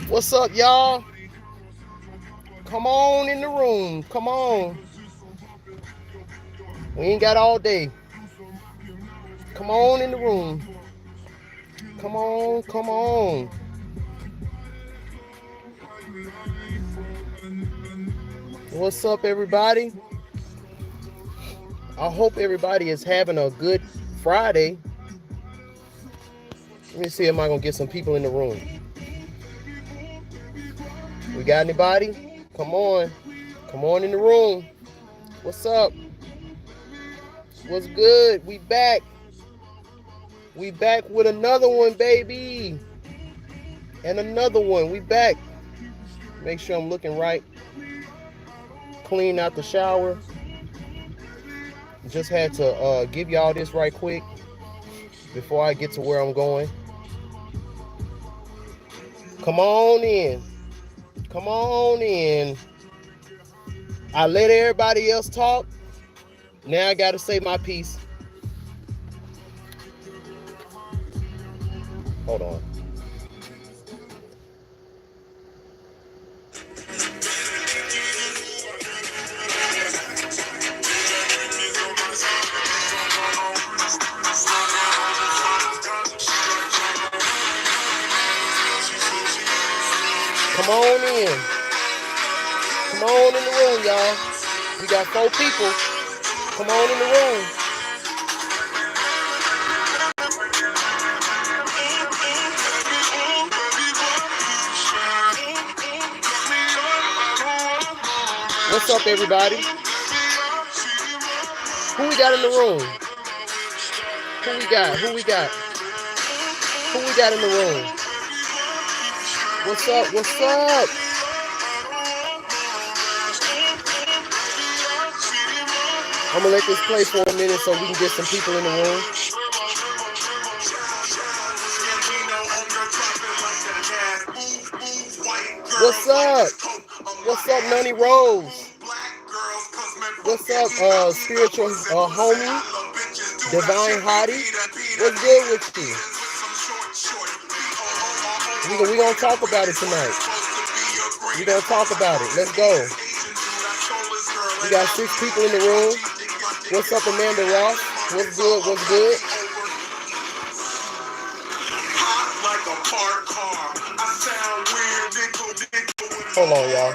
What's up, y'all? Come on in the room. Come on. We ain't got all day. Come on in the room. Come on, come on. What's up, everybody? I hope everybody is having a good Friday. Let me see, am I going to get some people in the room? We got anybody? Come on. Come on in the room. What's up? What's good? We back. We back with another one, baby. And another one. We back. Make sure I'm looking right. Clean out the shower. Just had to give y'all this right quick before I get to where I'm going. Come on in. Come on in. I let everybody else talk. Now I got to say my piece. Hold on. Come on in. Come on in the room, y'all. We got 4 people. Come on in the room. What's up, everybody? Who we got in the room? Who we got? Who we got? Who we got in the room? What's up? What's up? I'm going to let this play for a minute so we can get some people in the room. What's up? What's up, Nunny Rose? What's up, spiritual homie? Divine Hottie? What's good with you? We gonna talk about it tonight. We gonna talk about it. Let's go. We got 6 people in the room. What's up, Amanda Ross? What's good? What's good? Hold on, y'all.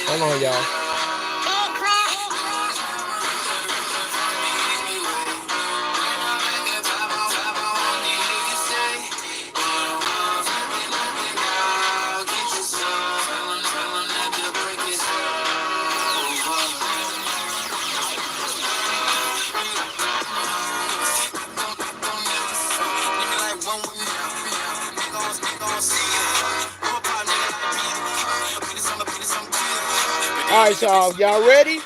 Hold on, y'all. All right, y'all ready?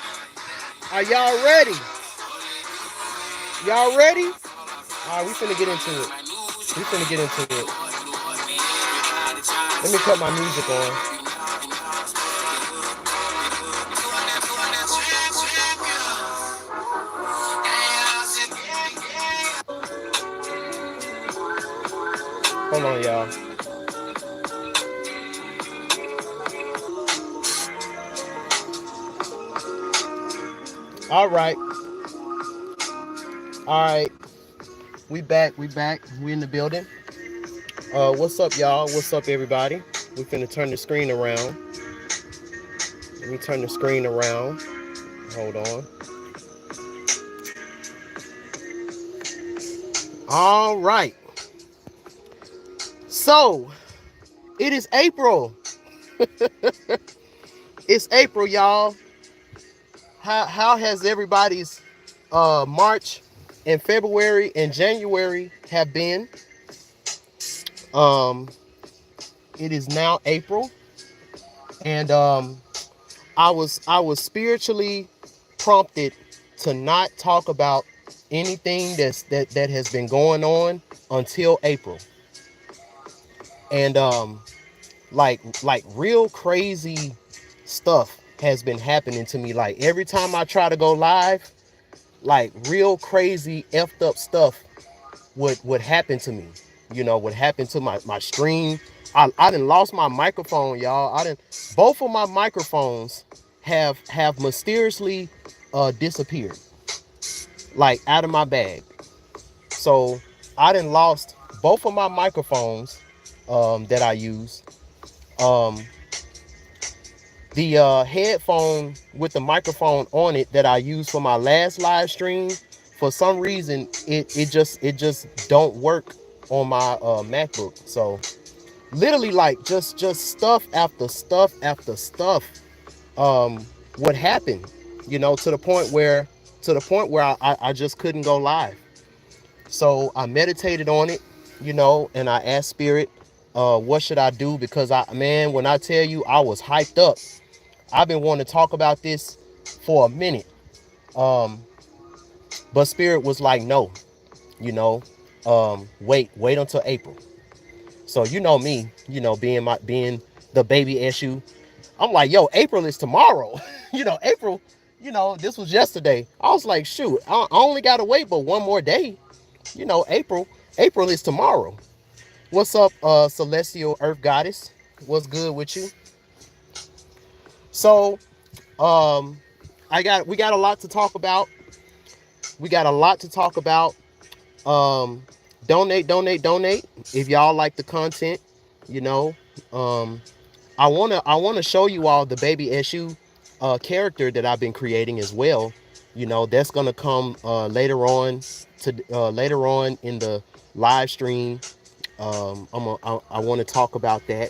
Are y'all ready? Y'all ready? All right, we finna get into it. We finna get into it. Let me cut my music on. Hold on, y'all. All right. All right. We back. We back. We in the building. What's up, y'all? What's up, everybody? We finna turn the screen around. Let me turn the screen around. Hold on. All right. So, it is April. It's April, y'all. How has everybody's March and February and January have been? Um, it is now April, and I was spiritually prompted to not talk about anything that has been going on until April. And like real crazy stuff has been happening to me. Like every time I try to go live, like real crazy effed up stuff would happen to me. Would happen to my stream. I done lost my microphone, y'all. Both of my microphones have mysteriously disappeared, like out of my bag. So I done lost both of my microphones that I use. Um, the headphone with the microphone on it that I used for my last live stream, for some reason it just don't work on my MacBook. So literally like just stuff after stuff after stuff would happen, to the point where I just couldn't go live. So I meditated on it, and I asked Spirit, what should I do? Because when I tell you I was hyped up, I've been wanting to talk about this for a minute. Um, but Spirit was like, no, wait until April. So me, being the baby Eshu, I'm like, yo, April is tomorrow. April, this was yesterday. I was like, shoot, I only gotta wait but one more day. April is tomorrow. What's up, Celestial Earth Goddess? What's good with you? So, um, we got a lot to talk about. We got a lot to talk about. Um, donate. If y'all like the content, you know. Um, I wanna show you all the baby Eshu character that I've been creating as well. That's gonna come later on in the live stream. I want to talk about that.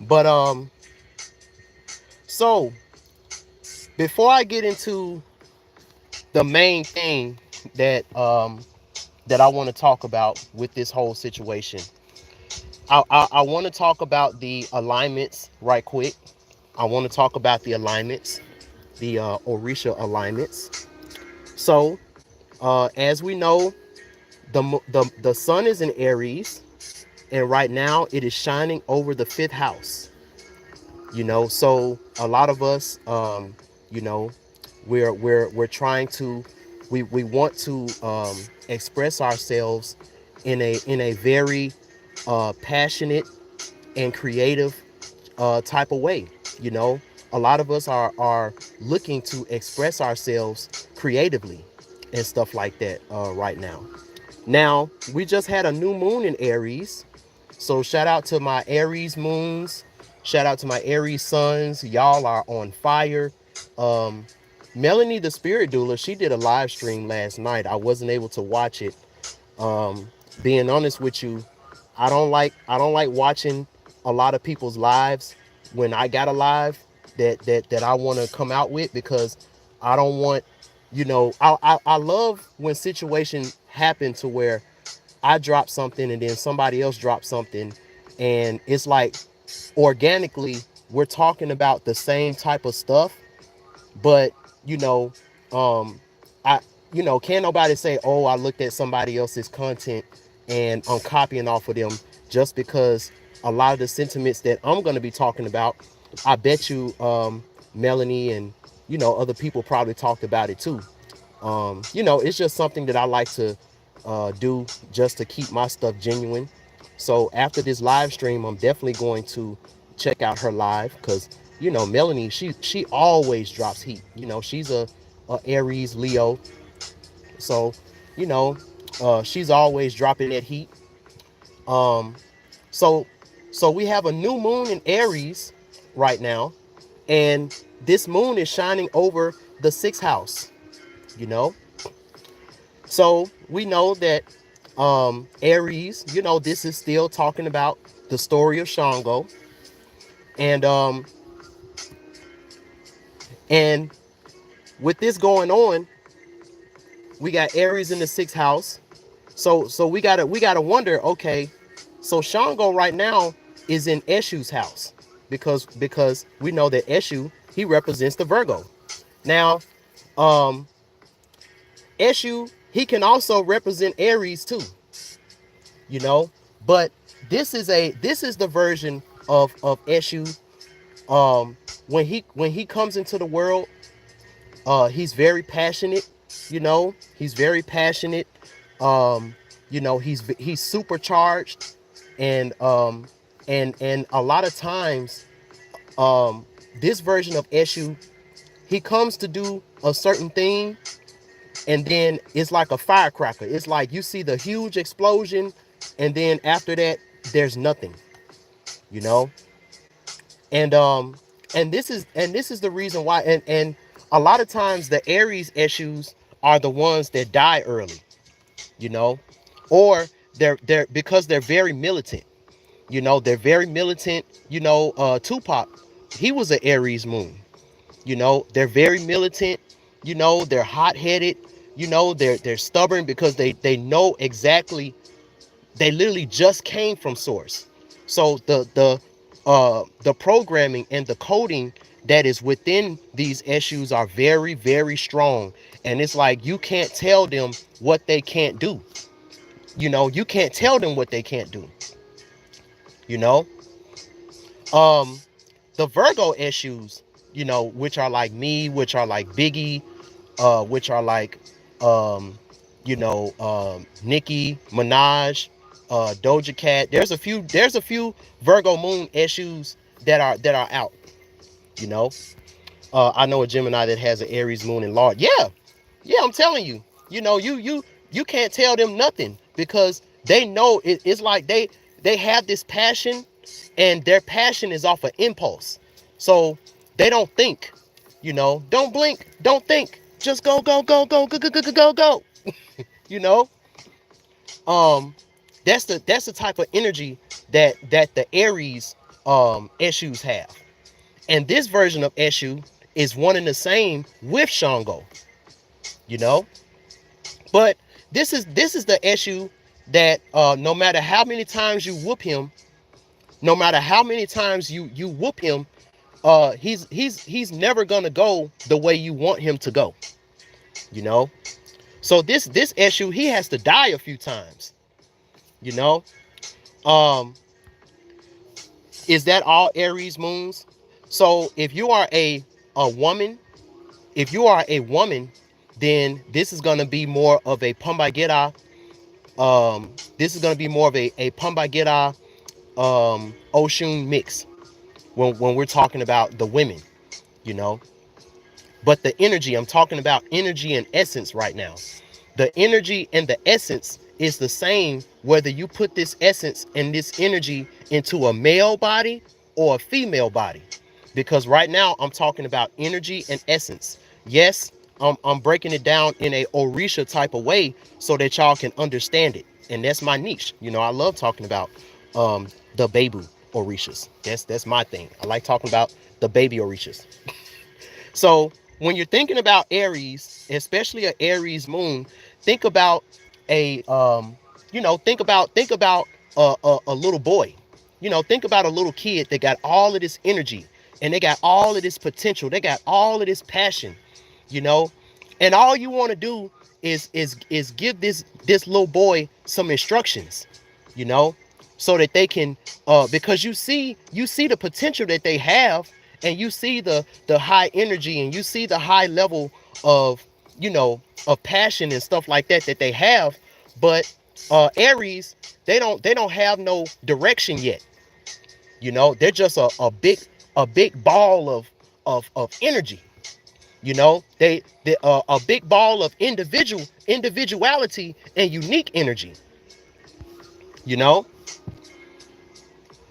But so before I get into the main thing that I want to talk about with this whole situation, I want to talk about the alignments right quick. I want to talk about the alignments, the Orisha alignments. So as we know, the sun is in Aries, and right now it is shining over the fifth house. So a lot of us, you know, we're trying to, we want to express ourselves in a very passionate and creative type of way. A lot of us are looking to express ourselves creatively and stuff like that right now. Now, we just had a new moon in Aries. So shout out to my Aries moons. Shout out to my Aries suns. Y'all are on fire. Um, Melanie, the spirit doula, she did a live stream last night. I wasn't able to watch it. Um, Being honest with you, I don't like watching a lot of people's lives when I got a live that I want to come out with, because I don't want, I love when situations happen to where I drop something and then somebody else drops something, and it's like organically we're talking about the same type of stuff, but you know, I can't nobody say, oh, I looked at somebody else's content and I'm copying off of them, just because a lot of the sentiments that I'm going to be talking about, I bet you Melanie and other people probably talked about it too. It's just something that I like to do, just to keep my stuff genuine. So after this live stream, I'm definitely going to check out her live, because Melanie, she always drops heat. She's a Aries Leo, so you know she's always dropping that heat. Um, so we have a new moon in Aries right now, and this moon is shining over the sixth house. You know, so we know that Aries, this is still talking about the story of Shango, and and with this going on, we got Aries in the sixth house. So we gotta wonder, okay, So Shango right now is in Eshu's house because we know that Eshu, he represents the Virgo. Now, Eshu, he can also represent Aries too, you know. But this is the version of Eshu. When he comes into the world, he's very passionate, you know. He's very passionate. You know, he's supercharged, and and a lot of times, this version of Eshu, he comes to do a certain thing, and then it's like a firecracker. It's like you see the huge explosion, and then after that, there's nothing, you know. And this is the reason why. And a lot of times the Aries issues are the ones that die early, you know, or they're because they're very militant. You know, they're very militant. You know, Tupac, he was an Aries moon. You know, they're very militant. You know, they're hot-headed. You know, they're stubborn because they know exactly. They literally just came from source. So the programming and the coding that is within these issues are very, very strong. And it's like you can't tell them what they can't do. You know, you can't tell them what they can't do. You know, the Virgo issues, you know, which are like me, which are like Biggie, which are like, Nicki Minaj, Doja Cat. There's a few Virgo moon issues that are out. You know, I know a Gemini that has an Aries moon in law. Yeah, I'm telling you. You know, you can't tell them nothing because they know it's like they have this passion, and their passion is off of impulse. So they don't think. You know, don't blink, don't think, just go, go, go, go, go, go, go, go, go, go. You know, that's the type of energy that the Aries Eshus have. And this version of Eshu is one and the same with Shango, you know. But this is the Eshu that no matter how many times you whoop him, no matter how many times you whoop him, he's never gonna go the way you want him to go, you know. So this Eshu, he has to die a few times, you know. Is that all Aries moons? So if you are a woman, if you are a woman, then this is going to be more of a Pambagera. This is going to be more of a Pambagera Oshun mix when we're talking about the women, you know. But the energy, I'm talking about energy and essence right now. The energy and the essence is the same whether you put this essence and this energy into a male body or a female body. Because right now I'm talking about energy and essence. Yes, I'm breaking it down in a Orisha type of way so that y'all can understand it. And that's my niche. You know, I love talking about the baby Orishas. That's my thing. I like talking about the baby Orishas. So when you're thinking about Aries, especially an Aries moon, think about think about a little boy. You know, think about a little kid that got all of this energy, and they got all of this potential. They got all of this passion, you know, and all you want to do is give this little boy some instructions, you know, so that they can because you see the potential that they have, and you see the high energy, and you see the high level of, you know, of passion and stuff like that they have. But Aries, they don't have no direction yet. You know, they're just a big ball of energy. You know, they a big ball of individuality and unique energy. You know,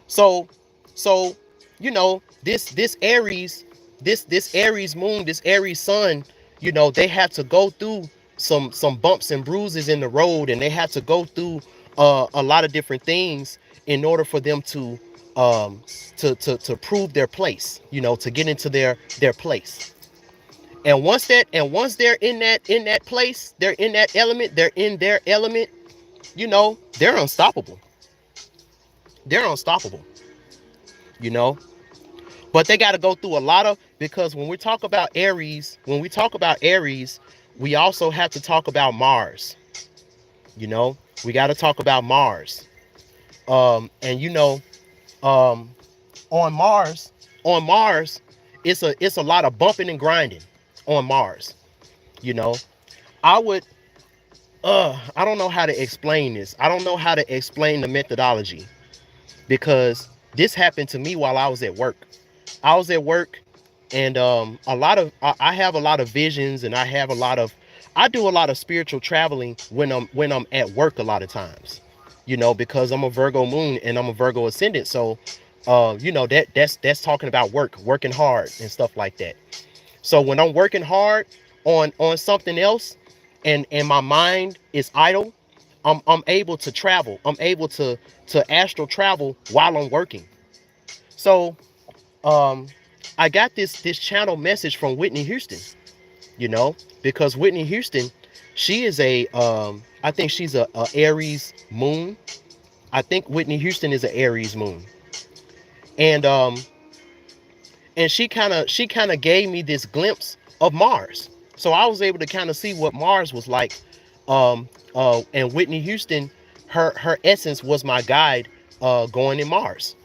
so so you know, this Aries, this Aries moon, this Aries sun, you know, they have to go through some bumps and bruises in the road, and they have to go through a lot of different things in order for them to to prove their place, you know, to get into their place. And once they're in that place, they're in that element, they're in their element, you know, they're unstoppable. They're unstoppable, you know. But they got to go through a lot of, because when we talk about Aries, we also have to talk about Mars. You know, we got to talk about Mars. And you know, um, on Mars, on Mars, it's a lot of bumping and grinding on Mars. You know, I would, I don't know how to explain this. I don't know how to explain the methodology, because this happened to me while I was at work. I was at work, and I have a lot of visions, and I do a lot of spiritual traveling when I'm at work a lot of times, you know, because I'm a Virgo moon and I'm a Virgo ascendant. So you know, that's talking about working hard and stuff like that. So when I'm working hard on something else, and my mind is idle, I'm able to travel. I'm able to astral travel while I'm working. So um I got this channel message from Whitney Houston, you know, because Whitney Houston, she is I think she's a Aries moon. I think Whitney Houston is an Aries moon. And she kind of gave me this glimpse of Mars. So I was able to kind of see what Mars was like. And Whitney Houston, her essence was my guide going in Mars,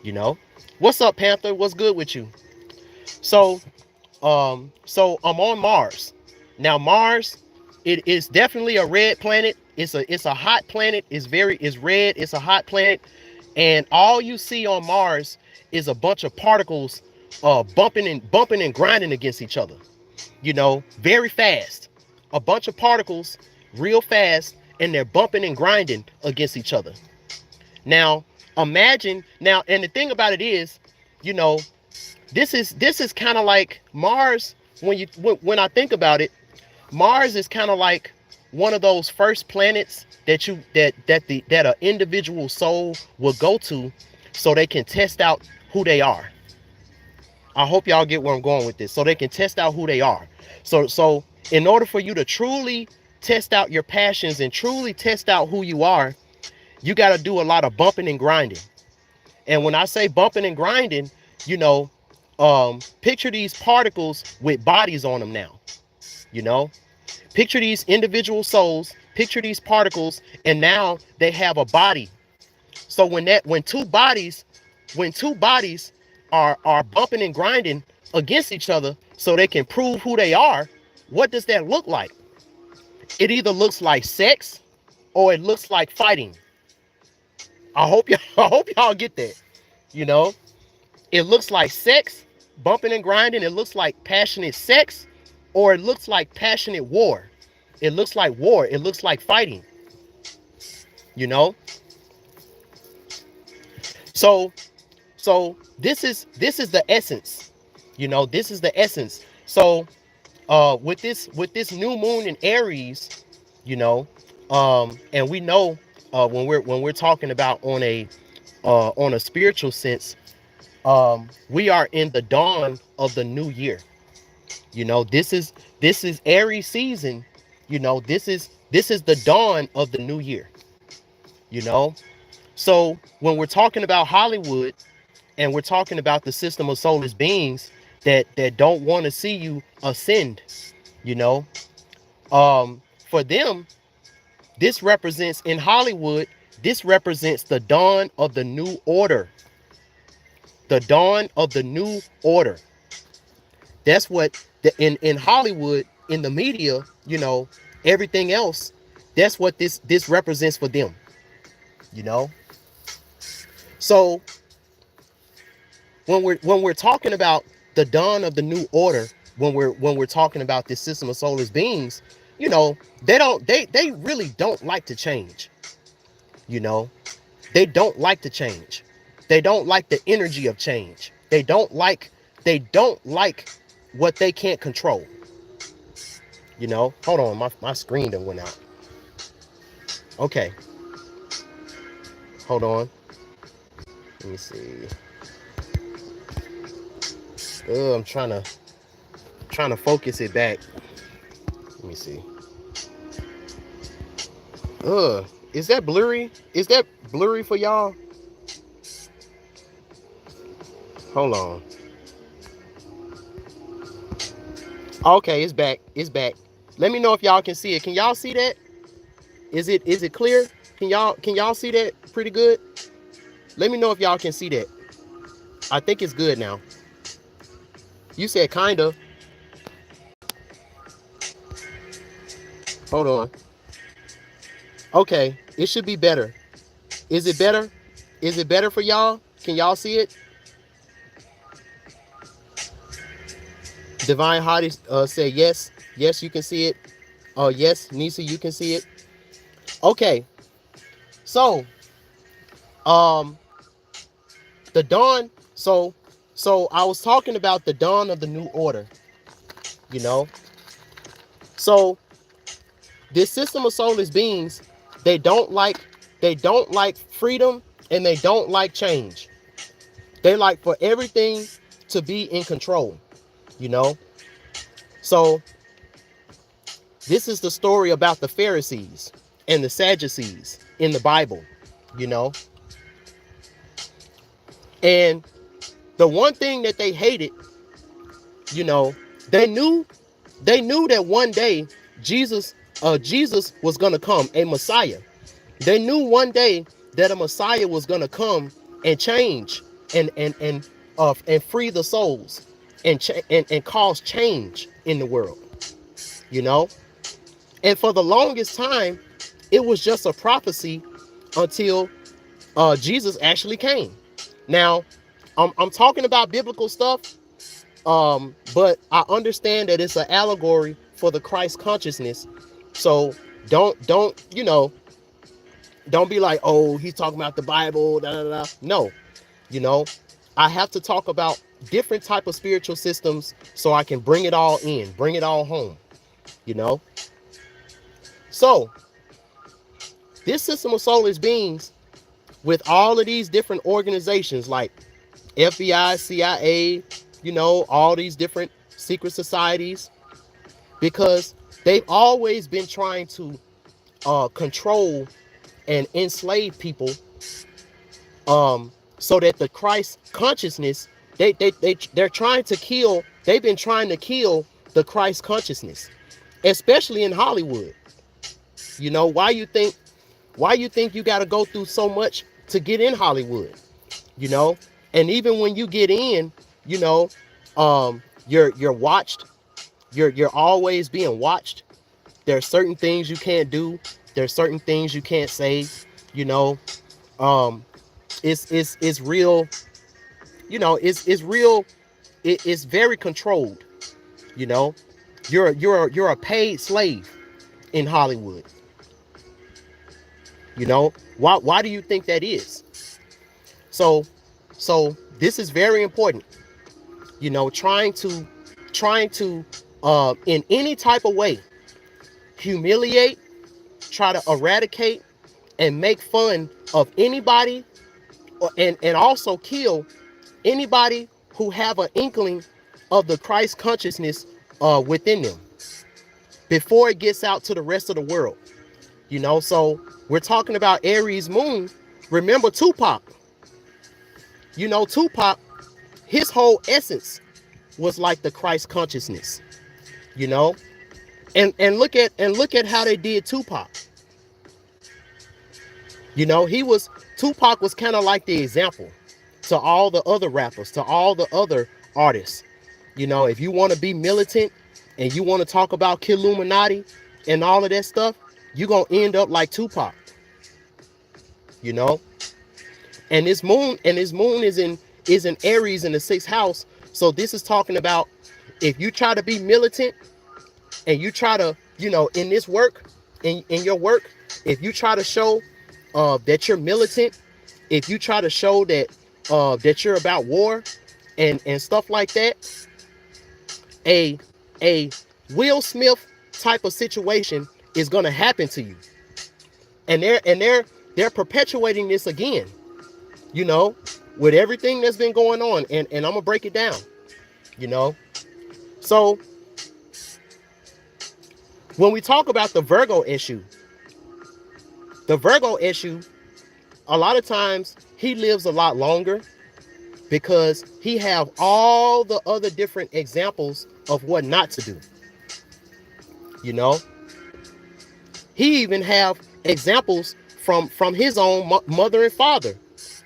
you know. What's up, Panther? What's good with you? So so I'm on Mars. Now Mars, it is definitely a red planet. It's a hot planet. It's red. It's a hot planet. And all you see on Mars is a bunch of particles bumping and grinding against each other. You know, very fast. A bunch of particles real fast, and they're bumping and grinding against each other. Now, imagine now, and the thing about it is, you know, this is kind of like Mars. When I think about it, Mars is kind of like one of those first planets that an individual soul will go to, so they can test out who they are. I hope y'all get where I'm going with this. So they can test out who they are. So in order for you to truly test out your passions and truly test out who you are, you got to do a lot of bumping and grinding. And when I say bumping and grinding, you know, picture these particles with bodies on them now. You know, picture these individual souls, picture these particles, and now they have a body. So when two bodies are bumping and grinding against each other so they can prove who they are, what does that look like? It either looks like sex or it looks like fighting. I hope y'all get that. You know, it looks like sex, bumping and grinding. It looks like passionate sex, or it looks like passionate war. It looks like war. It looks like fighting. You know. So this is the essence. You know, this is the essence. So with this new moon in Aries, you know, and we know when we're talking about on a spiritual sense, we are in the dawn of the new year. You know, this is Aries season. You know, this is the dawn of the new year. You know, so when we're talking about Hollywood and we're talking about the system of soulless beings that don't want to see you ascend, you know, for them, this represents, in Hollywood, this represents the dawn of the new order. The dawn of the new order. That's what in Hollywood, in the media, you know, everything else, that's what this represents for them, you know. So when we're talking about the dawn of the new order, when we're talking about this system of soulless beings, you know, they really don't like to change. You know, they don't like to change. They don't like the energy of change. They don't like what they can't control. You know, hold on, my screen done went out. Okay, hold on. Let me see. I'm trying to focus it back. Let me see. Is that blurry? Is that blurry for y'all? Hold on. Okay, it's back. It's back. Let me know if y'all can see it. Can y'all see that? Is it clear? Can y'all see that pretty good? Let me know if y'all can see that. I think it's good now. You said kind of. Hold on. Okay, it should be better. Is it better? Is it better for y'all? Can y'all see it? Divine Hottie said yes. Yes, you can see it. Yes, Nisa, you can see it. Okay. So, the dawn. So I was talking about the dawn of the new order. You know. So this system of soulless beings, they don't like freedom, and they don't like change. They like for everything to be in control. You know. So this is the story about the Pharisees and the Sadducees in the Bible, you know. And the one thing that they hated, you know, they knew that one day Jesus was going to come, a Messiah. They knew one day that a Messiah was going to come and change and free the souls and cause change in the world, you know. And for the longest time, it was just a prophecy until Jesus actually came. Now, I'm talking about biblical stuff, but I understand that it's an allegory for the Christ consciousness. So don't be like, oh, he's talking about the Bible. Da, da, da. No, you know, I have to talk about different type of spiritual systems so I can bring it all in, bring it all home, you know. So this system of soulless beings, with all of these different organizations like FBI, CIA, you know, all these different secret societies, because they've always been trying to control and enslave people, so that the Christ consciousness, they're trying to kill. They've been trying to kill the Christ consciousness, especially in Hollywood. You know, why you think you got to go through so much to get in Hollywood, you know? And even when you get in, you know, you're watched. You're always being watched. There are certain things you can't do. There's certain things you can't say, you know. It's real, you know, it's real. It's very controlled, you know. You're a paid slave in Hollywood. You know, why do you think that is? So this is very important. You know, trying to in any type of way humiliate, try to eradicate, and make fun of anybody, and also kill anybody who have an inkling of the Christ consciousness within them before it gets out to the rest of the world. You know, so we're talking about Aries moon. Remember Tupac. You know, Tupac, his whole essence was like the Christ consciousness. You know, and look at how they did Tupac. You know, Tupac was kind of like the example to all the other rappers, to all the other artists. You know, if you want to be militant and you want to talk about Killuminati and all of that stuff, you're going to end up like Tupac. You know? And this moon is in Aries in the 6th house. So this is talking about, if you try to be militant and you try to, you know, in this work, in your work, if you try to show that you're militant, if you try to show that that you're about war and stuff like that, a Will Smith type of situation is going to happen to you. And they're perpetuating this again, you know, with everything that's been going on. And I'm going to break it down, you know. So when we talk about the Virgo issue, a lot of times he lives a lot longer. because he have all the other different examples of what not to do. You know, he even have examples from his own mother and father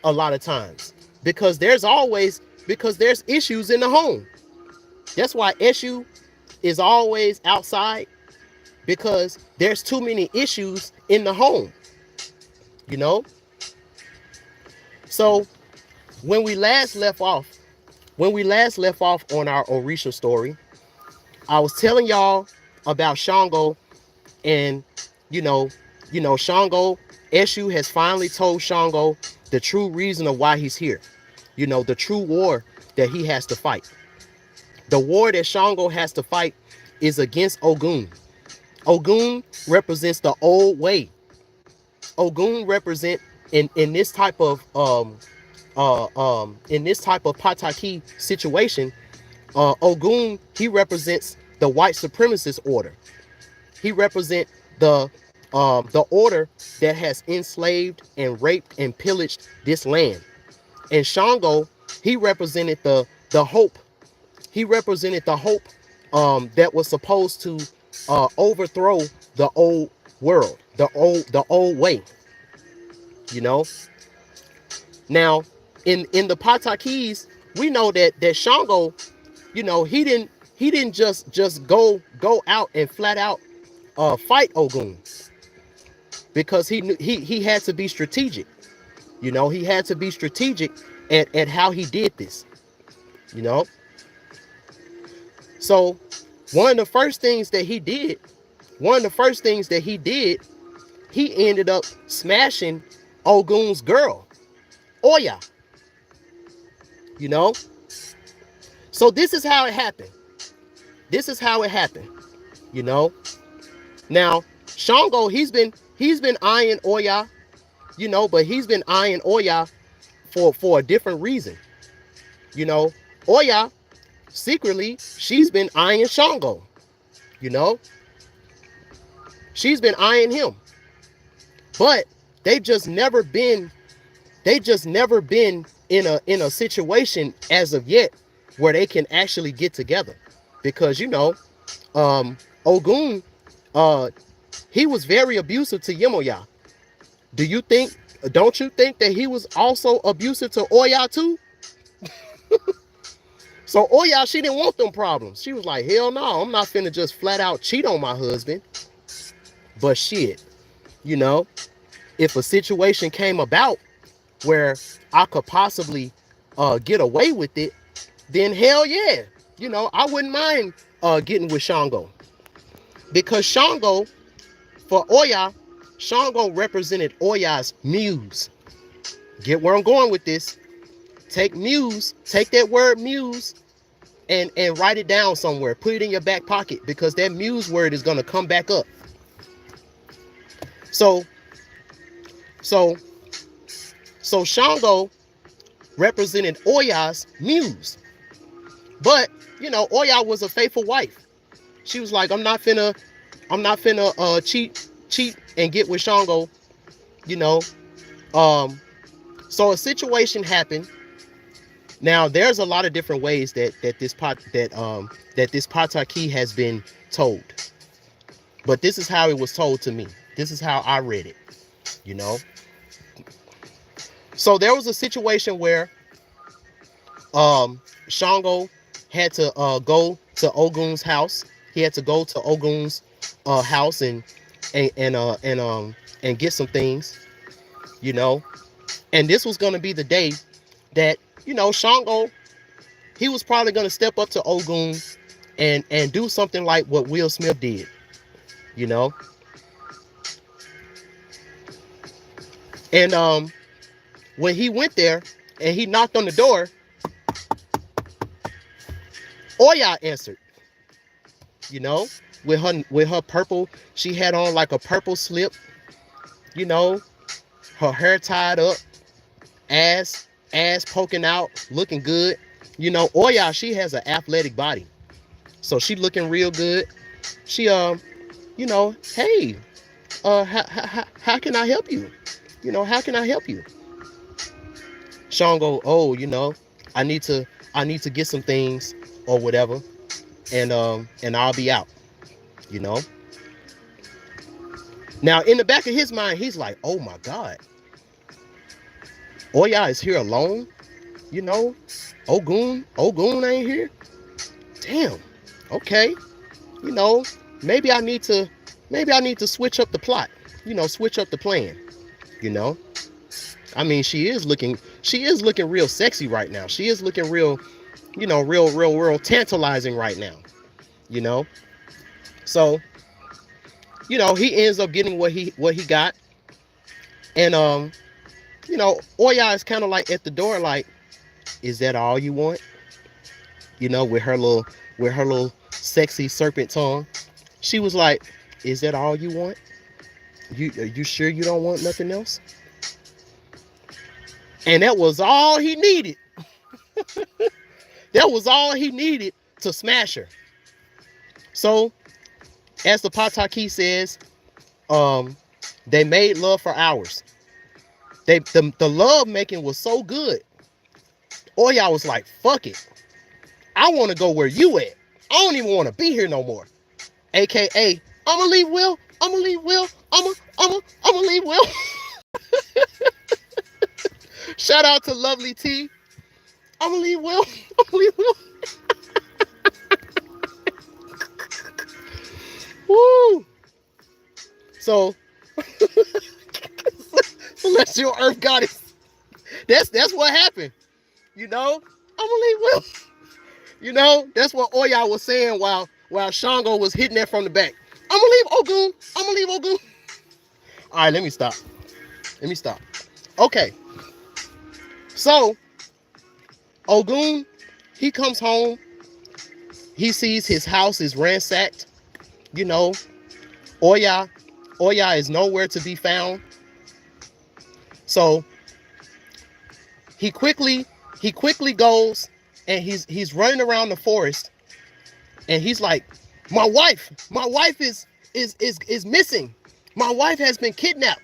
a lot of times, because there's issues in the home. That's why Eshu is always outside, because there's too many issues in the home, you know. So when we last left off on our Orisha story, I was telling y'all about Shango, and Shango, Eshu has finally told Shango the true reason of why he's here. The true war that he has to fight. The war that Shango has to fight is against Ogun. Ogun represents the old way. Ogun represent in this type of Pataki situation, Ogun, he represents the white supremacist order. He represents the order that has enslaved and raped and pillaged this land. And Shango, he represented the hope. He represented the hope that was supposed to overthrow the old world, the old way. Now, in the Patakis, we know that Shango, he didn't just go out and flat out fight Ogun, because he knew he had to be strategic. He had to be strategic at how he did this. So one of the first things that he did, he ended up smashing Ogun's girl, Oya. So this is how it happened. Now, Shango, he's been eyeing Oya, but he's been eyeing Oya for a different reason. Oya, secretly, she's been eyeing Shango. She's been eyeing him. But they've just never been in a situation as of yet where they can actually get together. Because Ogun, he was very abusive to Yemoya. Don't you think that he was also abusive to Oya too? So Oya, she didn't want them problems. She was like, hell no, I'm not finna just flat out cheat on my husband. But shit, if a situation came about where I could possibly get away with it, then hell yeah, I wouldn't mind getting with Shango. Because Shango, for Oya, Shango represented Oya's muse. Get where I'm going with this? Take that word muse and write it down somewhere. Put it in your back pocket, because that muse word is going to come back up. So Shango represented Oya's muse. But, Oya was a faithful wife. She was like, I'm not finna cheat and get with Shango, So a situation happened. Now, there's a lot of different ways that this Pataki has been told. But this is how it was told to me. This is how I read it, So there was a situation where Shango had to go to Ogun's house. He had to go to Ogun's house and get some things, And this was going to be the day that, Shango, he was probably going to step up to Ogun and do something like what Will Smith did, And when he went there and he knocked on the door, Oya answered, with her purple, she had on like a purple slip, her hair tied up, ass poking out, looking good. Oya, she has an athletic body, so she looking real good. She hey, how can I help you? How can I help you? Shango, I need to get some things or whatever, and I'll be out, you know. Now in the back of his mind, he's like, oh my God, Oya is here alone, you know. Ogun ain't here. Damn. Okay. You know, maybe I need to switch up the plot, you know, switch up the plan, you know. I mean, she is looking real sexy right now. She is looking real, you know, real tantalizing right now, you know. So, you know, he ends up getting what he got. And you know, Oya is kind of like at the door, like, is that all you want? You know, with her little sexy serpent tongue. She was like, is that all you want? You sure you don't want nothing else? And that was all he needed. That was all he needed to smash her. So, as the Pataki says, they made love for hours. The love making was so good. Oya was like, fuck it. I want to go where you at. I don't even want to be here no more. AKA, I'ma leave Will. I'ma leave Will. I'ma leave Will. Shout out to Lovely T. I'ma leave Will. I'ma leave Will. Woo. So, Celestial Earth Goddess. That's what happened. You know, I'ma leave Will. You know, that's what Oya was saying while Shango was hitting that from the back. I'ma leave Ogun. I'ma leave Ogun. All right, let me stop. Okay. So, Ogun, he comes home. He sees his house is ransacked. You know, Oya is nowhere to be found. So, he quickly goes and he's running around the forest, and he's like, my wife is missing. My wife has been kidnapped.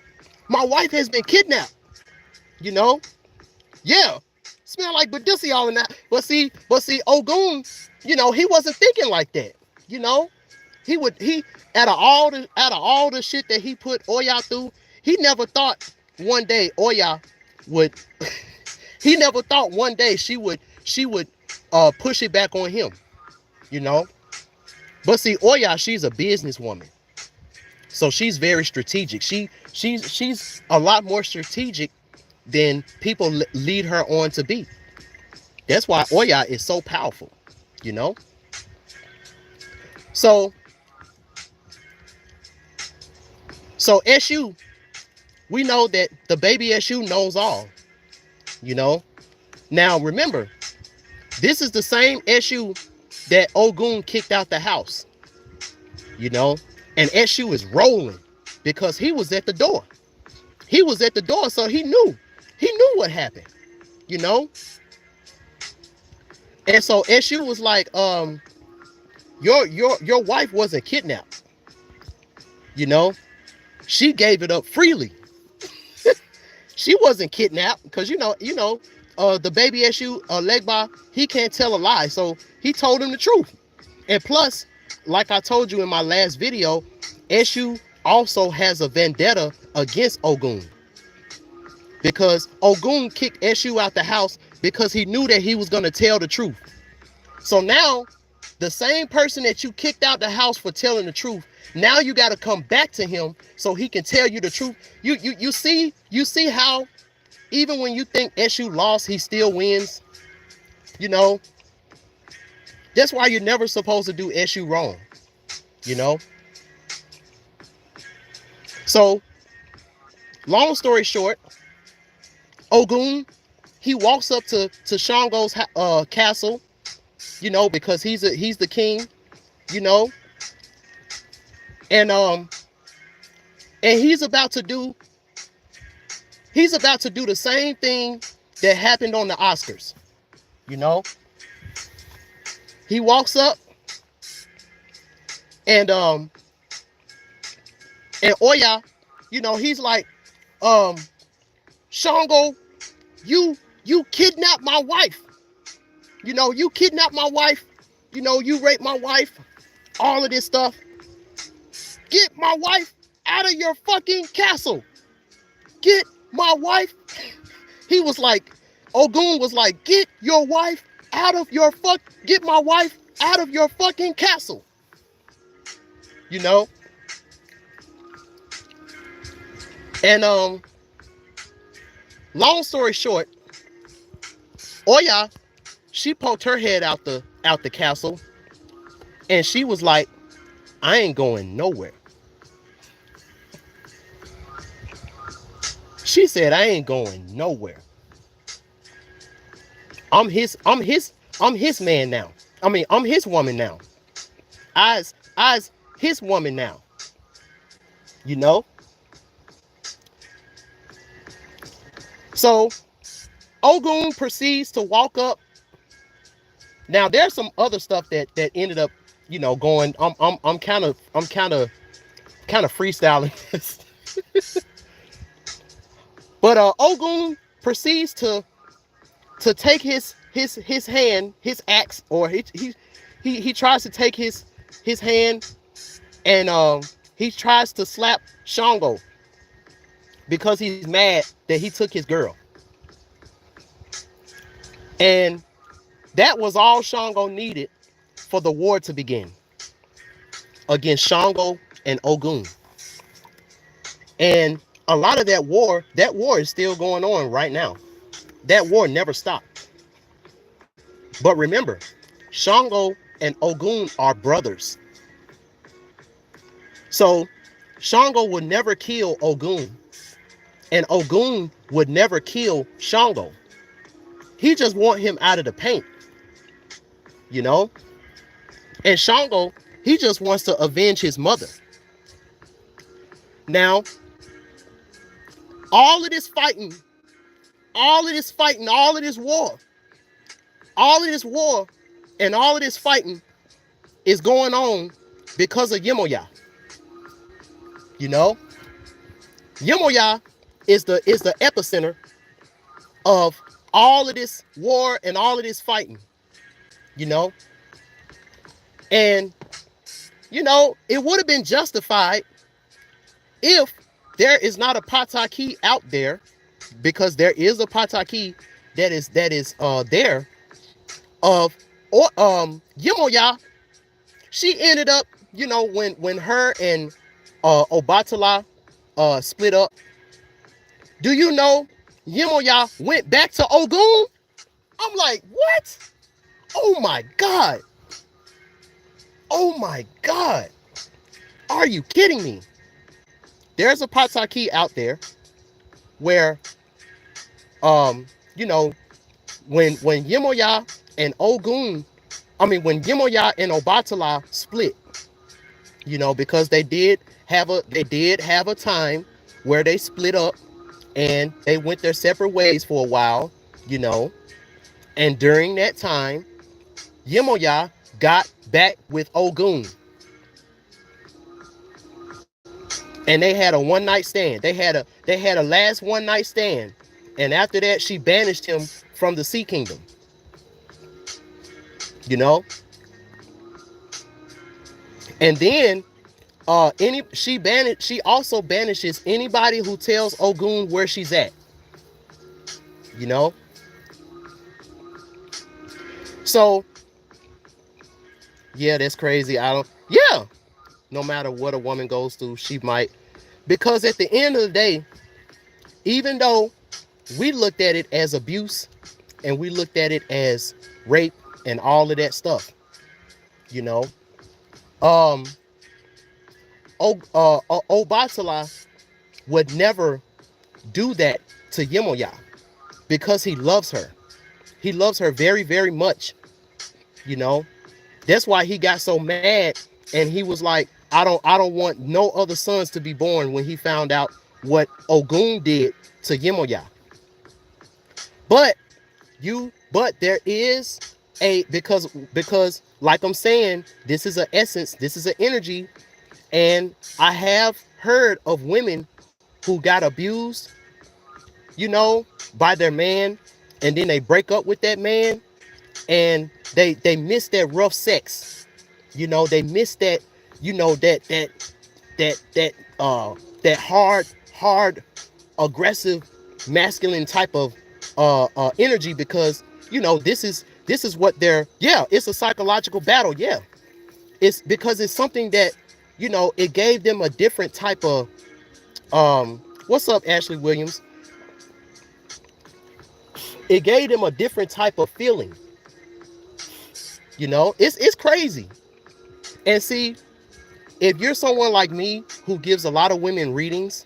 You know? Yeah. Smell like Badussi all in that. But see, Ogun, you know, he wasn't thinking like that. You know? He out of all the shit that he put Oya through, he never thought one day Oya would he never thought one day she would push it back on him, you know. But see, Oya, she's a businesswoman, so she's very strategic. She's a lot more strategic than people lead her on to be. That's why Oya is so powerful, you know. So Eshu, we know that the baby Eshu knows all, you know. Now remember, this is the same Eshu that Ogun kicked out the house, you know. And Eshu is rolling because he was at the door. So he knew what happened, you know. And so Eshu was like, your wife wasn't kidnapped, you know. She gave it up freely. She wasn't kidnapped because you know, the baby Eshu, Legba, he can't tell a lie, so he told him the truth. And plus, like I told you in my last video, Eshu also has a vendetta against Ogun, because Ogun kicked Eshu out the house because he knew that he was going to tell the truth. So now, the same person that you kicked out the house for telling the truth, now you got to come back to him so he can tell you the truth. You see how even when you think Eshu lost, he still wins, you know. That's why you're never supposed to do Eshu wrong, you know. So, long story short, Ogun, he walks up to Shango's castle, you know, because he's the king, you know. And he's about to do the same thing that happened on the Oscars, you know. He walks up and Oya, you know, he's like, Shango, you kidnapped my wife. You know, you kidnapped my wife. You know, you raped my wife. All of this stuff. Get my wife out of your fucking castle. Get my wife. He was like, Ogun was like, get your wife out of your get my wife out of your fucking castle. You know? And long story short, Oya, she poked her head out the castle, and she was like, I ain't going nowhere. She said, I ain't going nowhere. I'm his man now. I mean, I'm his woman now. I's his woman now. You know? So Ogun proceeds to walk up. Now there's some other stuff that ended up, you know, going. I'm kind of freestyling this. But Ogun proceeds to take his hand, his axe, or he tries to take his hand, and he tries to slap Shango because he's mad that he took his girl. And that was all Shango needed for the war to begin against Shango and Ogun. And a lot of that war is still going on right now. That war never stopped. But remember, Shango and Ogun are brothers. So Shango would never kill Ogun, and Ogun would never kill Shango. He just want him out of the paint, you know? And Shango, he just wants to avenge his mother. Now, all of this fighting, all of this war, and all of this fighting is going on because of Yemoya. You know? Yemoya is the epicenter of all of this war and all of this fighting, you know? And, you know, it would have been justified if there is not a Pataki out there, because there is a Pataki that is there of Yemoya. She ended up, you know, when her and Obatala split up. Do you know Yemoya went back to Ogun? I'm like, what? Oh my God. Oh my God. Are you kidding me? There's a Pataki out there where, you know, when Yemoya and Ogun, when Yemoya and Obatala split, you know, because they did have a time where they split up and they went their separate ways for a while, you know. And during that time, Yemoya got back with Ogun. And they had a one-night stand. They had a last one-night stand. And after that, she banished him from the Sea Kingdom. You know? And then she also banishes anybody who tells Ogun where she's at. You know? So yeah, that's crazy. No matter what a woman goes through, she might, because at the end of the day, even though we looked at it as abuse and we looked at it as rape and all of that stuff, you know, Obatala would never do that to Yemoya because he loves her. He loves her very, very much, you know. That's why he got so mad and he was like, I don't want no other sons to be born when he found out what Ogun did to Yemoya. But there is because like I'm saying, this is an essence, this is an energy, and I have heard of women who got abused, you know, by their man, and then they break up with that man, and they miss that rough sex. You know, they miss that, you know, that hard aggressive masculine type of energy, because you know this is what they're, yeah, it's a psychological battle. Yeah, it's because it's something that, you know, it gave them a different type of what's up, Ashley Williams? It gave them a different type of feeling. You know, it's crazy. And see, if you're someone like me who gives a lot of women readings,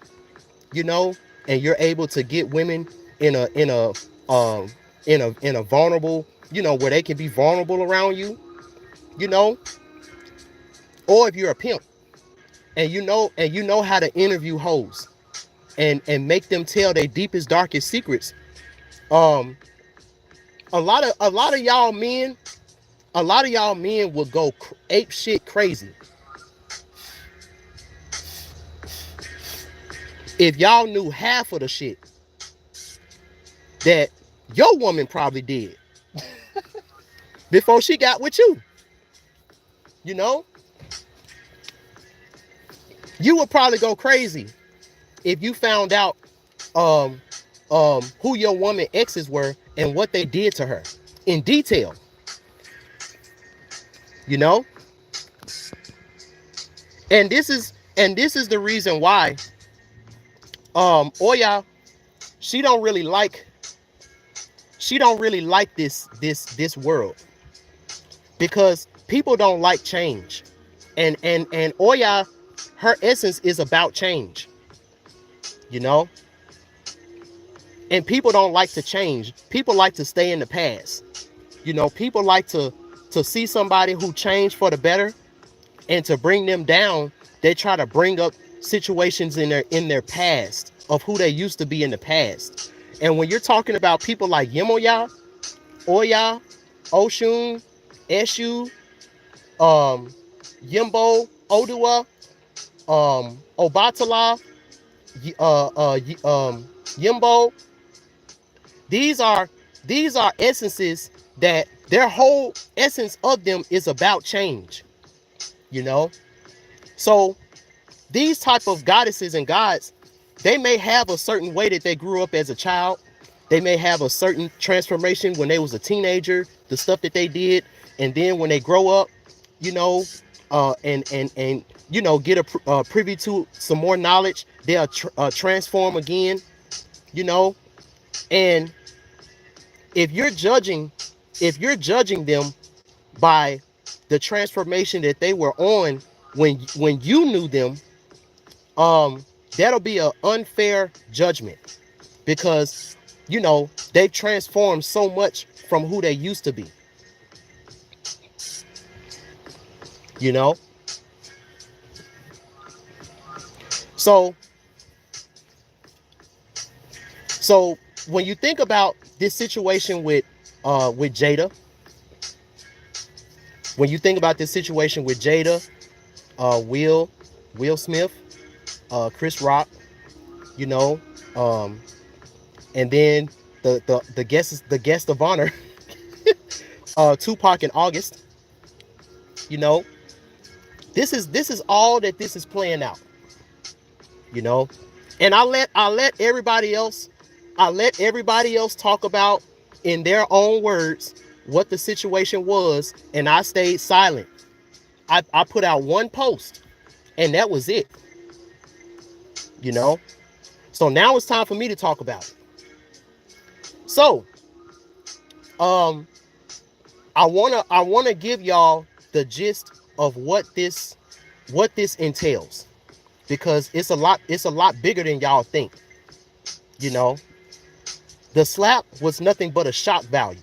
you know, and you're able to get women in a vulnerable, you know, where they can be vulnerable around you, you know, or if you're a pimp and you know how to interview hoes and make them tell their deepest, darkest secrets. Um, a lot of y'all men, will go ape shit crazy if y'all knew half of the shit that your woman probably did before she got with you. You know, you would probably go crazy if you found out um who your woman exes were and what they did to her in detail. You know, and this is the reason why Oya, she don't really like this world, because people don't like change. And Oya, her essence is about change, you know? And people don't like to change. People like to stay in the past. You know, people like to see somebody who changed for the better, and to bring them down, they try to bring up situations in their past of who they used to be in the past. And when you're talking about people like Yemoya, Oya, Oshun, Eshu, Yimbo, Odua, Obatala, Yimbo, these are essences that their whole essence of them is about change, you know? So these type of goddesses and gods, they may have a certain way that they grew up as a child. They may have a certain transformation when they was a teenager, the stuff that they did, and then when they grow up, you know, and you know, get a privy to some more knowledge, they'll transform again, you know. And if you're judging them by the transformation that they were on when you knew them, that'll be an unfair judgment, because you know they've transformed so much from who they used to be, you know. So when you think about this situation with Jada, when you think about this situation with Jada, Will Smith, Chris Rock, you know, and then the guest of honor, Tupac in August, you know, this is all that this is playing out, you know. And I let everybody else talk about in their own words what the situation was, and I stayed silent. I put out one post, and that was it, you know. So now it's time for me to talk about it. So I wanna give y'all the gist of what this entails, because it's a lot bigger than y'all think, you know. The slap was nothing but a shock value.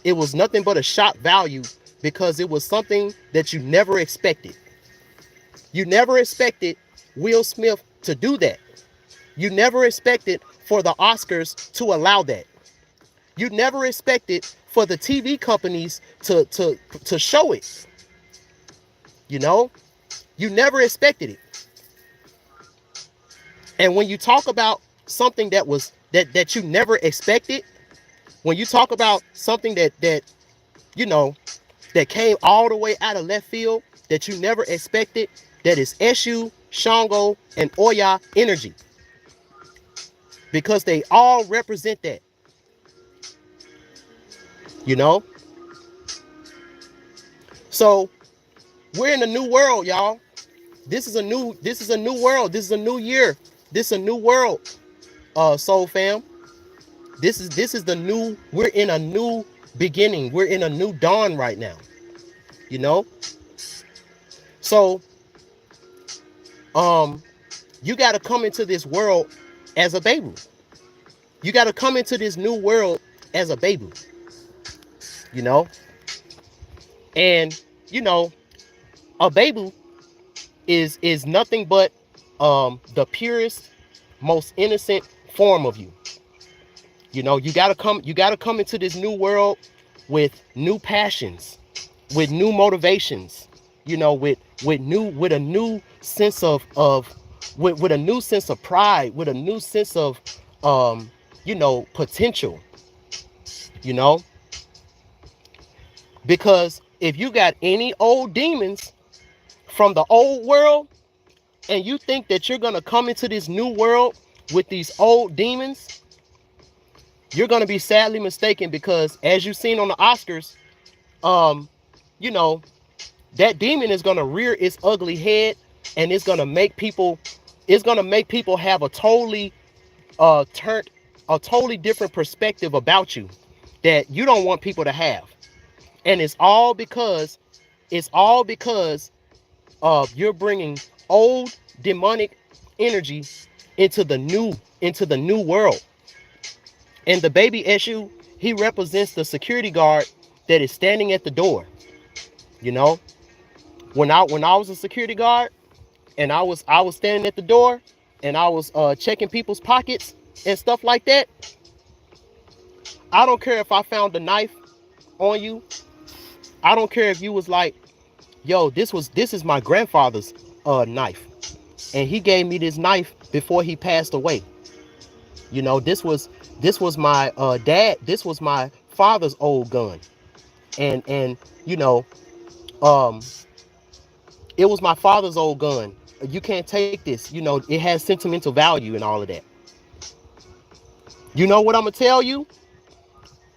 It was nothing but a shock value because it was something that you never expected. You never expected Will Smith to do that. You never expected for the Oscars to allow that. You never expected for the TV companies to show it. You know, you never expected it. And when you talk about something that you never expected, When you talk about something that you know, that came all the way out of left field, that you never expected, that is Eshu, Shango, and Oya energy. Because they all represent that. You know? So we're in a new world, y'all. This is a new world. This is a new year. This is a new world. Soul fam. This is the new, we're in a new beginning. We're in a new dawn right now. You know? So you got to come into this world as a baby. You got to come into this new world as a baby. You know? And you know, a baby is nothing but the purest, most innocent form of you. You know, you gotta come into this new world with new passions, with new motivations, you know, with a new sense of with a new sense of pride, with a new sense of you know, potential, you know. Because if you got any old demons from the old world, and you think that you're gonna come into this new world with these old demons, you're gonna be sadly mistaken. Because as you've seen on the Oscars, you know, that demon is gonna rear its ugly head, and it's gonna make people have a totally different perspective about you that you don't want people to have. And it's all because you're bringing old demonic energy into the new world. And the baby Eshu, he represents the security guard that is standing at the door. You know, when I was a security guard, and I was standing at the door, and I was checking people's pockets and stuff like that, I don't care if I found a knife on you. I don't care if you was like, yo, this is my grandfather's knife, and he gave me this knife before he passed away. You know, this was my dad. This was my father's old gun, and you know, it was my father's old gun. You can't take this. You know, it has sentimental value and all of that. You know what I'm gonna tell you?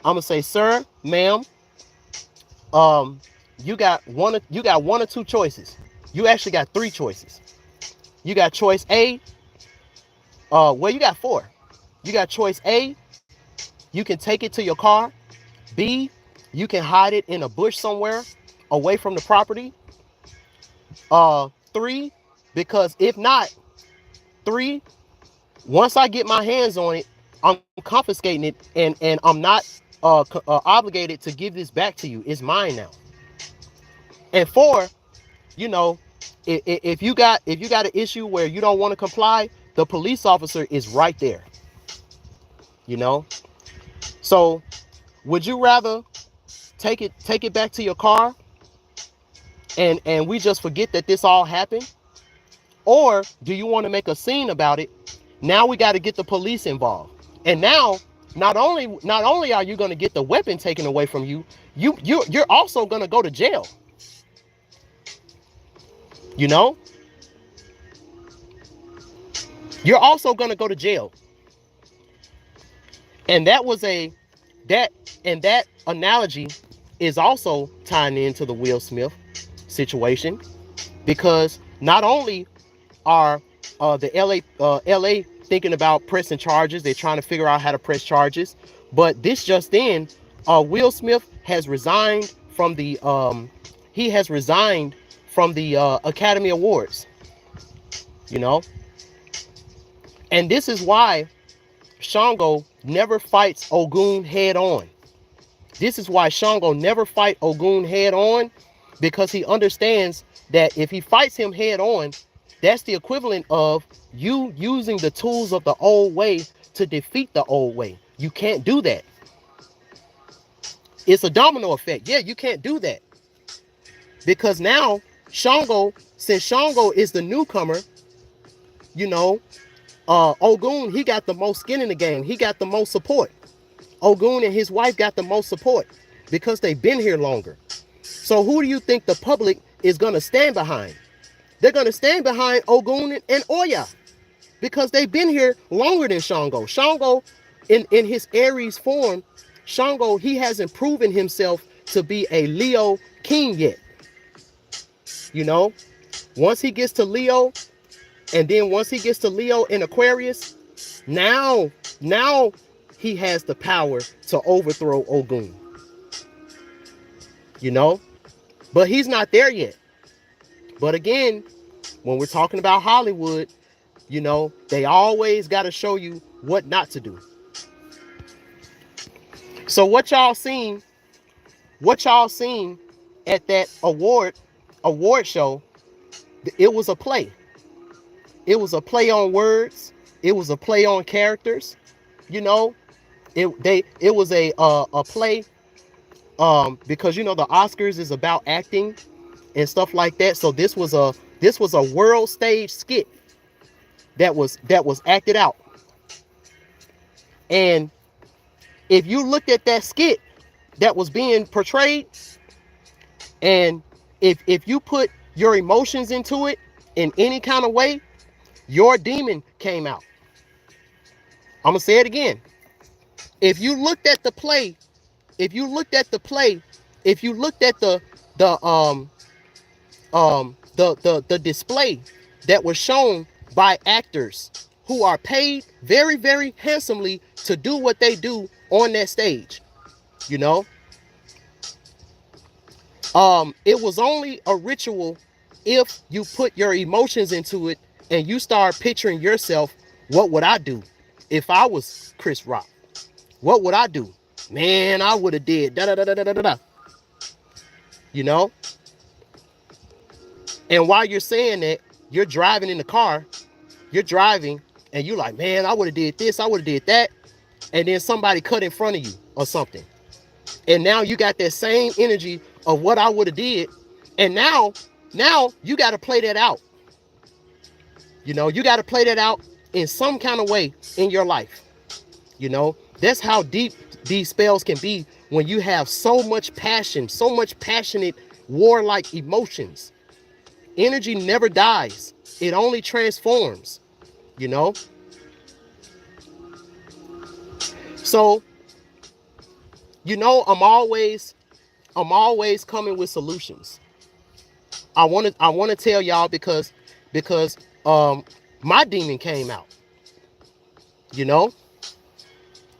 I'm gonna say, sir, ma'am, you got one or two choices. You actually got three choices. You got choice A. Well, you got four. You got choice A. You can take it to your car. B, you can hide it in a bush somewhere away from the property. 3, because if not, 3, once I get my hands on it, I'm confiscating it, and I'm not obligated to give this back to you. It's mine now. And 4, you know, if you got an issue where you don't want to comply, the police officer is right there. You know, so would you rather take it back to your car, and we just forget that this all happened? Or do you want to make a scene about it? Now we got to get the police involved. And now, not only are you going to get the weapon taken away from you, you're also going to go to jail. You know? You're also going to go to jail. And that analogy is also tying into the Will Smith situation, because not only are the LA thinking about pressing charges, they're trying to figure out how to press charges, but this just in, Will Smith has resigned from the Academy Awards. You know, and this is why Shango never fights Ogun head on. This is why Shango never fight Ogun head on, because he understands that if he fights him head on, that's the equivalent of you using the tools of the old way to defeat the old way. You can't do that. It's a domino effect. Yeah, you can't do that. Because now Shango, since Shango is the newcomer, you know, Ogun, he got the most skin in the game. He got the most support. Ogun and his wife got the most support because they've been here longer. So who do you think the public is going to stand behind? They're going to stand behind Ogun and Oya because they've been here longer than Shango. Shango, in his Aries form, Shango, he hasn't proven himself to be a Leo king yet. You know, once he gets to Leo, and then once he gets to Leo in Aquarius, now he has the power to overthrow Ogun. You know, but he's not there yet. But again, when we're talking about Hollywood, you know, they always got to show you what not to do. So what y'all seen at that award show, it was a play. It was a play on words. It was a play on characters. You know, it was a play because you know the Oscars is about acting and stuff like that. So this was a world stage skit that was acted out. And if you looked at that skit that was being portrayed, and if you put your emotions into it in any kind of way, your demon came out. I'm gonna say it again. If you looked at the play, if you looked at the display that was shown by actors who are paid very, very handsomely to do what they do on that stage, you know, it was only a ritual if you put your emotions into it and you start picturing yourself. What would I do if I was Chris Rock? What would I do? Man, I would have did da da da da da da da. You know? And while you're saying that, you're driving in the car, you're driving, and you're like, man, I would have did this, I would have did that. And then somebody cut in front of you or something. And now you got that same energy of what I would have did. And now you got to play that out. You know, you got to play that out in some kind of way in your life. You know, that's how deep these spells can be when you have so much passion, so much passionate, warlike emotions. Energy never dies. It only transforms, you know? So, you know, I'm always coming with solutions. I want to tell y'all because my demon came out. You know?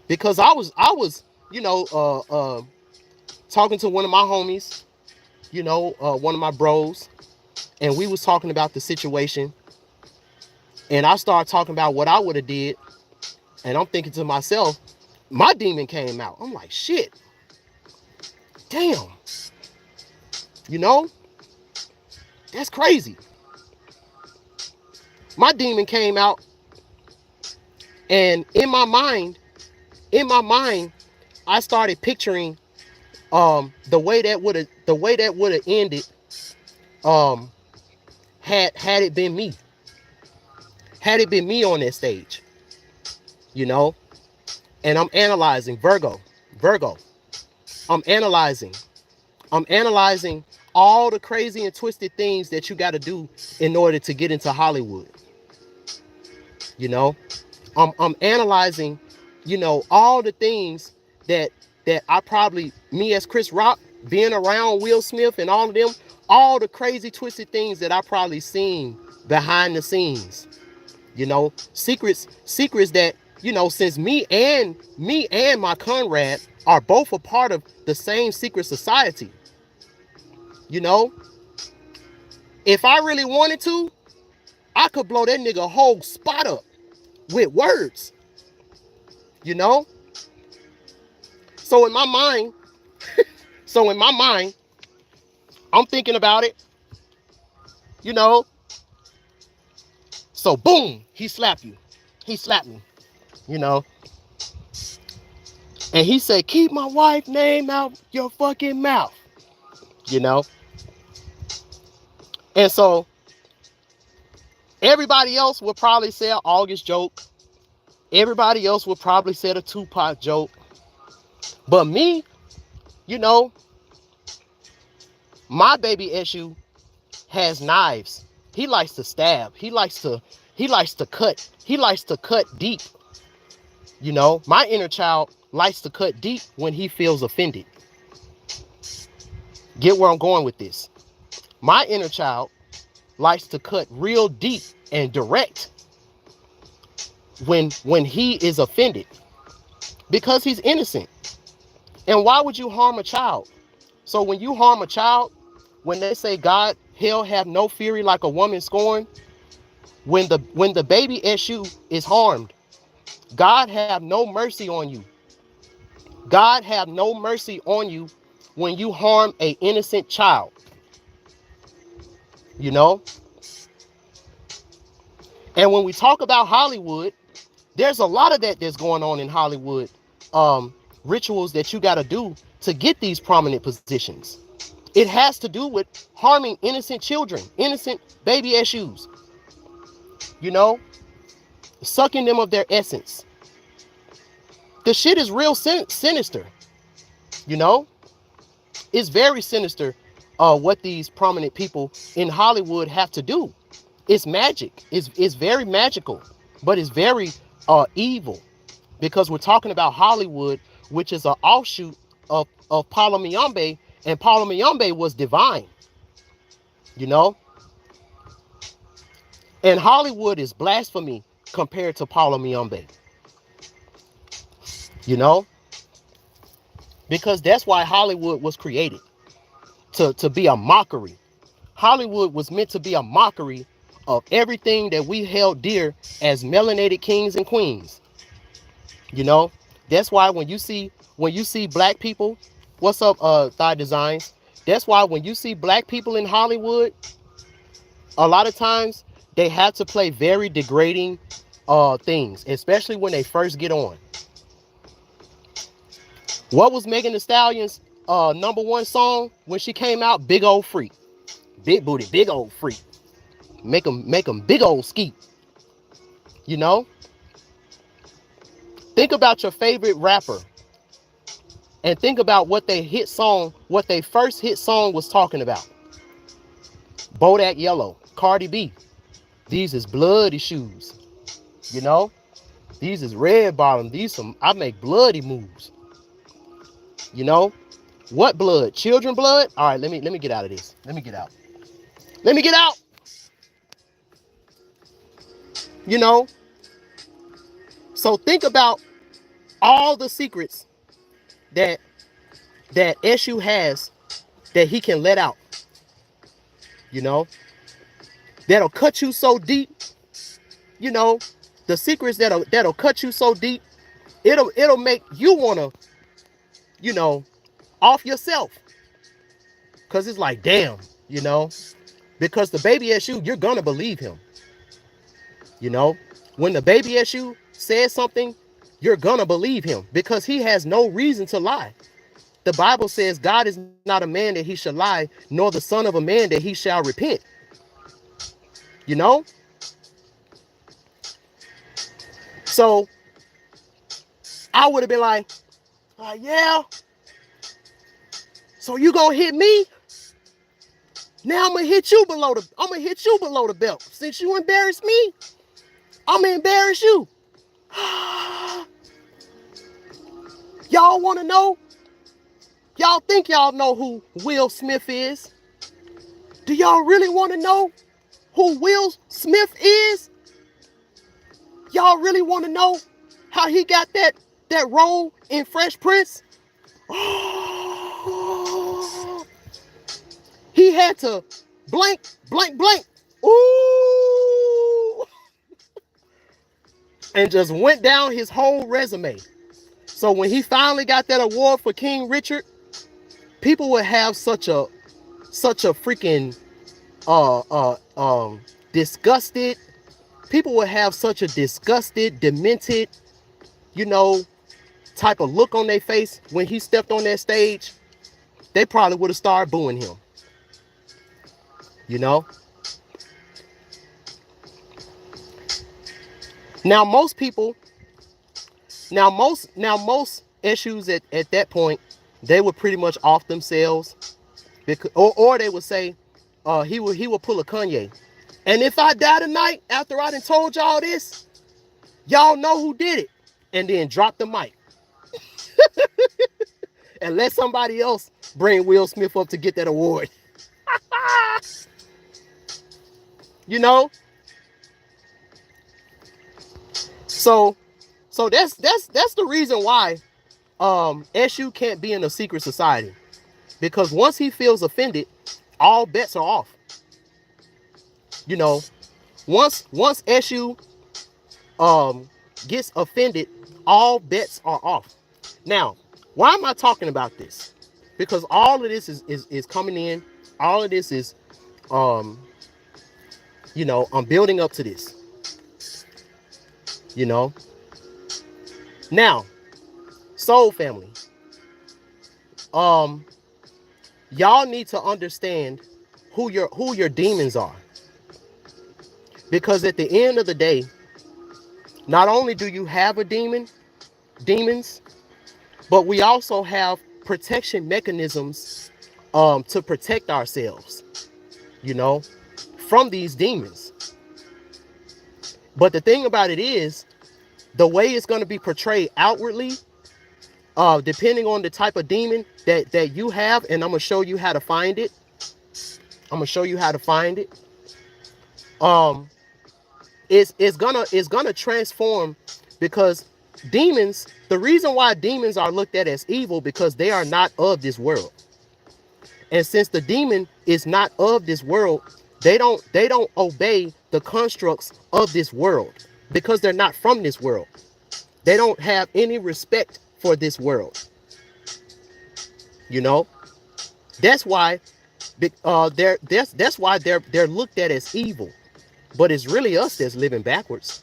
Because I was, you know, talking to one of my homies, you know, one of my bros, and we was talking about the situation, and I started talking about what I would have did, and I'm thinking to myself, my demon came out. I'm like, shit, damn, you know, that's crazy. My demon came out, and in my mind, I started picturing the way that would have ended had it been me. Had it been me on that stage. You know? And I'm analyzing Virgo. I'm analyzing all the crazy and twisted things that you got to do in order to get into Hollywood. You know? I'm analyzing, you know, all the things that I probably, me as Chris Rock, being around Will Smith and all of them, all the crazy twisted things that I probably seen behind the scenes. You know, secrets that, you know, since me and my Conrad are both a part of the same secret society. You know, if I really wanted to, I could blow that nigga whole spot up with words. You know? So in my mind, I'm thinking about it. You know? So boom, he slapped you. He slapped me. You know? And he said, keep my wife's name out your fucking mouth. You know? And so everybody else would probably say an August joke. Everybody else would probably say a Tupac joke. But me, you know, my baby Eshu has knives. He likes to stab. He likes to cut. He likes to cut deep. You know, my inner child likes to cut deep when he feels offended. Get where I'm going with this? My inner child likes to cut real deep and direct when he is offended, because he's innocent. And why would you harm a child? So when you harm a child, when they say God, hell have no fury like a woman scorned, when the baby Eshu is harmed, God have no mercy on you. God have no mercy on you when you harm a innocent child. You know? And when we talk about Hollywood, there's a lot of that that's going on in Hollywood. Rituals that you got to do to get these prominent positions. It has to do with harming innocent children, innocent baby Eshus. You know? Sucking them of their essence. The shit is real sinister. You know? It's very sinister what these prominent people in Hollywood have to do. It's magic. It's very magical, but it's very evil, because we're talking about Hollywood, which is an offshoot of Palamiyambe, and Palamiyambe was divine, you know? And Hollywood is blasphemy compared to Palamiyambe, you know? Because that's why Hollywood was created, to be a mockery. Hollywood was meant to be a mockery of everything that we held dear as melanated kings and queens. You know, that's why when you see black people, what's up, Thigh Designs? That's why when you see black people in Hollywood, a lot of times they have to play very degrading things, especially when they first get on. What was Megan Thee Stallion's #1 song when she came out? Big old freak, big booty, big old freak. Make them big old skeet. You know? Think about your favorite rapper and think about what their first hit song was talking about. Bodak Yellow, Cardi B. These is bloody shoes. You know? These is red bottom. I make bloody moves. You know? What blood? Children blood? All right, let me get out of this. Let me get out. You know? So think about all the secrets that Eshu has that he can let out. You know? That'll cut you so deep. You know, the secrets that'll cut you so deep, it'll make you wanna, you know, off yourself. Cause it's like, damn, you know, because the baby Eshu, you're gonna believe him. You know, when the baby Eshu says something, you're gonna believe him because he has no reason to lie. The Bible says God is not a man that he shall lie, nor the son of a man that he shall repent. You know? So I would have been like, yeah. So you gonna hit me? Now I'm gonna hit you below the belt. Since you embarrassed me, I'm gonna embarrass you. Y'all wanna know? Y'all think y'all know who Will Smith is? Do y'all really wanna know who Will Smith is? Y'all really wanna know how he got that role in Fresh Prince? He had to blank. Ooh. And just went down his whole resume. So when he finally got that award for King Richard, people would have such a freaking disgusted. People would have such a disgusted, demented, you know, type of look on their face when he stepped on that stage. They probably would have started booing him. You know? Now most Eshus at that point, they were pretty much off themselves, because, or they would say, he would pull a Kanye. And if I die tonight after I done told y'all this, y'all know who did it. And then drop the mic and let somebody else bring Will Smith up to get that award. You know? So that's the reason why Eshu can't be in a secret society. Because once he feels offended, all bets are off. You know, once Eshu gets offended, all bets are off. Now, why am I talking about this? Because all of this is coming in. All of this is, you know, I'm building up to this. You know. Now, soul family. Y'all need to understand who your demons are. Because at the end of the day, not only do you have demons, but we also have protection mechanisms to protect ourselves, you know, from these demons. But the thing about it is, the way it's going to be portrayed outwardly, depending on the type of demon that you have, and I'm going to show you how to find it. It's gonna transform, because demons, the reason why demons are looked at as evil, because they are not of this world. And since the demon is not of this world, they don't obey the constructs of this world, because they're not from this world. They don't have any respect for this world. You know, that's why they're looked at as evil. But it's really us that's living backwards.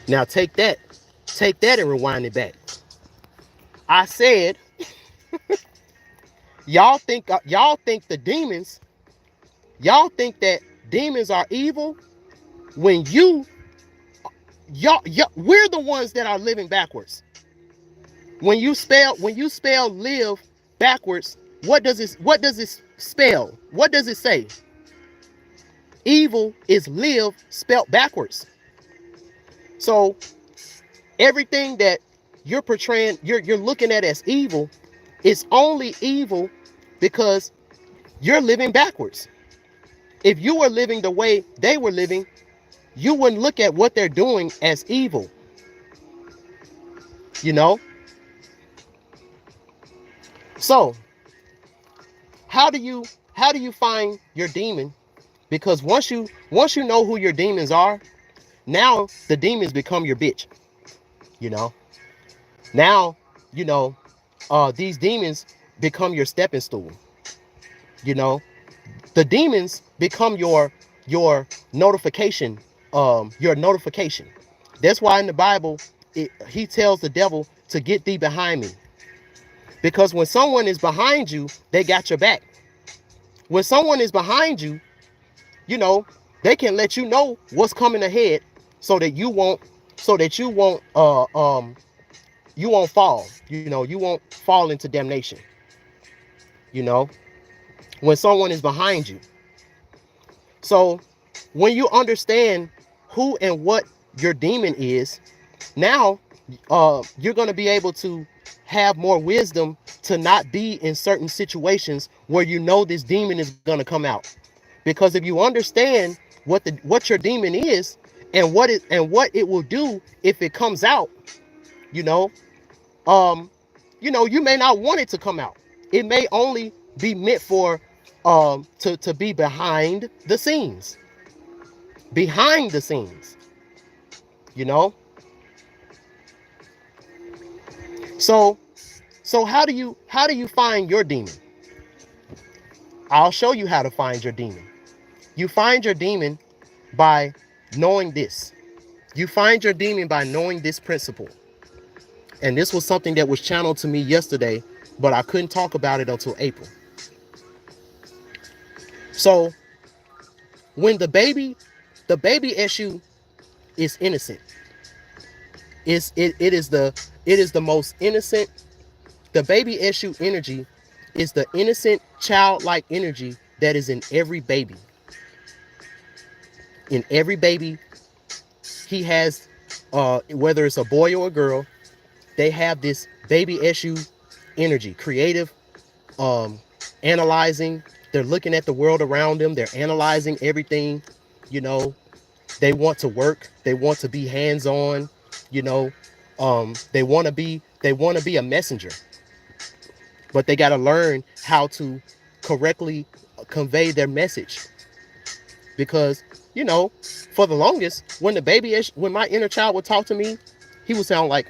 Now take that and rewind it back. I said, y'all think the demons, y'all think that demons are evil when y'all we're the ones that are living backwards. When you spell live backwards, what does it spell? What does it say? Evil is live spelled backwards. So everything that you're portraying, you're looking at as evil, is only evil because you're living backwards. If you were living the way they were living, you wouldn't look at what they're doing as evil. You know? So, how do you find your demon? Because once you know who your demons are, now the demons become your bitch. You know? Now, you know, these demons become your stepping stool. You know? The demons become your notification, your notification. That's why in the Bible, he tells the devil to get thee behind me. Because when someone is behind you, they got your back. When someone is behind you, you know, they can let you know what's coming ahead, so that you won't fall. You know, you won't fall into damnation. You know, when someone is behind you. So when you understand who and what your demon is, now you're going to be able to have more wisdom to not be in certain situations where you know this demon is going to come out. Because if you understand what your demon is and what it will do if it comes out, you know, you may not want it to come out. It may only be meant for to be behind the scenes. Behind the scenes. You know? So how do you find your demon? I'll show you how to find your demon. You find your demon by knowing this. You find your demon by knowing this principle. And this was something that was channeled to me yesterday, but I couldn't talk about it until April. So when the baby Eshu is innocent, It is the most innocent. The baby Eshu energy is the innocent, childlike energy that is in every baby. In every baby, he has, whether it's a boy or a girl, they have this baby Eshu energy, creative, analyzing. They're looking at the world around them. They're analyzing everything. You know, they want to work. They want to be hands-on. You know, they want to be a messenger, but they got to learn how to correctly convey their message. Because, for the longest, when my inner child would talk to me, he would sound like,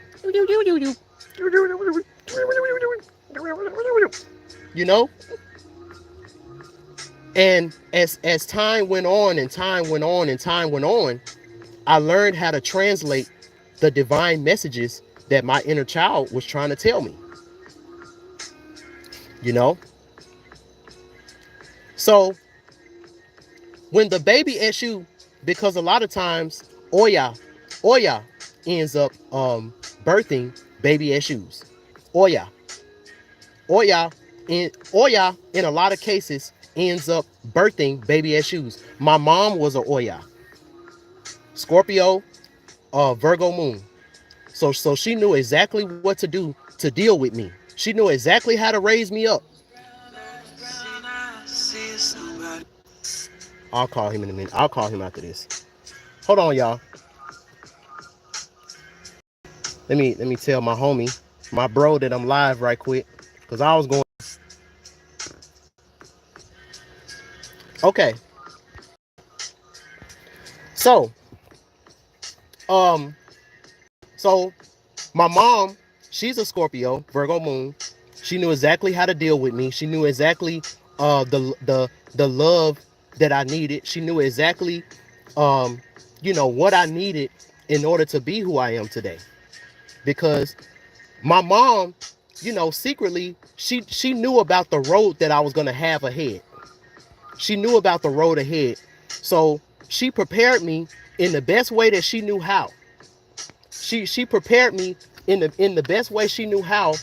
you know. And as time went on and time went on and time went on, I learned how to translate the divine messages that my inner child was trying to tell me. You know? So when the baby Eshu, because a lot of times Oya ends up birthing baby Eshus. Oya in a lot of cases ends up birthing baby Eshus. My mom was a Oya, Scorpio, Virgo moon. So she knew exactly what to do to deal with me. She knew exactly how to raise me up. I'll call him in a minute. I'll call him after this. Hold on, y'all. Let me tell my homie, my bro, that I'm live right quick. Cause I was going. Okay. So my mom, she's a Scorpio, Virgo moon. She knew exactly how to deal with me. She knew exactly the love that I needed. She knew exactly what I needed in order to be who I am today. Because my mom, secretly, she knew about the road that I was going to have ahead. She knew about the road ahead. So she prepared me in the best way that she knew how. She prepared me in the best way she knew how,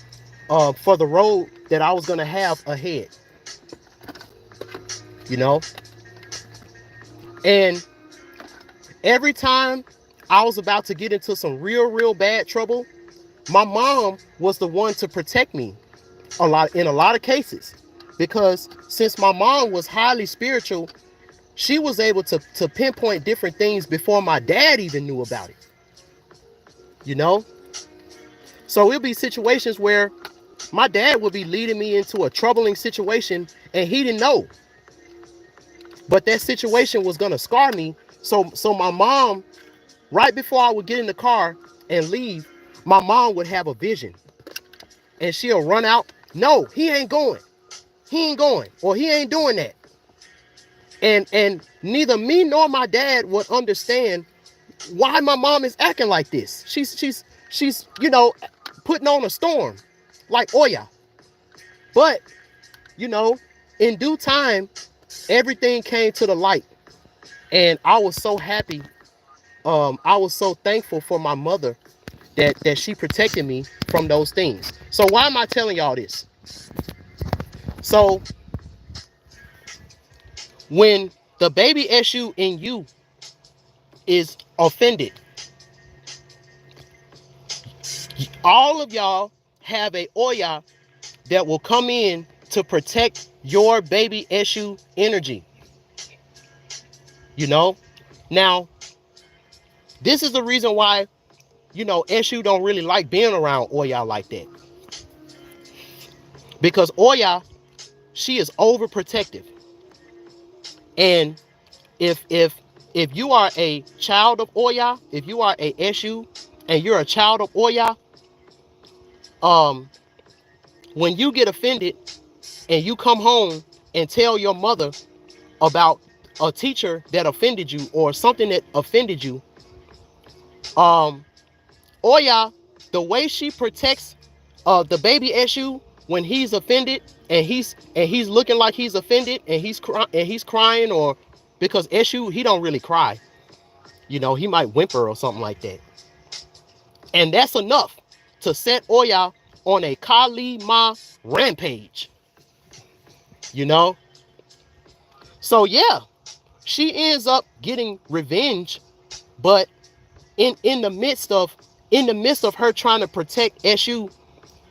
for the road that I was going to have ahead. And every time I was about to get into some real bad trouble, my mom was the one to protect me in a lot of cases. Because since my mom was highly spiritual, she was able to pinpoint different things before my dad even knew about it. So it'll be situations where my dad would be leading me into a troubling situation and he didn't know. But that situation was going to scar me. So my mom, right before I would get in the car and leave, my mom would have a vision. And she'll run out. No, he ain't going. He ain't going. Or he ain't doing that. And neither me nor my dad would understand why my mom is acting like this. She's putting on a storm like Oya. But, in due time, everything came to the light. And I was so happy. I was so thankful for my mother that she protected me from those things. So why am I telling y'all this? So when the baby Eshu in you is offended, all of y'all have a Oya that will come in to protect your baby Eshu energy. Now, this is the reason why, Eshu don't really like being around Oya like that. Because Oya, she is overprotective. And if you are a child of Oya, if you are a Eshu and you're a child of Oya, when you get offended and you come home and tell your mother about a teacher that offended you or something that offended you, Oya, the way she protects the baby Eshu when he's offended and he's looking like he's offended and he's crying, or because Eshu, he don't really cry. He might whimper or something like that. And that's enough to set Oya on a Kali Ma rampage. You know? So yeah, she ends up getting revenge, but in the midst of her trying to protect Eshu,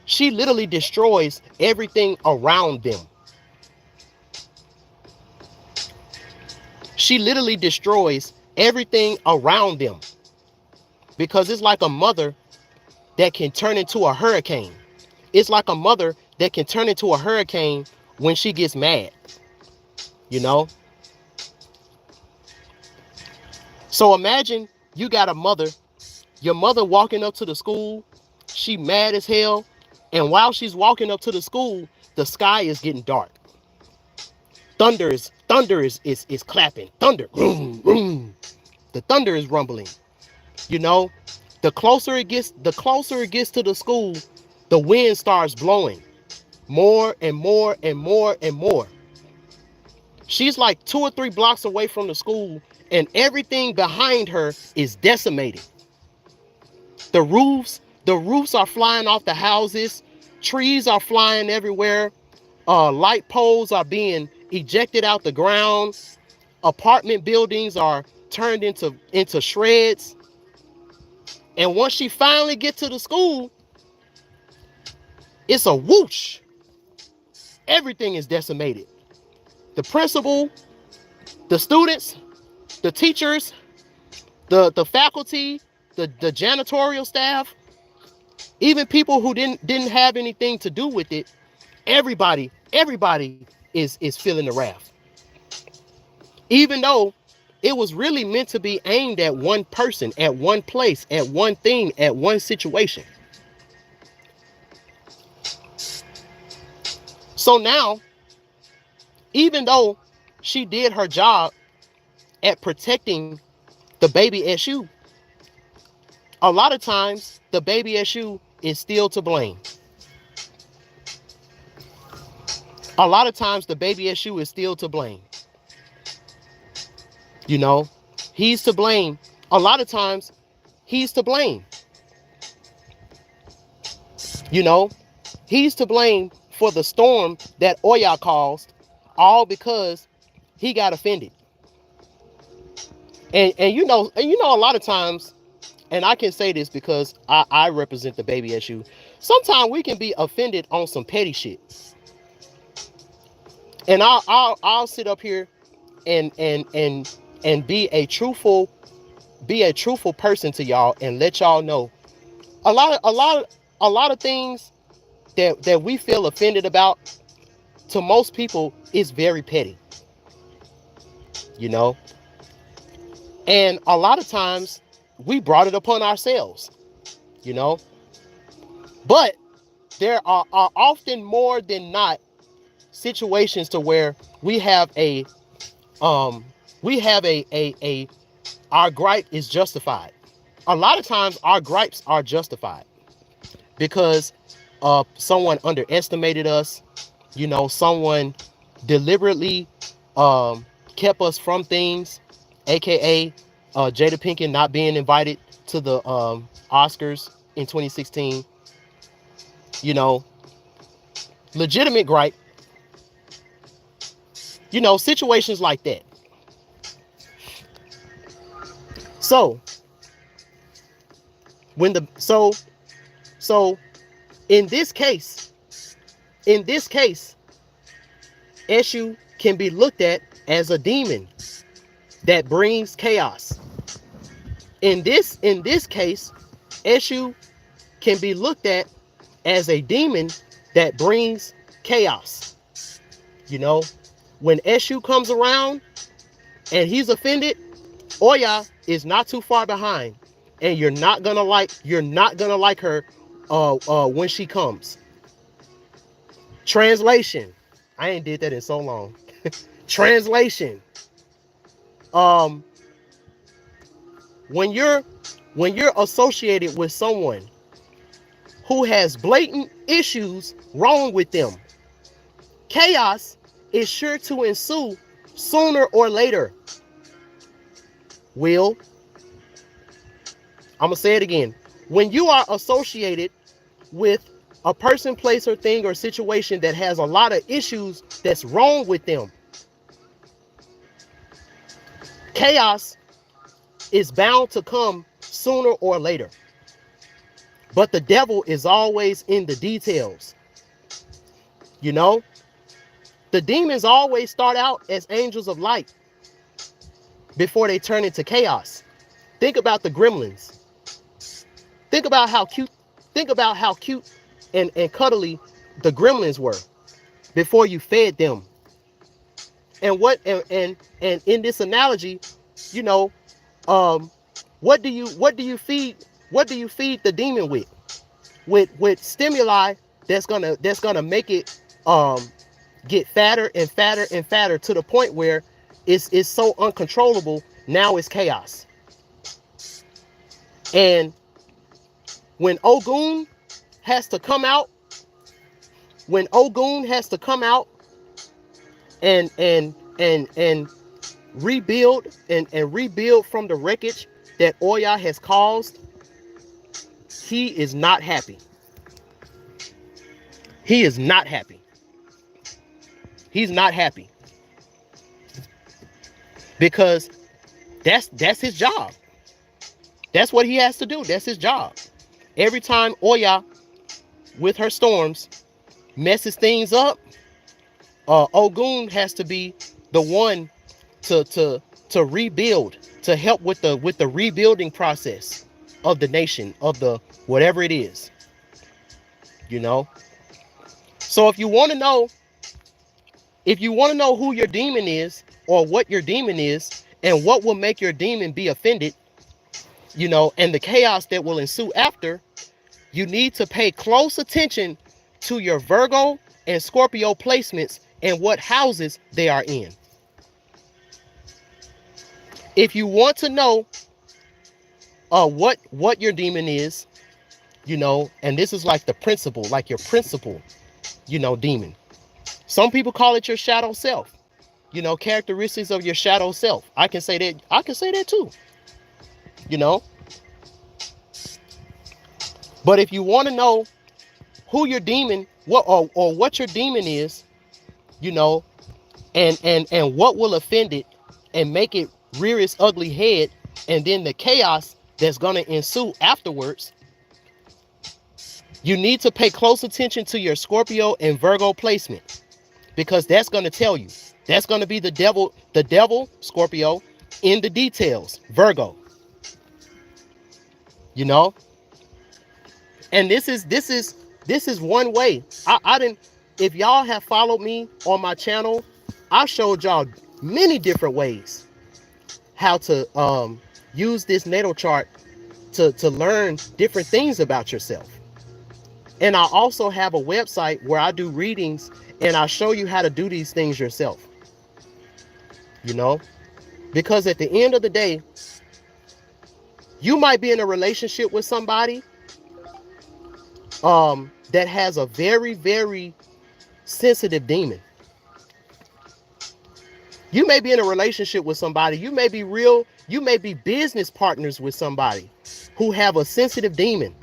she literally destroys everything around them. She literally destroys everything around them, because it's like a mother that can turn into a hurricane. It's like a mother that can turn into a hurricane when she gets mad, you know? So imagine you got a mother, your mother walking up to the school, she mad as hell, and while she's walking up to the school, the sky is getting dark. Thunder is clapping. Thunder. Vroom, vroom. The thunder is rumbling. You know, the closer it gets to the school, the wind starts blowing more and more and more and more. She's like 2 or 3 blocks away from the school, and everything behind her is decimated. The roofs are flying off the houses. Trees are flying everywhere. Light poles are being ejected out the ground. Apartment buildings are turned into shreds. And once she finally gets to the school, it's a whoosh. Everything is decimated. The principal, the students, the teachers, the faculty, the janitorial staff, even people who didn't have anything to do with it, everybody is feeling the wrath. Even though it was really meant to be aimed at one person, at one place, at one thing, at one situation. So now, even though she did her job at protecting the baby Eshu, a lot of times the baby Eshu is still to blame. A lot of times the baby Eshu is still to blame. You know, he's to blame. A lot of times he's to blame. You know, he's to blame for the storm that Oya caused, all because he got offended. And you know a lot of times, and I can say this because I represent the baby Eshu, sometimes we can be offended on some petty shit. And I'll sit up here and be a truthful person to y'all and let y'all know a lot of things that we feel offended about, to most people is very petty. You know? And a lot of times we brought it upon ourselves, you know? But there are often more than not situations to where we have our gripe is justified. A lot of times our gripes are justified because someone underestimated us, you know, someone deliberately kept us from things, aka Jada Pinkett not being invited to the Oscars in 2016. You know, legitimate gripe. You know, situations like that. So when so in this case, Eshu can be looked at as a demon that brings chaos. In this case, Eshu can be looked at as a demon that brings chaos. You know, when Eshu comes around and he's offended, Oya is not too far behind, and you're not gonna like her when she comes. Translation. I ain't did that in so long. Translation. When you're associated with someone who has blatant issues wrong with them, chaos is sure to ensue sooner or later. I'm gonna say it again. When you are associated with a person, place, or thing or situation that has a lot of issues that's wrong with them, chaos is bound to come sooner or later. But the devil is always in the details. You know, the demons always start out as angels of light before they turn into chaos. Think about the gremlins. Think about how cute, and cuddly the gremlins were before you fed them. And in this analogy, you know, what do you feed the demon with? With stimuli that's gonna make it get fatter and fatter and fatter to the point where it's so uncontrollable. Now it's chaos. And when Ogun has to come out, and rebuild and rebuild from the wreckage that Oya has caused, he is not happy. He is not happy. He's not happy. Because that's his job. That's what he has to do. That's his job. Every time Oya, with her storms, messes things up, Ogun has to be the one to rebuild, to help with the rebuilding process of the nation, of the whatever it is. You know? So if you want to know who your demon is, or what your demon is, and what will make your demon be offended, you know, and the chaos that will ensue after, you need to pay close attention to your Virgo and Scorpio placements and what houses they are in. If you want to know what your demon is, you know, and this is like the principal, like your principal, you know, demon. Some people call it your shadow self. You know, characteristics of your shadow self. I can say that. I can say that too. You know. But if you want to know who your demon, or what your demon is, you know, and what will offend it and make it rear its ugly head, and then the chaos that's going to ensue afterwards, you need to pay close attention to your Scorpio and Virgo placement, because that's going to tell you. That's going to be the devil, Scorpio, in the details, Virgo. You know? And this is one way. I didn't, if y'all have followed me on my channel, I showed y'all many different ways how to use this natal chart to learn different things about yourself. And I also have a website where I do readings and I show you how to do these things yourself. You know, because at the end of the day, you might be in a relationship with somebody that has a very, very sensitive demon. You may be in a relationship with somebody, you may be business partners with somebody who have a sensitive demon.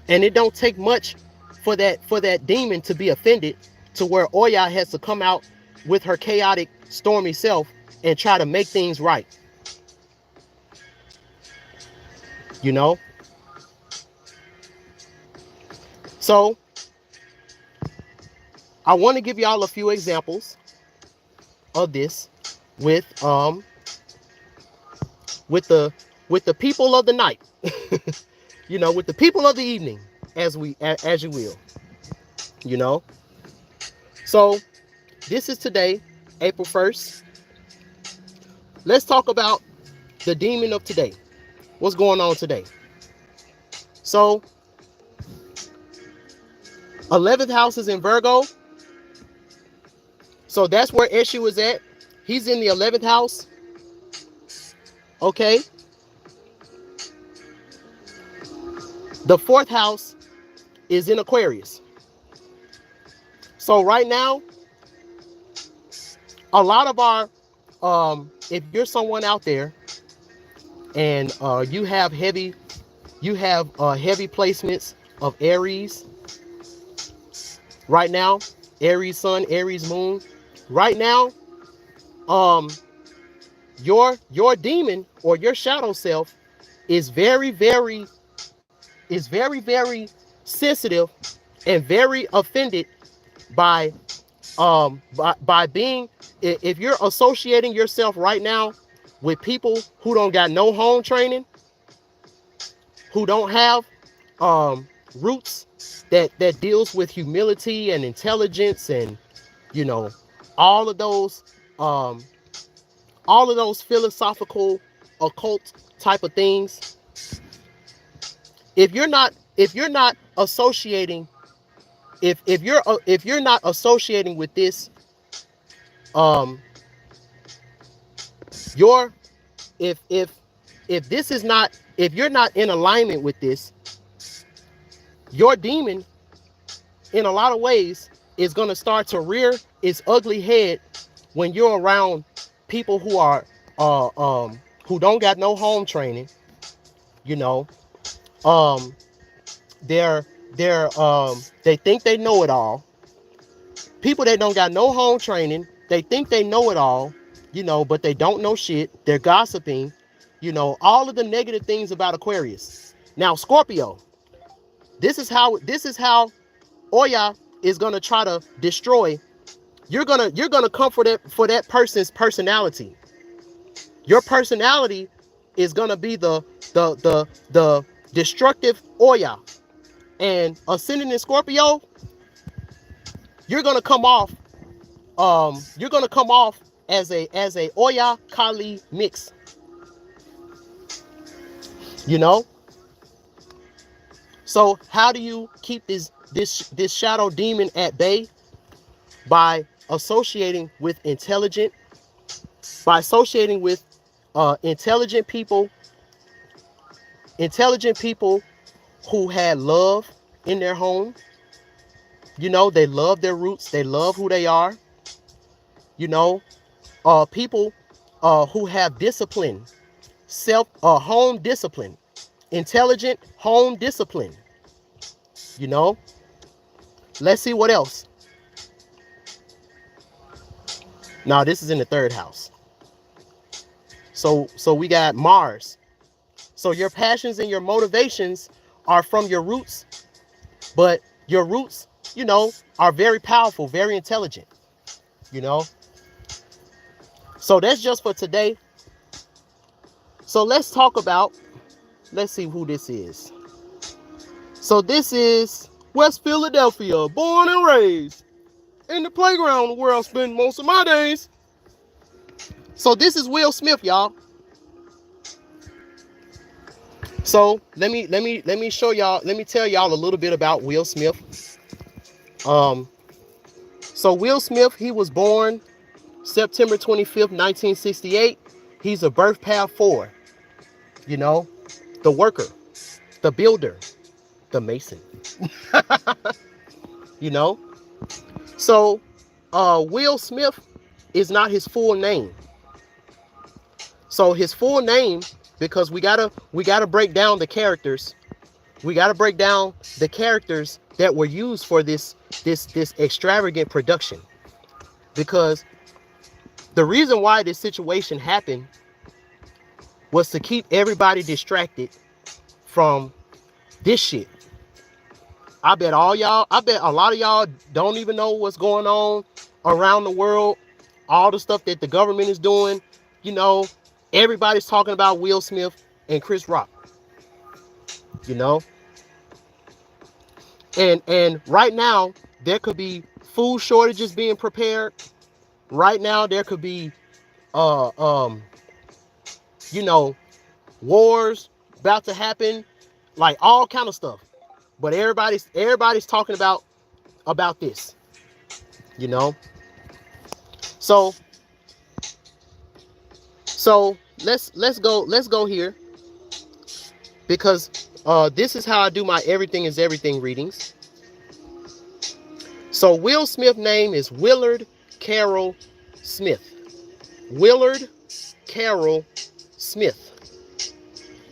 And it don't take much for that demon to be offended to where Oya has to come out with her chaotic, stormy self and try to make things right. You know? So, I want to give y'all a few examples of this with the people of the night. You know, with the people of the evening, as you will. You know? So, this is today, April 1st. Let's talk about the demon of today. What's going on today? So, 11th house is in Virgo. So that's where Eshu is at. He's in the 11th house. Okay. The 4th house is in Aquarius. So right now, a lot of our, if you're someone out there and you have heavy You have heavy placements of Aries right now. Aries sun, Aries moon. Right now, your demon or your shadow self is very sensitive and very offended by being, if you're associating yourself right now with people who don't got no home training, who don't have roots that deals with humility and intelligence, and you know all of those philosophical occult type of things. If you're not associating, if you're not associating with this, your if this is not, if you're not in alignment with this, your demon in a lot of ways is going to start to rear its ugly head when you're around people who are who don't got no home training. You know, um they think they know it all. People that don't got no home training, they think they know it all, but they don't know shit. They're gossiping, all of the negative things about Aquarius. Now, Scorpio, this is how Oya is gonna try to destroy. You're gonna come for that person's personality. Your personality is gonna be the destructive Oya. And ascending in Scorpio, you're gonna come off as a Oya Kali mix. So how do you keep this shadow demon at bay? By associating with intelligent people who had love in their home. They love their roots, they love who they are. People who have discipline, home discipline, intelligent home discipline. Let's see what else. Now, this is in the third house. So we got Mars. So your passions and your motivations are from your roots, but your roots, are very powerful, very intelligent, So that's just for today. So let's see who this is. So this is West Philadelphia, born and raised in the playground where I spend most of my days. So this is Will Smith, y'all. So let me show y'all, let me tell y'all a little bit about Will Smith. So Will Smith, he was born September 25th, 1968. He's a birth path 4. The worker, the builder, the mason. So Will Smith is not his full name. So his full name, because we gotta break down the characters. We gotta break down the characters that were used for this extravagant production. Because the reason why this situation happened was to keep everybody distracted from this shit. I bet a lot of y'all don't even know what's going on around the world. All the stuff that the government is doing, everybody's talking about Will Smith and Chris Rock. And right now there could be food shortages being prepared. Right now there could be wars about to happen, like all kind of stuff. But everybody's talking about this. So let's go here, because this is how I do my everything is everything readings. So Will Smith name is Willard Carroll Smith. Willard Carroll Smith.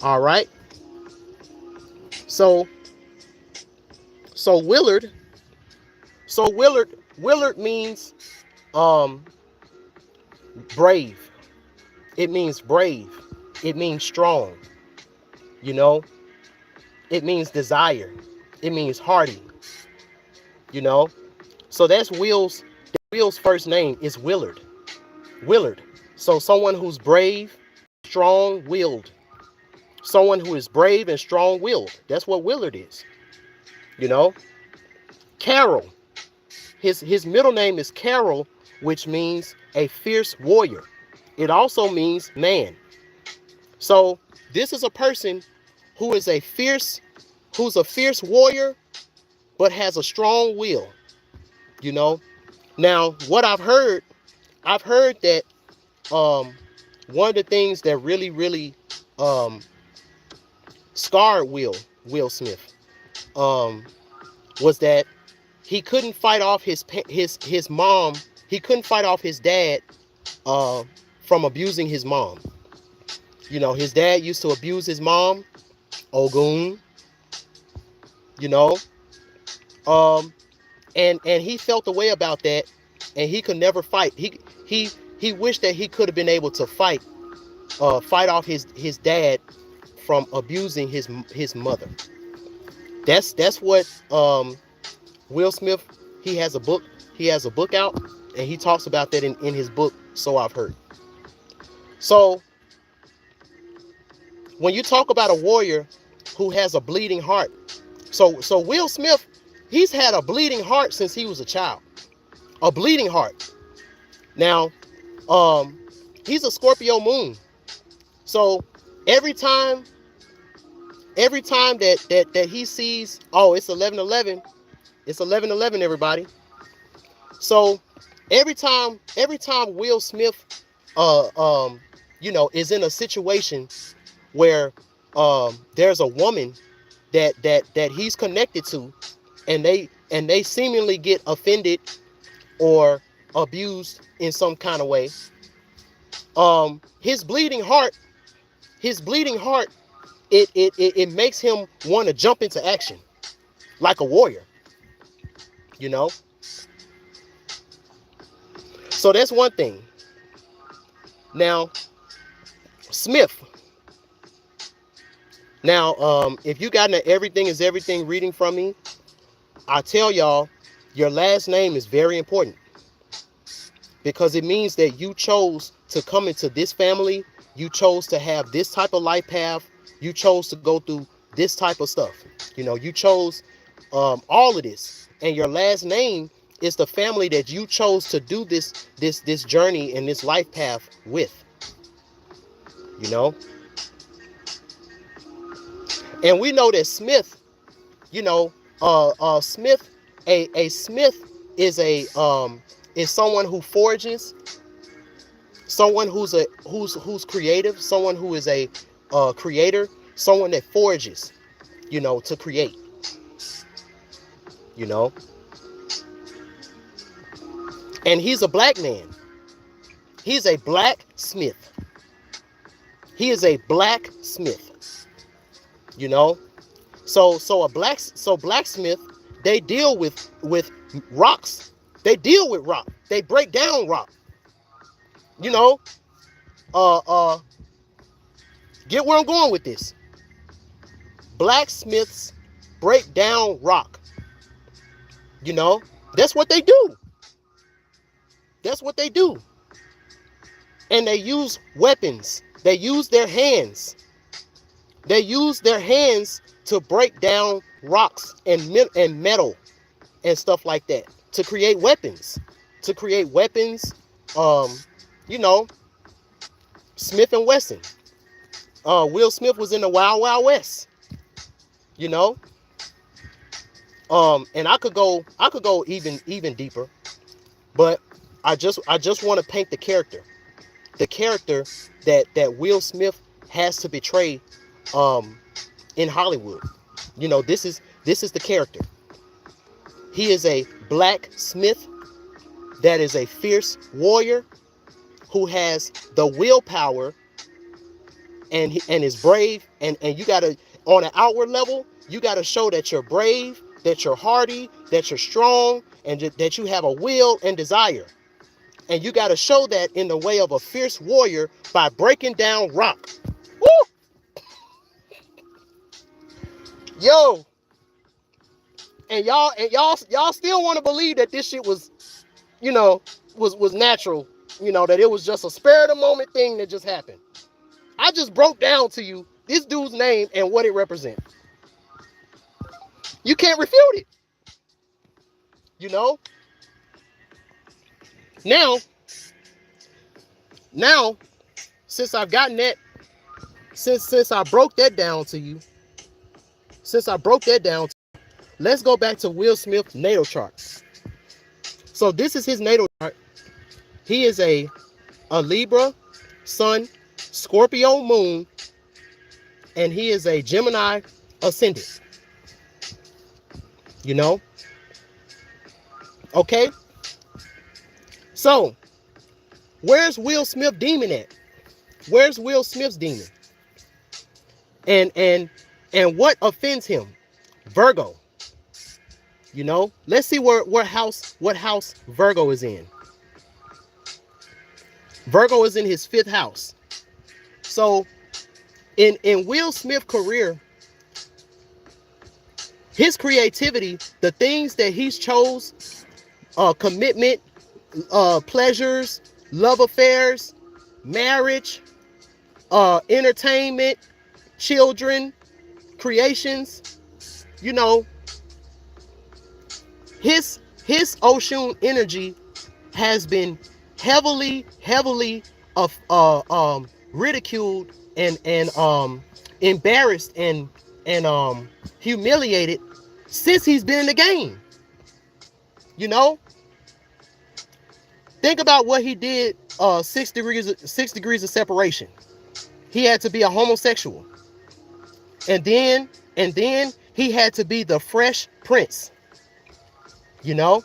All right. So Willard. So Willard means brave. It means brave. It means strong. You know, it means desire. It means hardy. You know, so that's Will's first name is Willard. Willard. So someone who's brave, strong-willed. Someone who is brave and strong-willed. That's what Willard is. You know, Carol. His middle name is Carol, which means a fierce warrior. It also means man. So this is a person who is a fierce warrior, but has a strong will. You know. Now, what I've heard that one of the things that really scarred Will Smith was that he couldn't fight off his mom. He couldn't fight off his dad from abusing his mom. You know, his dad used to abuse his mom, Ogun. You know, and he felt the way about that, and he could never fight. He wished that he could have been able to fight off his dad from abusing his mother. That's what Will Smith, he has a book out, and he talks about that in his book, So I've Heard. So when you talk about a warrior who has a bleeding heart, so Will Smith, he's had a bleeding heart since he was a child. A bleeding heart. Now, he's a Scorpio moon. So every time that he sees, oh, it's 11/11. It's 11/11, everybody. So every time Will Smith is in a situation where there's a woman that he's connected to, and they seemingly get offended or abused in some kind of way, his bleeding heart, it makes him want to jump into action like a warrior, you know. So that's one thing. Now, Smith. Now, if you got an everything is everything reading from me, I tell y'all, your last name is very important, because it means that you chose to come into this family. You chose to have this type of life path. You chose to go through this type of stuff. You know, you chose all of this, and your last name is the family that you chose to do this journey and this life path with. You know, and we know that Smith, you know, Smith, a Smith is is someone who forges, someone who's creative, someone who is a creator, someone that forges, you know, to create. You know, and he's a black man. He's a blacksmith. He is a blacksmith. You know, so blacksmith, they deal with rocks. They deal with rock. They break down rock. You know, get where I'm going with this. Blacksmiths break down rock. You know, that's what they do. That's what they do. And they use weapons. They use their hands. They use their hands to break down rocks and metal and stuff like that, to create weapons. You know, Smith and Wesson. Will Smith was in the Wild Wild West. You know, and I could go even deeper, but I just want to paint the character that Will Smith has to portray in Hollywood. You know, this is the character. He is a blacksmith that is a fierce warrior who has the willpower and is brave, and you gotta, On an outward level, you got to show that you're brave, that you're hardy, that you're strong, and that you have a will and desire. And you got to show that in the way of a fierce warrior by breaking down rock. Woo! Yo. And y'all still want to believe that this shit was, was natural, that it was just a spur of the moment thing that just happened. I just broke down to you this dude's name and what it represents. You can't refute it. Now, since I've gotten that, since I broke that down to you, let's go back to Will Smith's natal chart. So this is his natal chart. He is a Libra Sun, Scorpio Moon, and he is a Gemini Ascendant. Okay? So, where's Will Smith demon at? Where's Will Smith's demon? And what offends him? Virgo. Let's see what house Virgo is in. Virgo is in his 5th house. So in Will Smith's career, his creativity, the things that he's chose, commitment, pleasures, love affairs, marriage, entertainment, children, creations, his Oshun energy has been heavily ridiculed and embarrassed and humiliated since he's been in the game. Think about what he did 6 degrees of separation. He had to be a homosexual. And then he had to be the Fresh Prince. The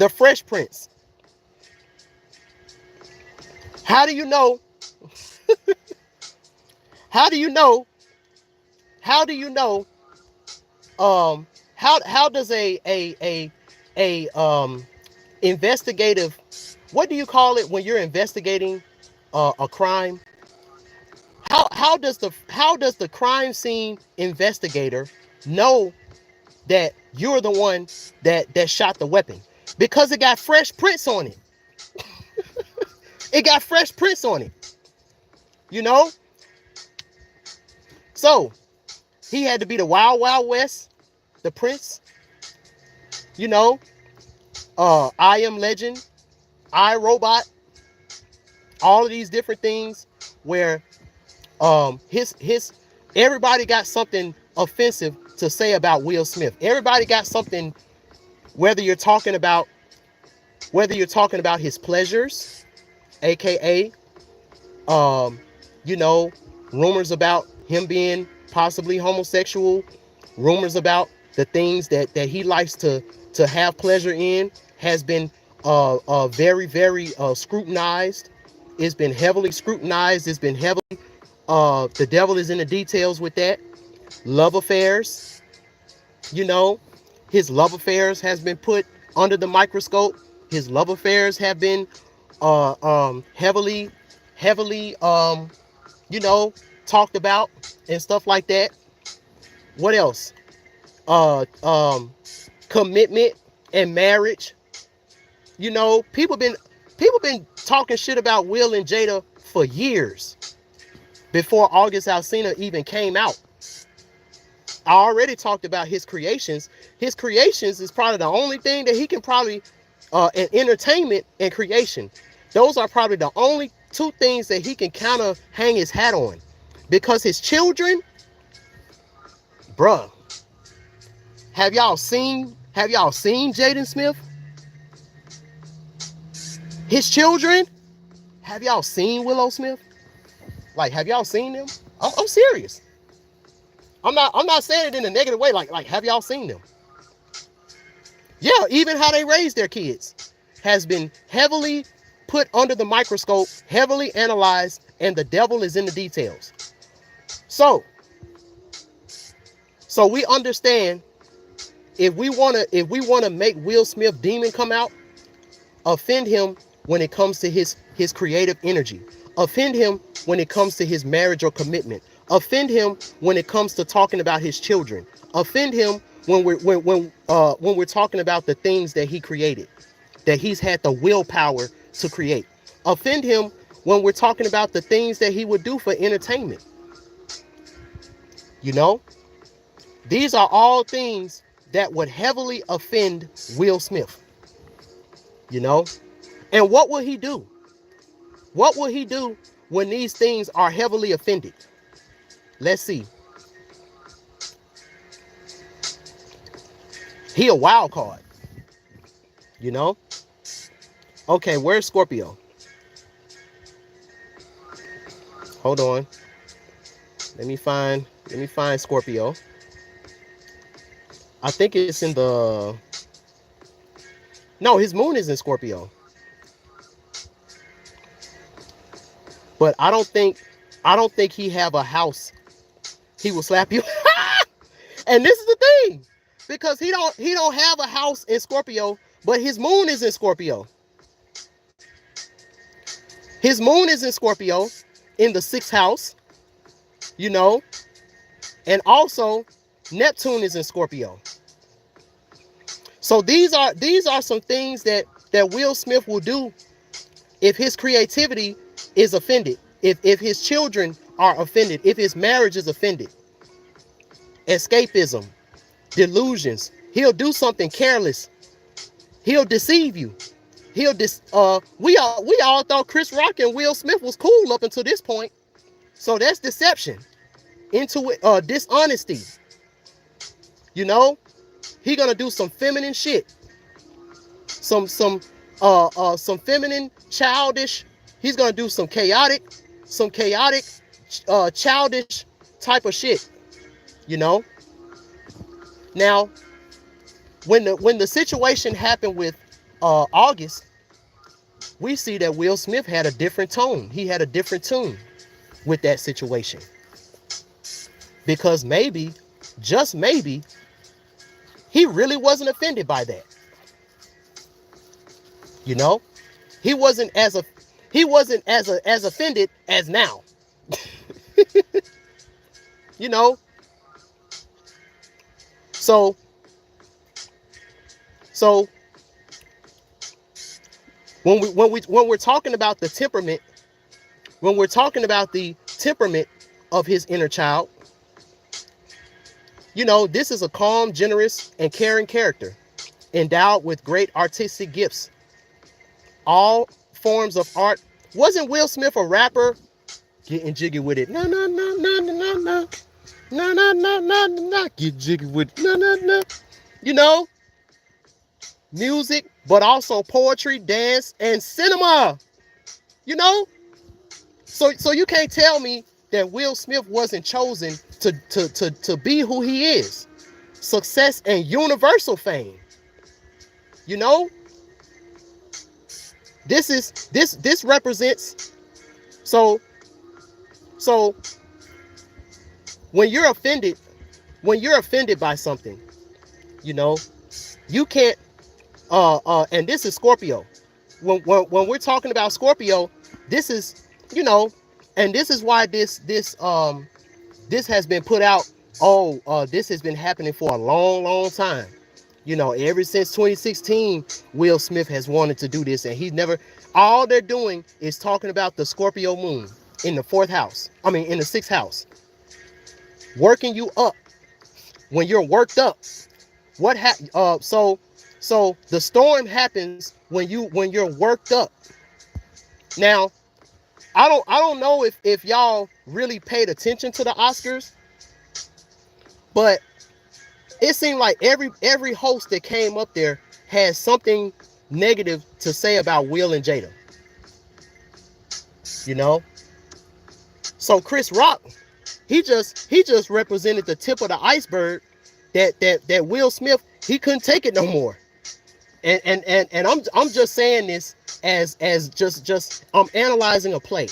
Fresh Prince. How do you know? How does a investigative, what do you call it when you're investigating a crime? How does the crime scene investigator know that you're the one that shot the weapon? Because it got Fresh Prince on it. It got Fresh Prince on it. So he had to be the Wild Wild West, the Prince. I Am Legend, I, Robot, all of these different things where everybody got something offensive to say about Will Smith. Everybody got something, whether you're talking about his pleasures, aka rumors about him being possibly homosexual, rumors about the things that he likes to have pleasure in, has been very, very scrutinized. It's been heavily scrutinized. It's been heavily, the devil is in the details with that. Love affairs, his love affairs has been put under the microscope. His love affairs have been heavily talked about and stuff like that. What else? Commitment and marriage. People been talking shit about Will and Jada for years before August Alsina even came out. I already talked about his creations. His creations is probably the only thing that he can probably, in entertainment and creation, those are probably the only 2 things that he can kind of hang his hat on. Because his children, bruh, have y'all seen Jaden Smith? His children, have y'all seen Willow Smith? Like, have y'all seen them? I'm serious. I'm not saying it in a negative way. Like, have y'all seen them? Yeah, even how they raise their kids has been heavily put under the microscope, heavily analyzed, and the devil is in the details. So, So we understand, if we wanna make Will Smith demon come out, offend him when it comes to his creative energy. Offend him when it comes to his marriage or commitment. Offend him when it comes to talking about his children. Offend him when we're talking about the things that he created, that he's had the willpower to create. Offend him when we're talking about the things that he would do for entertainment. You know, these are all things that would heavily offend Will Smith. You know, and what will he do? What will he do when these things are heavily offended? Let's see. He a wild card. You know? Okay, where's Scorpio? Hold on. Let me find Scorpio. I think it's in the... No, his moon is in Scorpio. But I don't think he have a house. He will slap you. And this is the thing, because he don't have a house in Scorpio, but his moon is in Scorpio. His moon is in Scorpio in the 6th house, you know, and also Neptune is in Scorpio. So these are some things that Will Smith will do if his creativity is offended, if his children are offended, if his marriage is offended. Escapism, delusions. He'll do something careless. He'll deceive you. We all thought Chris Rock and Will Smith was cool up until this point. So that's deception, dishonesty. You know, he gonna do some feminine shit, some feminine, childish. He's gonna do some chaotic, childish type of shit. You know. Now, when the situation happened with August, we see that Will Smith had a different tone. He had a different tune with that situation. Because maybe, just maybe, he really wasn't offended by that. You know? He wasn't as offended as now. You know? So when we're talking about the temperament, when we're talking about the temperament of his inner child, you know, this is a calm, generous, and caring character, endowed with great artistic gifts. All forms of art. Wasn't Will Smith a rapper? Getting jiggy with it. No, no, no, no, no, no, no. No, no, no, no, no. Get jiggy with it. No, no, no. You know, music, but also poetry, dance, and cinema. You know? So you can't tell me that Will Smith wasn't chosen to be who he is. Success and universal fame. You know? This represents, so when you're offended by something, you know, you can't and this is Scorpio. When we're talking about Scorpio, this is, you know, and this is why this has been put out. This has been happening for a long time. You know, ever since 2016, Will Smith has wanted to do this, and he's never. All they're doing is talking about the Scorpio moon in the 4th house. I mean, in the 6th house, working you up when you're worked up. So the storm happens when you're worked up. Now, I don't know if y'all really paid attention to the Oscars, but it seemed like every host that came up there had something negative to say about Will and Jada. You know? So Chris Rock, he just represented the tip of the iceberg that Will Smith, he couldn't take it no more. And I'm just saying this as just I'm analyzing a play.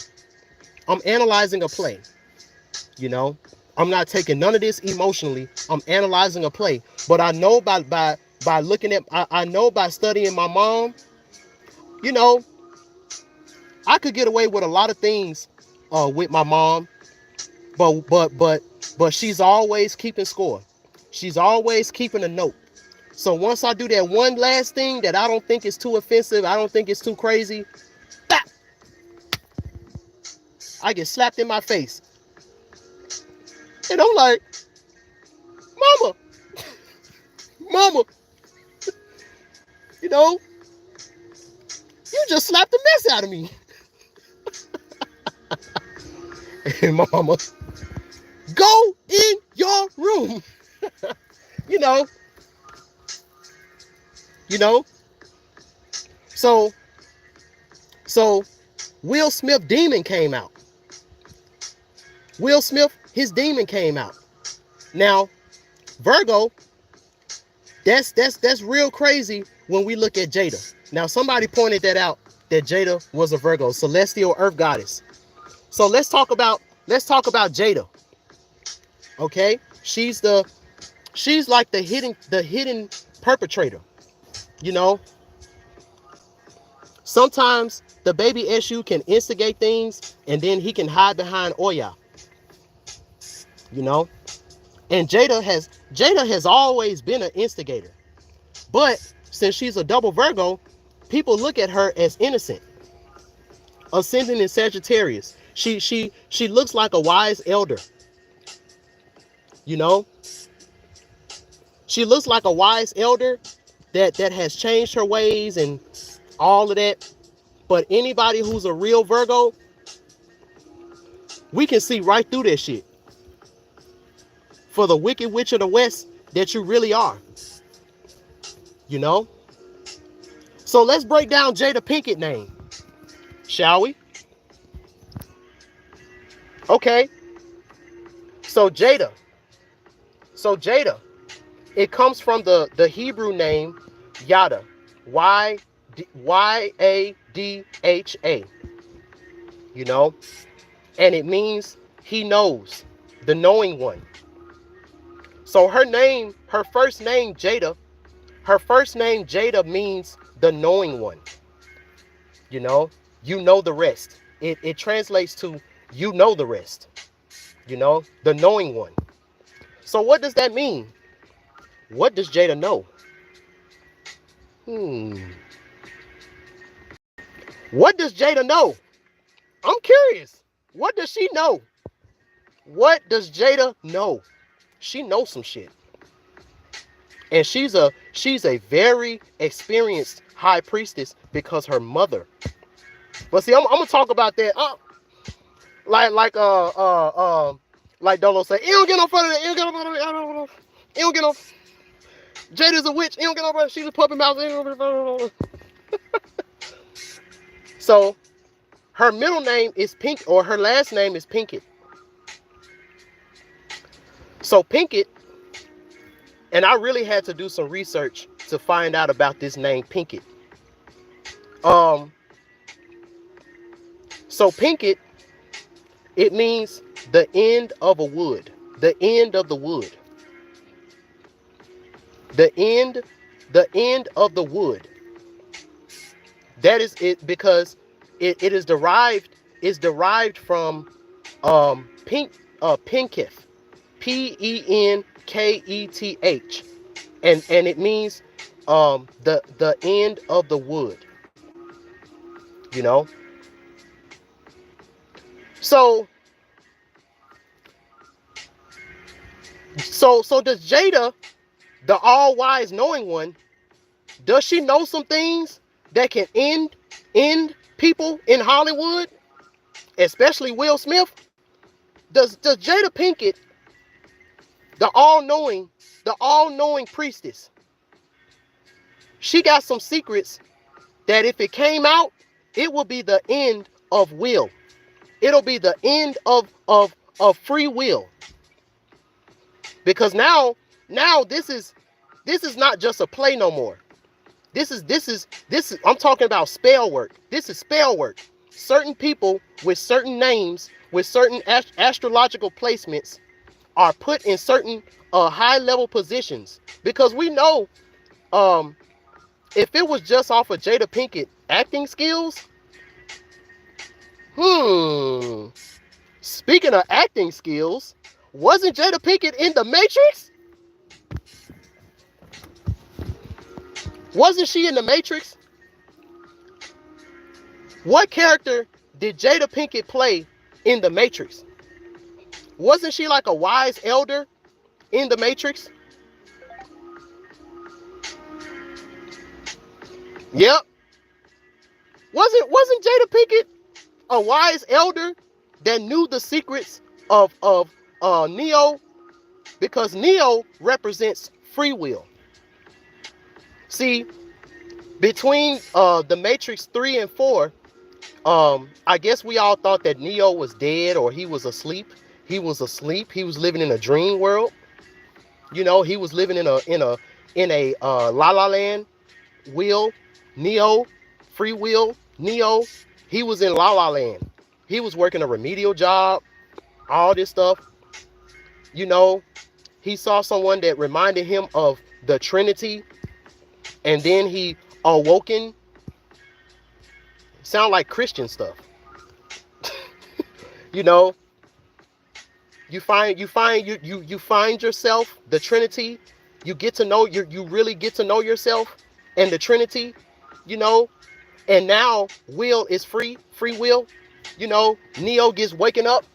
You know? I'm not taking none of this emotionally. I'm analyzing a play. But I know by looking at, I know by studying my mom, you know, I could get away with a lot of things with my mom, but she's always keeping score. She's always keeping a note. So once I do that one last thing that I don't think is too offensive, I don't think it's too crazy, bap, I get slapped in my face. And I'm like, mama, mama, you know, you just slapped the mess out of me. And mama, go in your room. you know. So Will Smith demon came out. Will Smith, his demon came out. Now, Virgo, that's real crazy when we look at Jada. Now, somebody pointed that out, that Jada was a Virgo, celestial earth goddess. So let's talk about Jada. Okay? She's like the hidden perpetrator. You know? Sometimes the baby Eshu can instigate things and then he can hide behind Oya. You know? And Jada has always been an instigator. But since she's a double Virgo, people look at her as innocent. Ascending in Sagittarius. She looks like a wise elder. You know? She looks like a wise elder that has changed her ways and all of that. But anybody who's a real Virgo, we can see right through that shit. For the Wicked Witch of the West that you really are. You know? So let's break down Jada Pinkett name. Shall we? Okay. So Jada. It comes from the Hebrew name Yada. Y-A-D-H-A. You know? And it means he knows. The knowing one. So her first name Jada means the knowing one. You know the rest. It translates to you know the rest. You know, the knowing one. So what does that mean? What does Jada know? What does Jada know? I'm curious. What does she know? What does Jada know? She knows some shit. And she's a very experienced high priestess because her mother. But see, I'm gonna talk about that. Like Dolo said, he don't get no fun of that. He don't get no fun of that. He don't get no. Jada's a witch. He don't get no fun. She's a puppet mouse. So her middle name is Pink, or her last name is Pinkett. So Pinkett, and I really had to do some research to find out about this name Pinkett. So Pinkett, it means the end of a wood, the end of the wood, the end of the wood. That is it, because it is derived from Penketh, P-E-N-K-E-T-H, and it means the end of the wood. You know. So does Jada, the all-wise knowing one, does she know some things that can end people in Hollywood, especially Will Smith? Does Jada Pinkett, the all-knowing priestess, she got some secrets that if it came out, it will be the end of Will. It'll be the end of free will. Because now this is not just a play no more. This is I'm talking about spell work. This is spell work. Certain people with certain names, with certain astrological placements, are put in certain high level positions, because we know if it was just off of Jada Pinkett acting skills, speaking of acting skills, wasn't Jada Pinkett in The Matrix? Wasn't she in The Matrix? What character did Jada Pinkett play in The Matrix? Wasn't she like a wise elder in The Matrix? Yep. Wasn't Jada Pinkett a wise elder that knew the secrets of Neo? Because Neo represents free will. See, between The Matrix 3 and 4, I guess we all thought that Neo was dead or he was asleep. He was asleep. He was living in a dream world. You know, he was living in a La La Land will. Neo, free will. Neo, he was in La La Land. He was working a remedial job, all this stuff. You know, he saw someone that reminded him of the Trinity, and then he awoken. Sound like Christian stuff. You know, you find yourself, the Trinity. You get to know you really get to know yourself and the Trinity, you know. And now will is free will. You know, Neo gets waking up.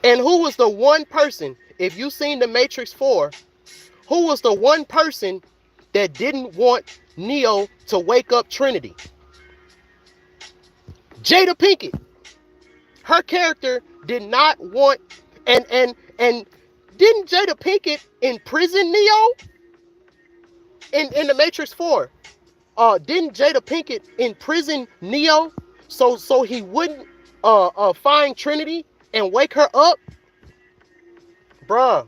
And who was the one person, if you seen The Matrix 4, who was the one person that didn't want Neo to wake up Trinity? Jada Pinkett. Her character did not want, and didn't Jada Pinkett imprison Neo in The Matrix 4? Didn't Jada Pinkett imprison Neo so he wouldn't find Trinity and wake her up? Bruh,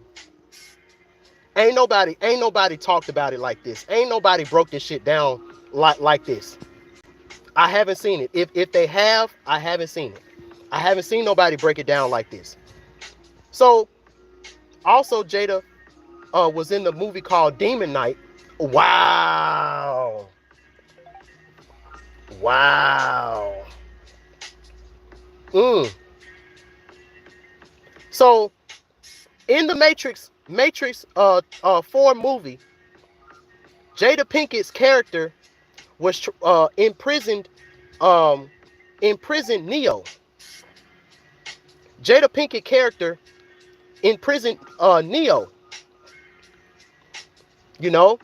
ain't nobody talked about it like this. Ain't nobody broke this shit down like this. I haven't seen it. If they have, I haven't seen it. I haven't seen nobody break it down like this. So, also Jada was in the movie called Demon Knight. Wow. So, in the Matrix 4 movie, Jada Pinkett's character was imprisoned Neo. Jada Pinkett character imprisoned Neo. You know?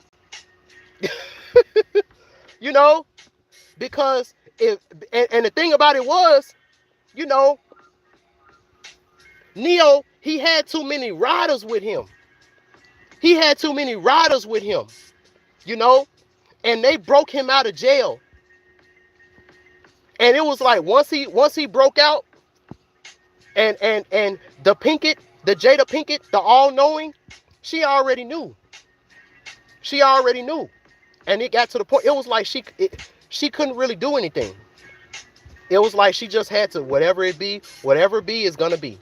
You know? Because and the thing about it was, you know, Neo, he had too many riders with him. You know? And they broke him out of jail. And it was like once he broke out, and the Pinkett, the Jada Pinkett, the all-knowing, she already knew. And it got to the point, it was like she couldn't really do anything. It was like she just had to, whatever be is gonna be.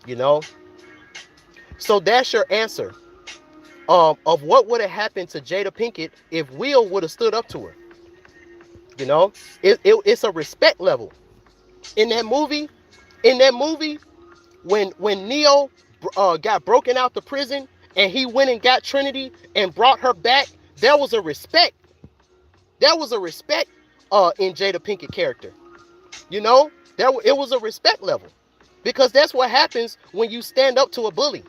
You know? So that's your answer. Of what would have happened to Jada Pinkett if Will would have stood up to her. You know, it's a respect level. In that movie, when Neo got broken out the prison and he went and got Trinity and brought her back, there was a respect. In Jada Pinkett character. You know, it was a respect level, because that's what happens when you stand up to a bully.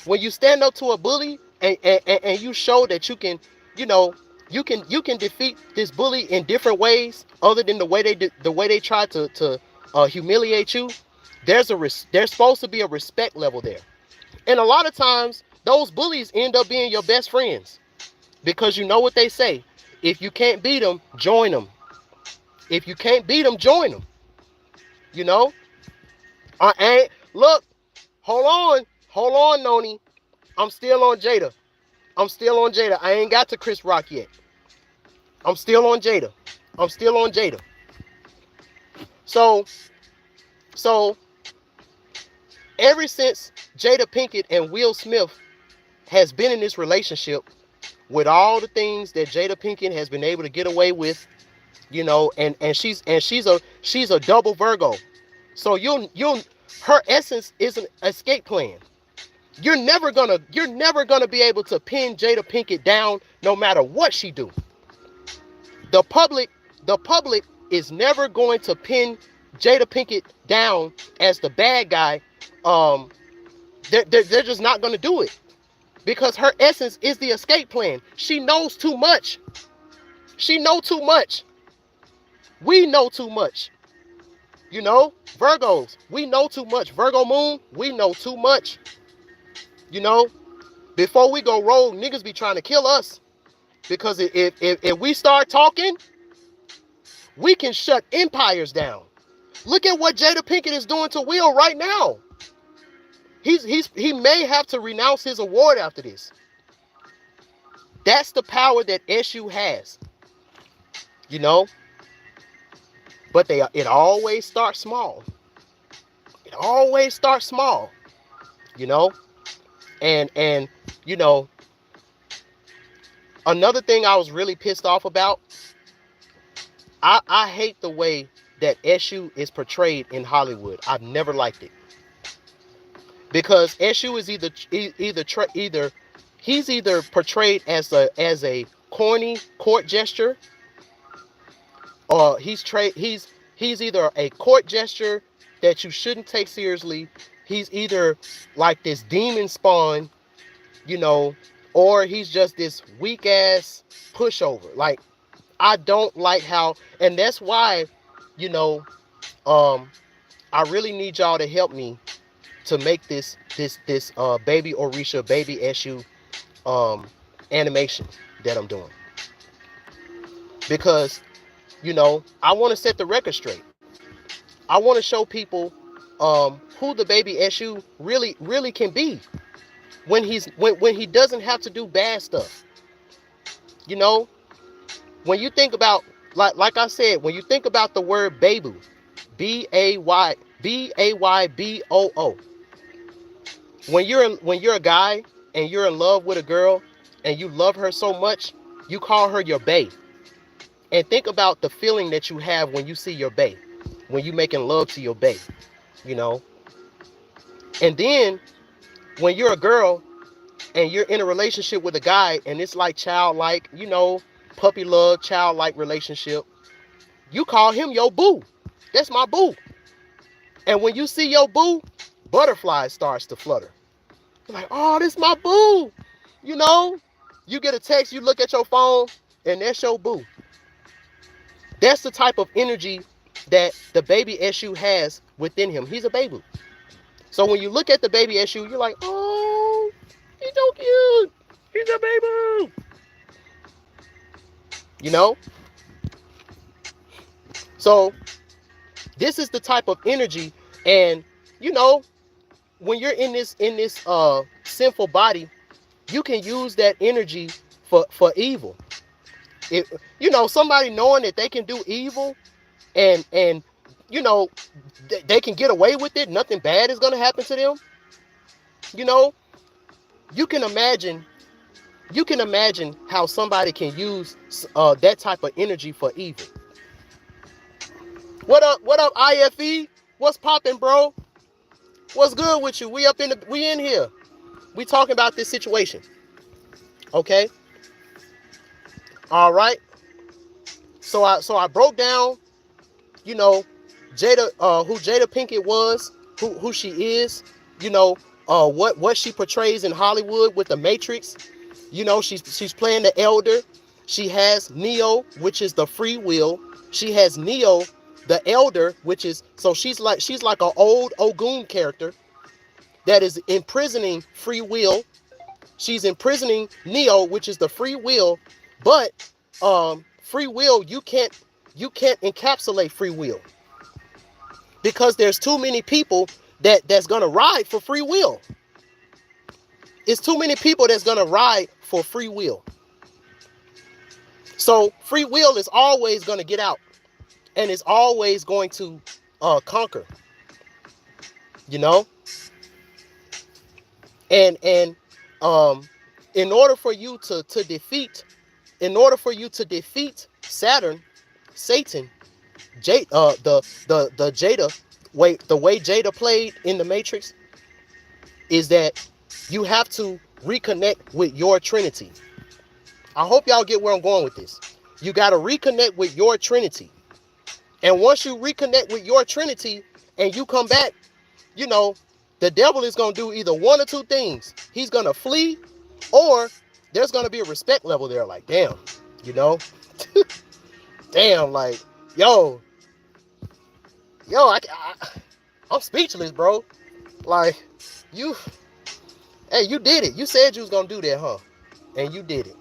When you stand up to a bully and you show that you can, you know, you can defeat this bully in different ways other than the way they try to humiliate you. There's supposed to be a respect level there. And a lot of times those bullies end up being your best friends, because you know what they say: if you can't beat them, join them. If you can't beat them, join them. You know? Look, hold on, Noni. I'm still on Jada. I ain't got to Chris Rock yet. I'm still on Jada. So ever since Jada Pinkett and Will Smith has been in this relationship, with all the things that Jada Pinkett has been able to get away with, you know, and she's a double Virgo. So her essence is an escape plan. You're never gonna be able to pin Jada Pinkett down no matter what she do. The public is never going to pin Jada Pinkett down as the bad guy. They're just not gonna do it, because her essence is the escape plan. She knows too much. She know too much. We know too much. You know, Virgos, we know too much. Virgo moon, we know too much. You know, before we go rogue, niggas be trying to kill us. Because if we start talking, we can shut empires down. Look at what Jada Pinkett is doing to Will right now. He may have to renounce his award after this. That's the power that Eshu has. You know? But it always starts small. It always starts small. You know? And you know, another thing I was really pissed off about, I hate the way that Eshu is portrayed in Hollywood. I've never liked it. Because Eshu is he's either portrayed as a corny court gesture, or he's either a court gesture that you shouldn't take seriously. He's either like this demon spawn, you know, or he's just this weak ass pushover. Like, I don't like how, and that's why, you know, I really need y'all to help me to make this baby Orisha, baby Eshu animation that I'm doing. Because, you know, I want to set the record straight. I want to show people who the baby Eshu really can be when he doesn't have to do bad stuff. You know, when you think about, like I said, when you think about the word Babu, Bayboo, when you're a guy and you're in love with a girl and you love her so much, you call her your bae. And think about the feeling that you have when you see your bae, when you making love to your bae, you know. And then when you're a girl and you're in a relationship with a guy and it's like childlike, you know, puppy love, childlike relationship, you call him your boo. That's my boo. And when you see your boo, butterflies starts to flutter. You're like, oh, this is my boo. You know, you get a text, you look at your phone, and that's your boo. That's the type of energy that the baby Eshu has within him. He's a baby. So when you look at the baby Eshu, you're like, oh, he's so cute. He's a baby. You know? So this is the type of energy, and you know, when you're in this sinful body, you can use that energy for evil. You know, somebody knowing that they can do evil and you know, they can get away with it, nothing bad is going to happen to them. You know, you can imagine how somebody can use that type of energy for evil. What up, IFE? What's popping, bro? What's good with you? We in here. We talking about this situation. Okay? All right. So I broke down, you know, Jada, who Jada Pinkett was, who she is, you know, what she portrays in Hollywood with the Matrix. You know, she's playing the elder. She has Neo, which is the free will. She has Neo, the elder, which is, so she's like an old Ogun character that is imprisoning free will. She's imprisoning Neo, which is the free will, but free will, you can't encapsulate free will, because there's too many people that's gonna ride for free will. It's too many people that's gonna ride for free will. So free will is always gonna get out, and it's always going to conquer. You know? And in order for you to defeat Saturn, Satan, the Jada the way Jada played in the Matrix is that you have to reconnect with your Trinity. I hope y'all get where I'm going with this. You got to reconnect with your Trinity. And once you reconnect with your Trinity and you come back, you know, the devil is going to do either one or two things. He's going to flee, or there's going to be a respect level there. Like, damn, you know, damn, like, yo, I'm speechless, bro. Like, hey, you did it. You said you was going to do that, huh? And you did it.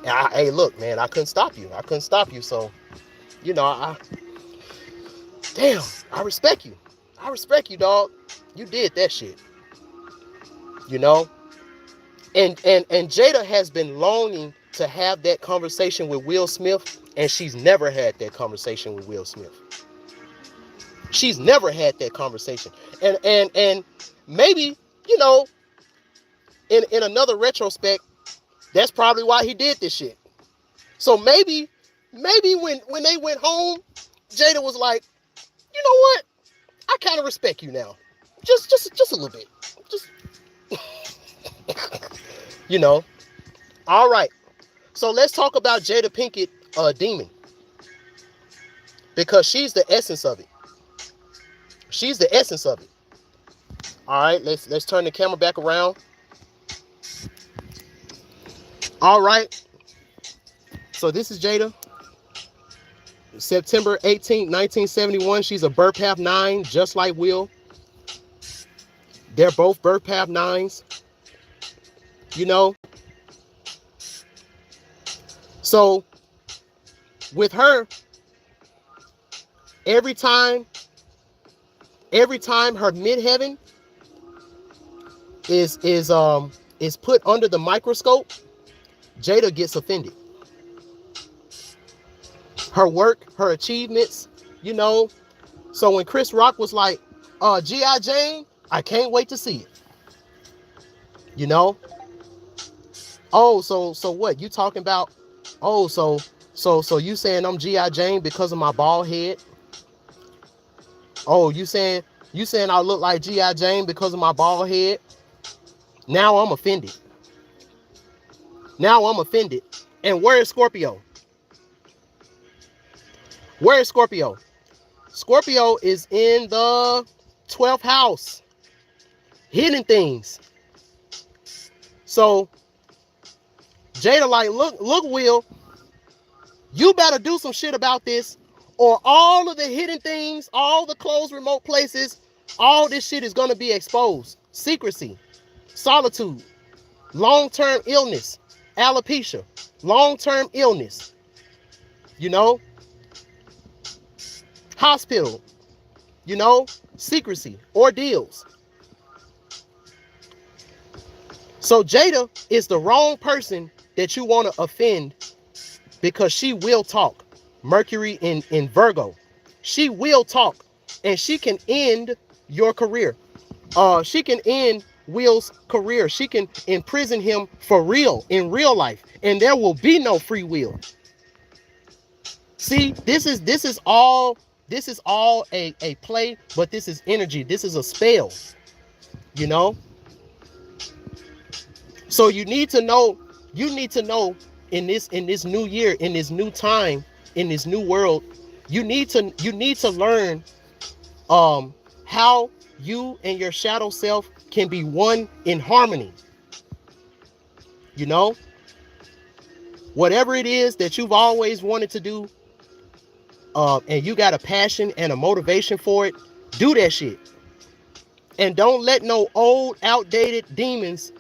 And hey, look, man, I couldn't stop you. So, you know, damn, I respect you. I respect you, dog. You did that shit. You know? And Jada has been longing to have that conversation with Will Smith, and she's never had that conversation with Will Smith. She's never had that conversation. And maybe, you know, in another retrospect, that's probably why he did this shit. So maybe when they went home, Jada was like, you know what? I kind of respect you now. Just a little bit. Just you know. All right. So let's talk about Jada Pinkett, demon. Because she's the essence of it. She's the essence of it. All right, let's turn the camera back around. All right. So this is Jada. September 18th, 1971. She's a birth path 9, just like Will. They're both birth path 9s. You know. So with her, every time her midheaven is put under the microscope, Jada gets offended. Her work, her achievements, you know. So when Chris Rock was like, G.I. Jane, I can't wait to see it. You know? Oh, so what? You talking about, oh, so you saying I'm G.I. Jane because of my bald head? Oh, you saying I look like G.I. Jane because of my bald head? Now I'm offended. And where is Scorpio? Where is Scorpio? Scorpio is in the 12th house. Hidden things. So Jada like, look, Will, you better do some shit about this, or all of the hidden things, all the closed remote places, all this shit is going to be exposed. Secrecy, solitude, long-term illness, alopecia, long-term illness, you know, hospital, you know, secrecy, ordeals. So Jada is the wrong person that you want to offend, because she will talk. Mercury in Virgo. She will talk, and she can end your career. She can end Will's career. She can imprison him for real, in real life, and there will be no free will. See, this is all a play, but this is energy. This is a spell, you know. So you need to know in this new year, in this new time, in this new world, you need to learn how you and your shadow self can be one in harmony. You know, whatever it is that you've always wanted to do, and you got a passion and a motivation for it, do that shit. And don't let no old, outdated demons,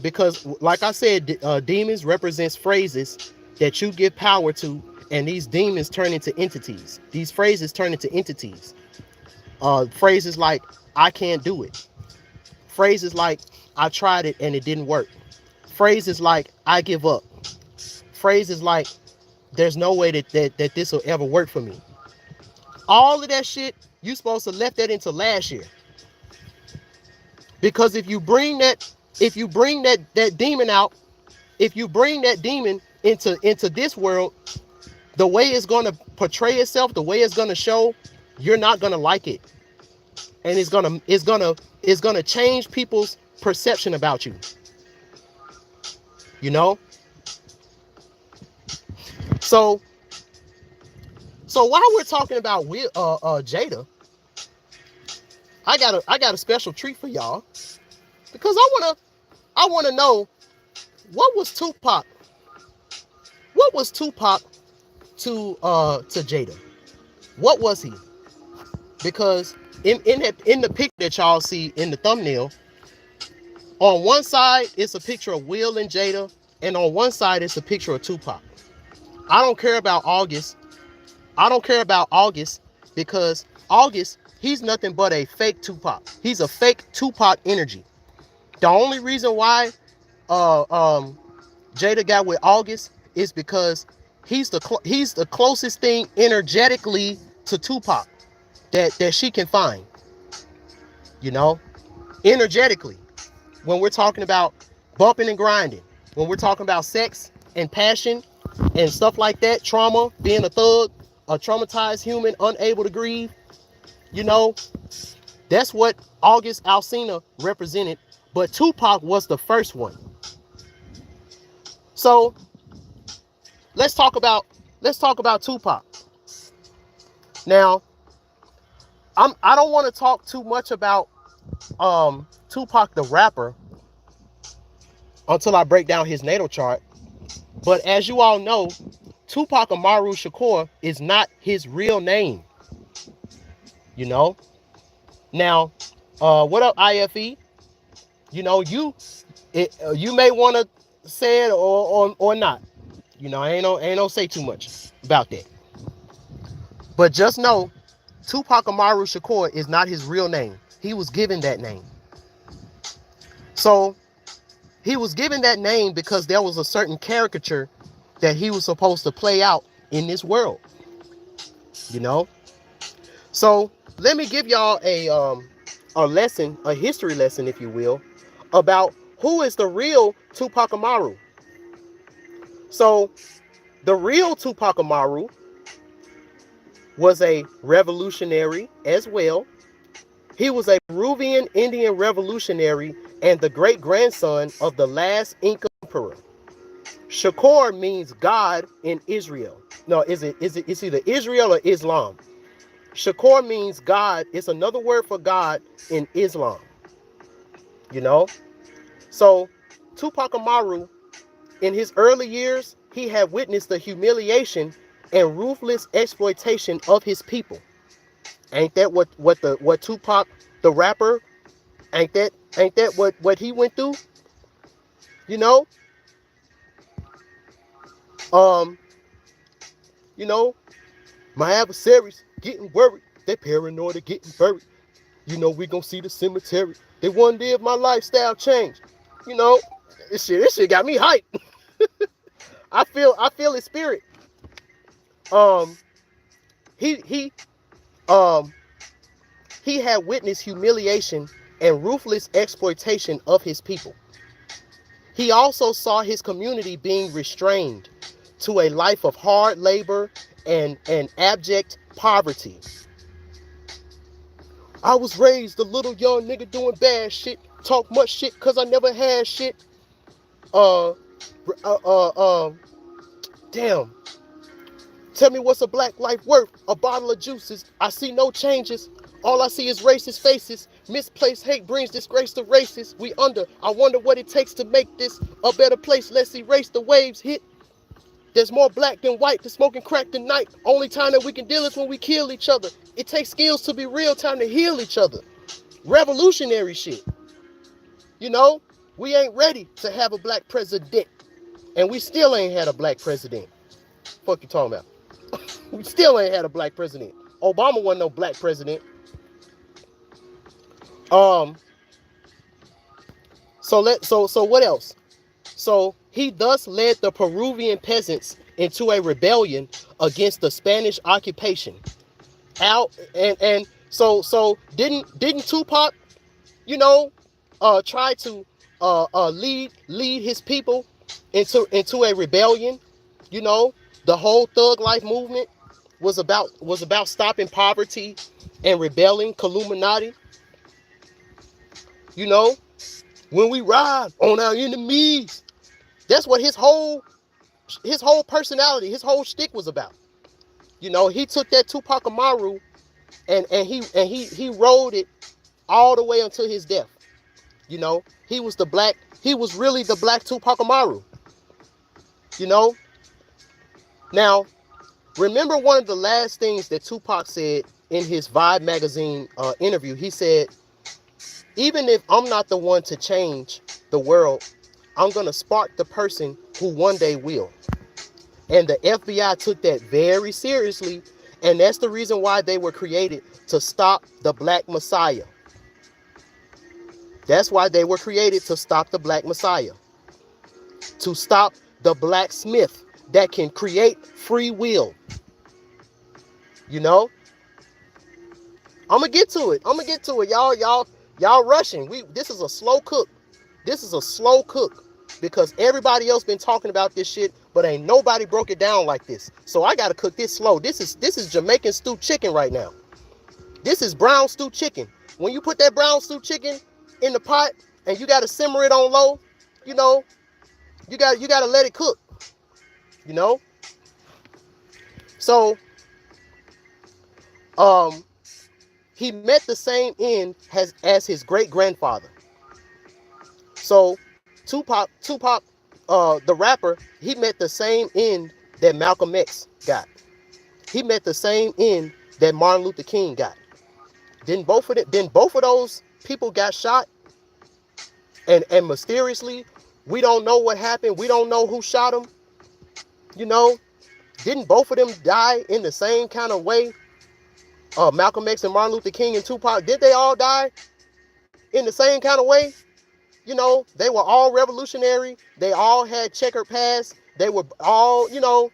because like I said, demons represents phrases that you give power to, and these demons turn into entities. These phrases turn into entities. Phrases like, I can't do it. Phrases like, I tried it and it didn't work. Phrases like, I give up. Phrases like, there's no way that this will ever work for me. All of that shit, you supposed to left that into last year. Because if you bring that demon out, if you bring that demon into this world, the way it's going to portray itself, the way it's going to show, you're not going to like it. And it's going to change people's perception about you. You know? So while we're talking about Jada, I got a special treat for y'all, because I want to know, what was Tupac to Jada? What was he? Because in the picture that y'all see in the thumbnail, on one side it's a picture of Will and Jada, and on one side it's a picture of Tupac. I don't care about August. Because August, he's nothing but a fake Tupac. He's a fake Tupac energy. The only reason why Jada got with August is because he's the closest thing energetically to Tupac that she can find. You know, energetically, when we're talking about bumping and grinding, when we're talking about sex and passion and stuff like that, trauma, being a thug, a traumatized human, unable to grieve, you know, that's what August Alsina represented. But Tupac was the first one. So let's talk about Tupac. Now, I don't want to talk too much about Tupac the rapper until I break down his natal chart. But as you all know, Tupac Amaru Shakur is not his real name. You know? Now, what up, IFE? You know, you may want to say it or not. You know, I ain't no say too much about that. But just know, Tupac Amaru Shakur is not his real name. He was given that name. So he was given that name because there was a certain caricature that he was supposed to play out in this world. You know? So let me give y'all a lesson, a history lesson, if you will, about who is the real Tupac Amaru. So the real Tupac Amaru was a revolutionary as well. He was a Peruvian Indian revolutionary and the great-grandson of the last Inca emperor. Shakur means God in Israel. No, it's either Israel or Islam. Shakur means God. It's another word for God in Islam. You know? So Tupac Amaru, in his early years, he had witnessed the humiliation and ruthless exploitation of his people. Ain't that what Tupac the rapper, ain't that what he went through? You know? You know, my adversaries getting worried. They paranoid of getting buried. You know, we gonna see the cemetery. They wonder if my lifestyle changed. You know, this shit got me hyped. I feel his spirit. He had witnessed humiliation and ruthless exploitation of his people. He also saw his community being restrained to a life of hard labor and abject poverty. I was raised a little young nigga doing bad shit, talk much shit cause I never had shit. Damn. Tell me what's a black life worth? A bottle of juices. I see no changes. All I see is racist faces. Misplaced hate brings disgrace to races. I wonder what it takes to make this a better place. Let's erase the waves hit. There's more black than white, to smoking crack tonight. Only time that we can deal is when we kill each other. It takes skills to be real, time to heal each other. Revolutionary shit. You know, we ain't ready to have a black president. And we still ain't had a black president. Fuck you talking about? We still ain't had a black president. Obama wasn't no black president. So what else? So he thus led the Peruvian peasants into a rebellion against the Spanish occupation. So didn't Tupac, you know, tried to lead his people into a rebellion. You know, the whole thug life movement was about stopping poverty and rebelling, Illuminati. You know, when we ride on our enemies, that's what his whole personality, his whole shtick was about. You know, he took that Tupac Amaru and he rode it all the way until his death. You know, he was really the black Tupac Amaru. You know, now remember one of the last things that Tupac said in his Vibe magazine interview. He said, even if I'm not the one to change the world, I'm going to spark the person who one day will. And the FBI took that very seriously. And that's the reason why they were created, to stop the Black Messiah. That's why they were created, to stop the Black Messiah. To stop the blacksmith that can create free will. You know? I'm going to get to it. Y'all rushing. This is a slow cook. Because everybody else been talking about this shit, but ain't nobody broke it down like this. So I gotta cook this slow. This is Jamaican stewed chicken right now. This is brown stewed chicken. When you put that brown stewed chicken in the pot and you gotta simmer it on low, you know, you gotta let it cook. You know? So he met the same end as his great grandfather. So Tupac, the rapper, he met the same end that Malcolm X got. He met the same end that Martin Luther King got. Then both of those people got shot, and mysteriously, we don't know what happened. We don't know who shot them. You know, didn't both of them die in the same kind of way? Malcolm X and Martin Luther King and Tupac, did they all die in the same kind of way? You know, they were all revolutionary. They all had checkered past. They were all, you know,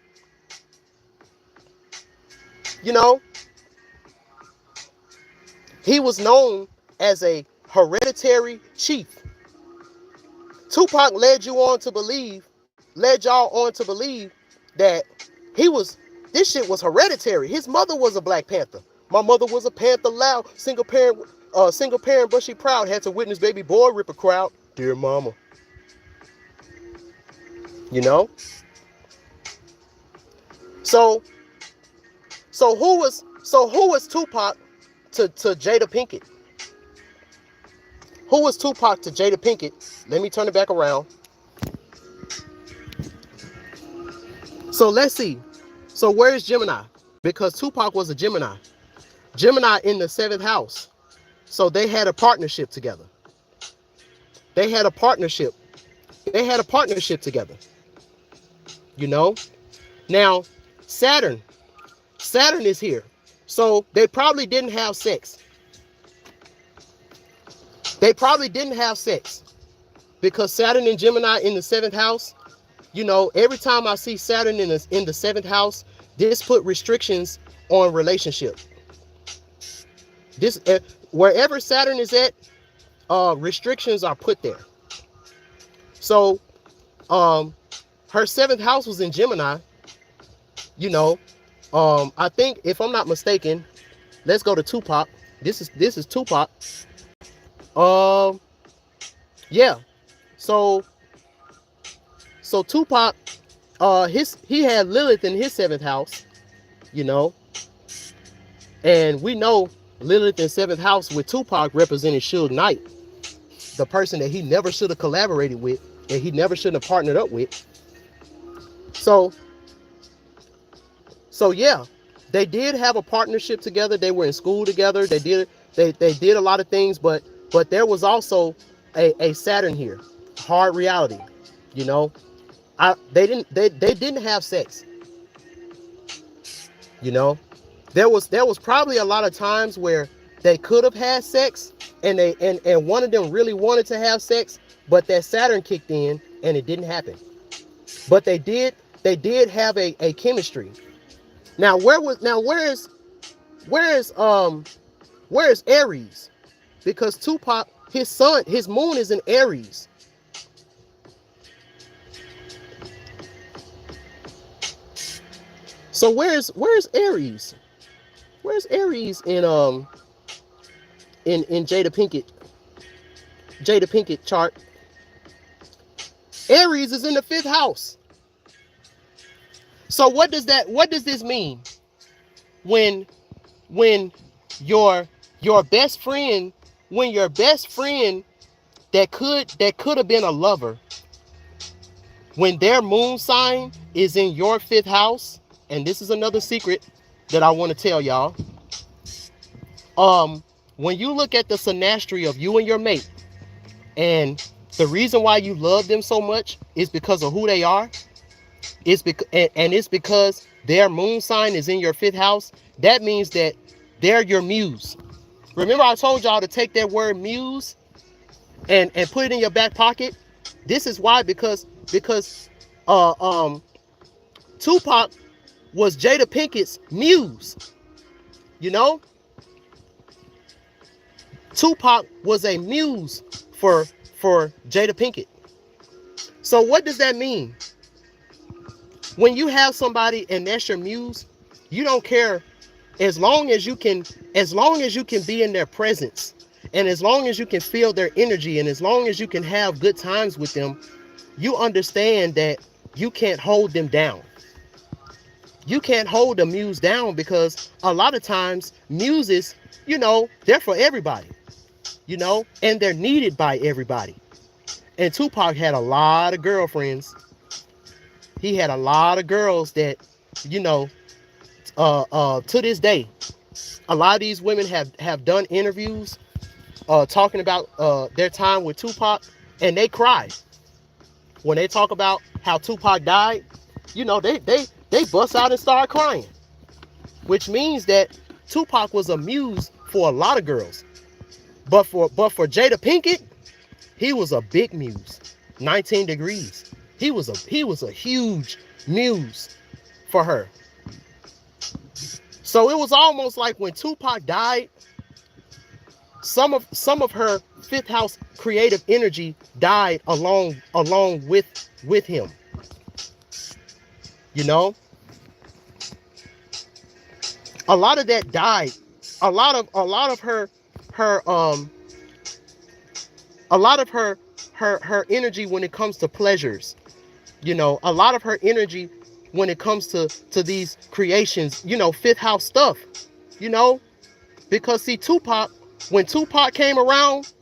he was known as a hereditary chief. Tupac led y'all on to believe that this shit was hereditary. His mother was a Black Panther. My mother was a Panther loud, single parent, but she proud. Had to witness baby boy rip a crowd. Dear mama. You know? So who was Tupac to Jada Pinkett? Who was Tupac to Jada Pinkett? Let me turn it back around. So let's see. So where is Gemini? Because Tupac was a Gemini. Gemini in the 7th house. So they had a partnership together. They had a partnership together. You know? Now, Saturn is here. So they probably didn't have sex. Because Saturn and Gemini in the 7th house, you know, every time I see Saturn in the 7th house, this put restrictions on relationship. This wherever Saturn is at, restrictions are put there. So her 7th house was in Gemini. You know, I think, if I'm not mistaken, let's go to Tupac. This is Tupac. Yeah. So Tupac, he had Lilith in his 7th house, you know, and we know Lilith in 7th house with Tupac represented Suge Knight, the person that he never should have collaborated with and he never should have partnered up with. So yeah, they did have a partnership together. They were in school together. They did a lot of things, but there was also a Saturn here, hard reality, you know. They didn't have sex. You know, there was probably a lot of times where they could have had sex, and one of them really wanted to have sex, but that Saturn kicked in and it didn't happen. But they did have a chemistry. Now where is Aries? Because Tupac, his moon is in Aries. So where's Aries? Where's Aries in Jada Pinkett chart? Aries is in the 5th house. So what does this mean? When your best friend, that could have been a lover, when their moon sign is in your 5th house, and this is another secret that I want to tell y'all. When you look at the synastry of you and your mate, and the reason why you love them so much is because of who they are, it's because their moon sign is in your 5th house. That means that they're your muse. Remember I told y'all to take that word muse and put it in your back pocket? This is why, because Tupac was Jada Pinkett's muse. You know? Tupac was a muse for Jada Pinkett. So what does that mean? When you have somebody and that's your muse, you don't care, as long as you can be in their presence, and as long as you can feel their energy, and as long as you can have good times with them, you understand that you can't hold them down. You can't hold a muse down, because a lot of times muses, they're for everybody, and they're needed by everybody. And Tupac had a lot of girlfriends. He had a lot of girls that, to this day, a lot of these women have done interviews talking about their time with Tupac, and they cry when they talk about how Tupac died. They bust out and start crying, which means that Tupac was a muse for a lot of girls. But for Jada Pinkett, he was a big muse. 19 degrees. He was a huge muse for her. So it was almost like when Tupac died, some of her 5th house creative energy died along with him. A lot of that died. A lot of her energy when it comes to pleasures. A lot of her energy when it comes to these creations, 5th house stuff, because see, when Tupac came around,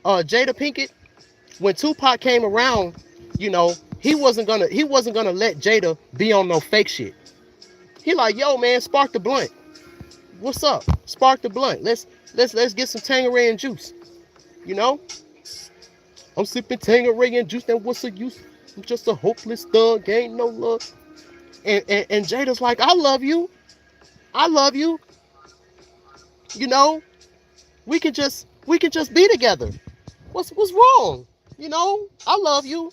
Jada Pinkett, when Tupac came around, he wasn't gonna let Jada be on no fake shit. He like, yo man, spark the blunt. What's up? Spark the blunt. Let's get some Tanqueray and juice. I'm sipping Tanqueray and juice, then what's the use? I'm just a hopeless thug, ain't no love. And Jada's like, I love you. We can just be together. What's wrong? I love you.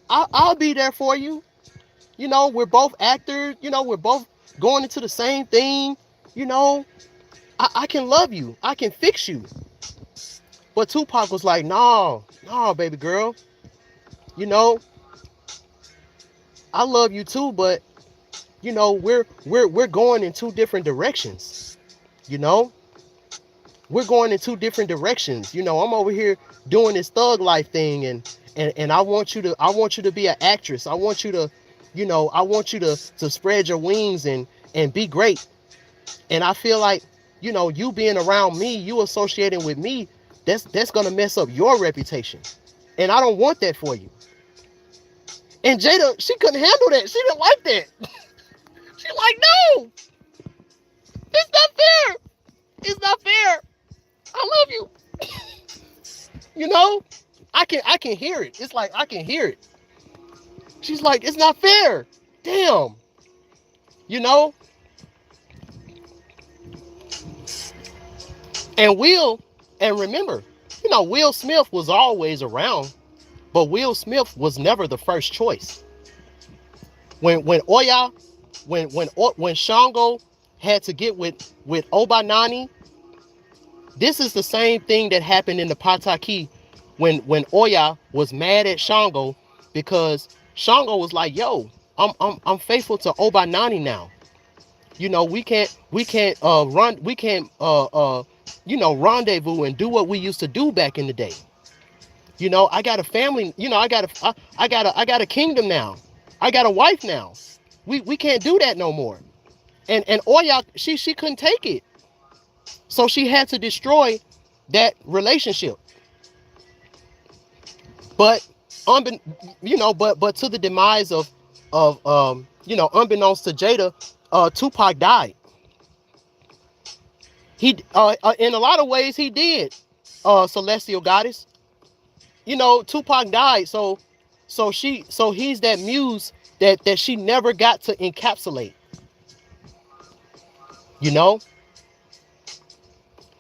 I'll be there for you. We're both actors. We're both going into the same thing. I can love you. I can fix you. But Tupac was like, no, baby girl. I love you too, but we're going in 2 different directions. We're going in 2 different directions. I'm over here doing this thug life thing, and I want you to be an actress. I want you to spread your wings and be great. And I feel like, you being around me, you associating with me, that's gonna mess up your reputation. And I don't want that for you. And Jada, she couldn't handle that. She didn't like that. She like, no, it's not fair. It's not fair. I love you. I can hear it. It's like, I can hear it. She's like, it's not fair. Damn. And remember, Will Smith was always around, but Will Smith was never the first choice. When Shango had to get with Obanani, This is the same thing that happened in the Pataki when Oya was mad at Shango because Shango was like, "Yo, I'm faithful to Obanani now. You know, rendezvous and do what we used to do back in the day. You know, I got a family. You know, I got a kingdom now. I got a wife now. We can't do that no more." And Oya, she couldn't take it, so she had to destroy that relationship. But but to the demise of unbeknownst to Jada, Tupac died. He in a lot of ways he did, Celestial Goddess. You know, Tupac died, so he's that muse that she never got to encapsulate. You know?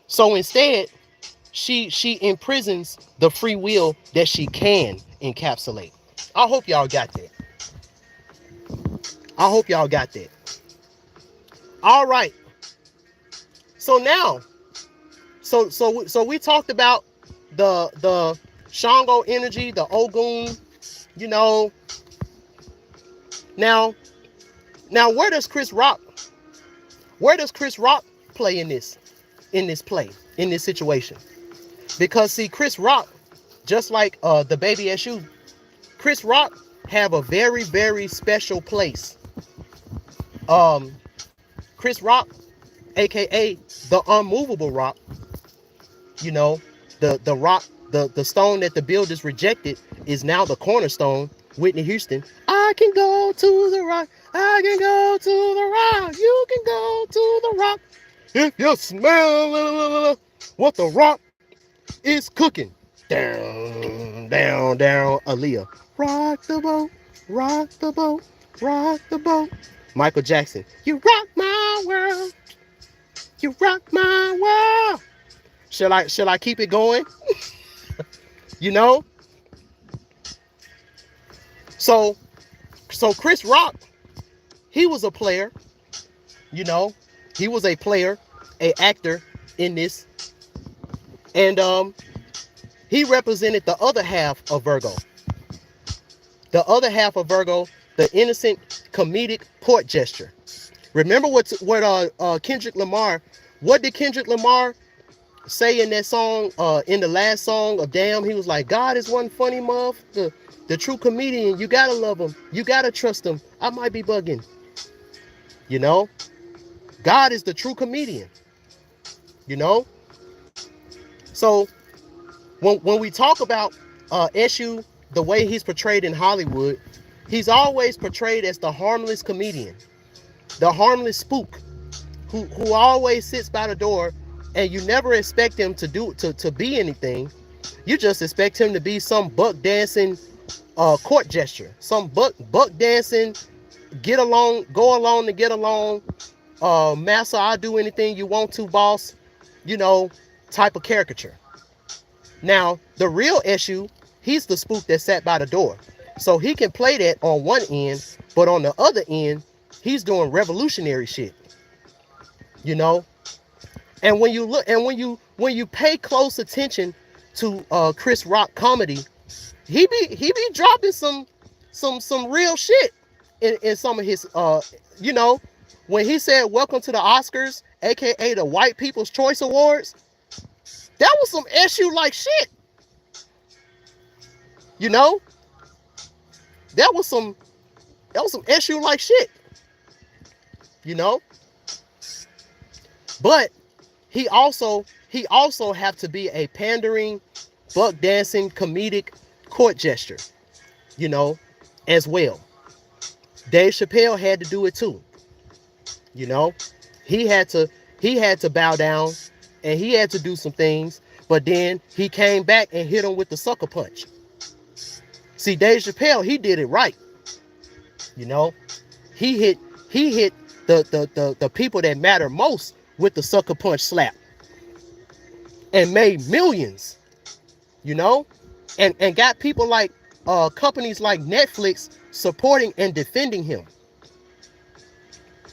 So instead, she imprisons the free will that she can encapsulate. I hope y'all got that. I hope y'all got that. All right. So now, so we talked about the Shango energy, the Ogun, you know. Now where does Chris Rock play in this situation? Because see, Chris Rock, just like the baby Eshu, Chris Rock have a very, very special place. Chris Rock, aka the unmovable rock, you know, the rock, the stone that the builders rejected is now the cornerstone. Whitney Houston, I can go to the rock, I can go to the rock, you can go to the rock if you smell what the rock is cooking. Down, down, down, Aaliyah. Rock the boat, rock the boat, rock the boat. Michael Jackson, you rock my world, you rock my world. Shall I keep it going? You know? So Chris Rock, he was a player, you know, he was a player, a actor in this. And he represented the other half of Virgo. The other half of Virgo, the innocent comedic court gesture. Remember what Kendrick Lamar, what did Kendrick Lamar say in that song, in the last song of Damn? He was like, God is one funny muff, the true comedian. You gotta love him. You gotta trust him. I might be bugging. You know? God is the true comedian. You know? So when we talk about Eshu, the way he's portrayed in Hollywood, he's always portrayed as the harmless comedian, the harmless spook who always sits by the door, and you never expect him to be anything. You just expect him to be some buck dancing court gesture, some buck dancing, get along, go along to get along, master, I'll do anything you want to, boss, you know, type of caricature. Now, the real Eshu, he's the spook that sat by the door. So he can play that on one end, but on the other end, he's doing revolutionary shit. You know? And when you look, and when you pay close attention to Chris Rock comedy, he be dropping some real shit in some of his you know, when he said welcome to the Oscars, aka the White People's Choice Awards, that was some Eshu like shit. You know? That was some Eshu like shit. You know? But he also have to be a pandering, buck dancing, comedic court gesture, you know, as well. Dave Chappelle had to do it too. You know, he had to bow down and he had to do some things, but then he came back and hit him with the sucker punch. See, Dave Chappelle, he did it right. You know, he hit the people that matter most with the sucker punch slap and made millions, you know, and got people like companies like Netflix supporting and defending him,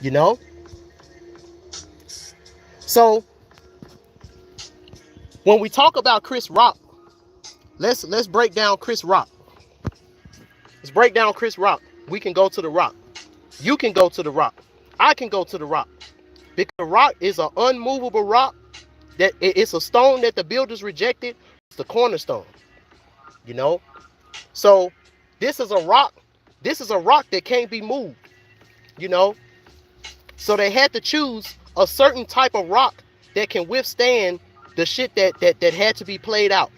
you know. So When we talk about Chris Rock, let's break down Chris Rock. Let's break down Chris Rock. We can go to the Rock. You can go to the Rock. I can go to the Rock. Because the Rock is an unmovable rock. That it's a stone that the builders rejected. It's the cornerstone. You know? So this is a rock. This is a rock that can't be moved. You know? So they had to choose a certain type of rock that can withstand the shit that had to be played out.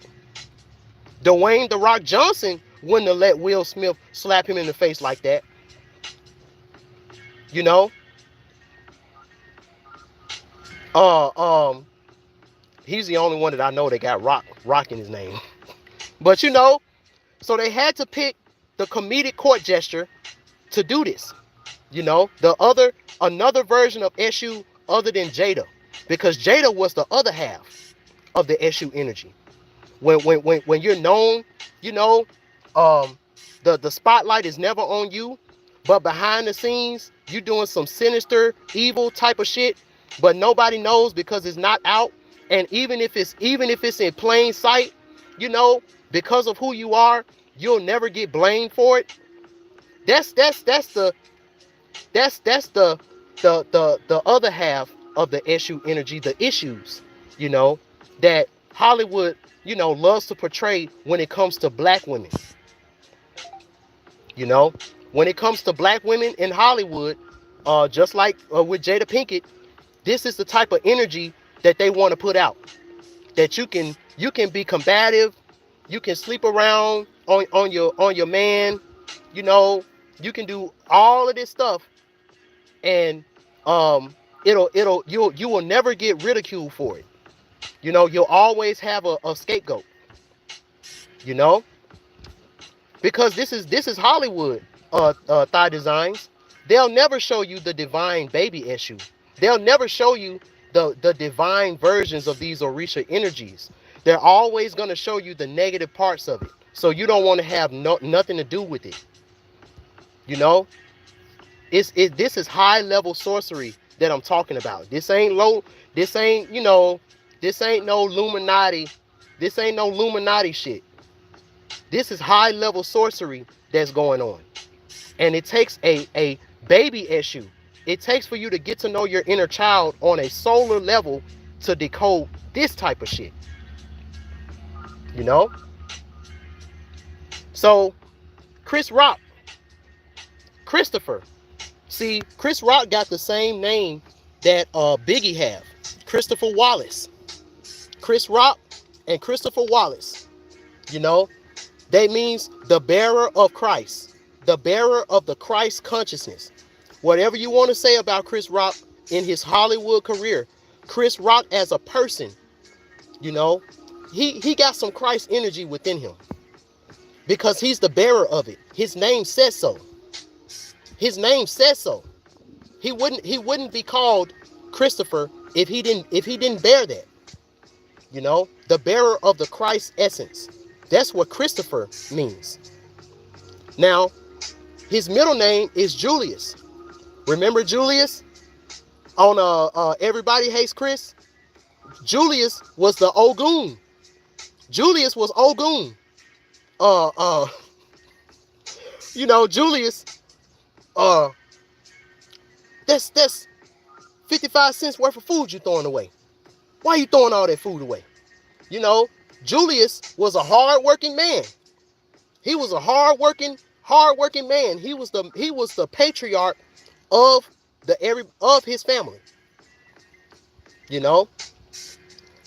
Dwayne "The Rock" Johnson wouldn't have let Will Smith slap him in the face like that. You know? He's the only one that I know that got rock in his name. But you know, so they had to pick the comedic court gesture to do this. You know, another version of Eshu other than Jada. Because Jada was the other half of the Eshu energy. When you're known, you know, the spotlight is never on you, but behind the scenes, you're doing some sinister, evil type of shit, but nobody knows because it's not out. And even if it's in plain sight, you know, because of who you are, you'll never get blamed for it. That's the other half of the Eshu energy, the issues, you know, that Hollywood, you know, loves to portray when it comes to black women. You know, when it comes to black women in Hollywood, just like with Jada Pinkett, this is the type of energy that they want to put out. That you can be combative, you can sleep around on your man, you know, you can do all of this stuff, and you will never get ridiculed for it. You know, you'll always have a scapegoat. You know, because this is Hollywood thigh designs. They'll never show you the divine baby Eshu. They'll never show you the divine versions of these Orisha energies. They're always going to show you the negative parts of it. So you don't want to have nothing to do with it. You know, this is high level sorcery that I'm talking about. This ain't no Illuminati. This ain't no Illuminati shit. This is high level sorcery that's going on. And it takes a baby Eshu. It takes for you to get to know your inner child on a solar level to decode this type of shit. You know? So, Chris Rock, Christopher. See, Chris Rock got the same name that Biggie have. Christopher Wallace. Chris Rock and Christopher Wallace. You know? That means the bearer of Christ. The bearer of the Christ consciousness. Whatever you want to say about Chris Rock in his Hollywood career, Chris Rock as a person, you know, he got some Christ energy within him. Because he's the bearer of it. His name says so. His name says so. He wouldn't be called Christopher if he didn't bear that. You know, the bearer of the Christ essence. That's what Christopher means. Now, his middle name is Julius. Remember Julius on Everybody Hates Chris? Julius was the Ogun. Julius was Ogun. You know, Julius, that's 55 cents worth of food you throwing away. Why are you throwing all that food away? You know, Julius was a hard-working man. He was a hard-working man. He was the patriarch of his family. You know?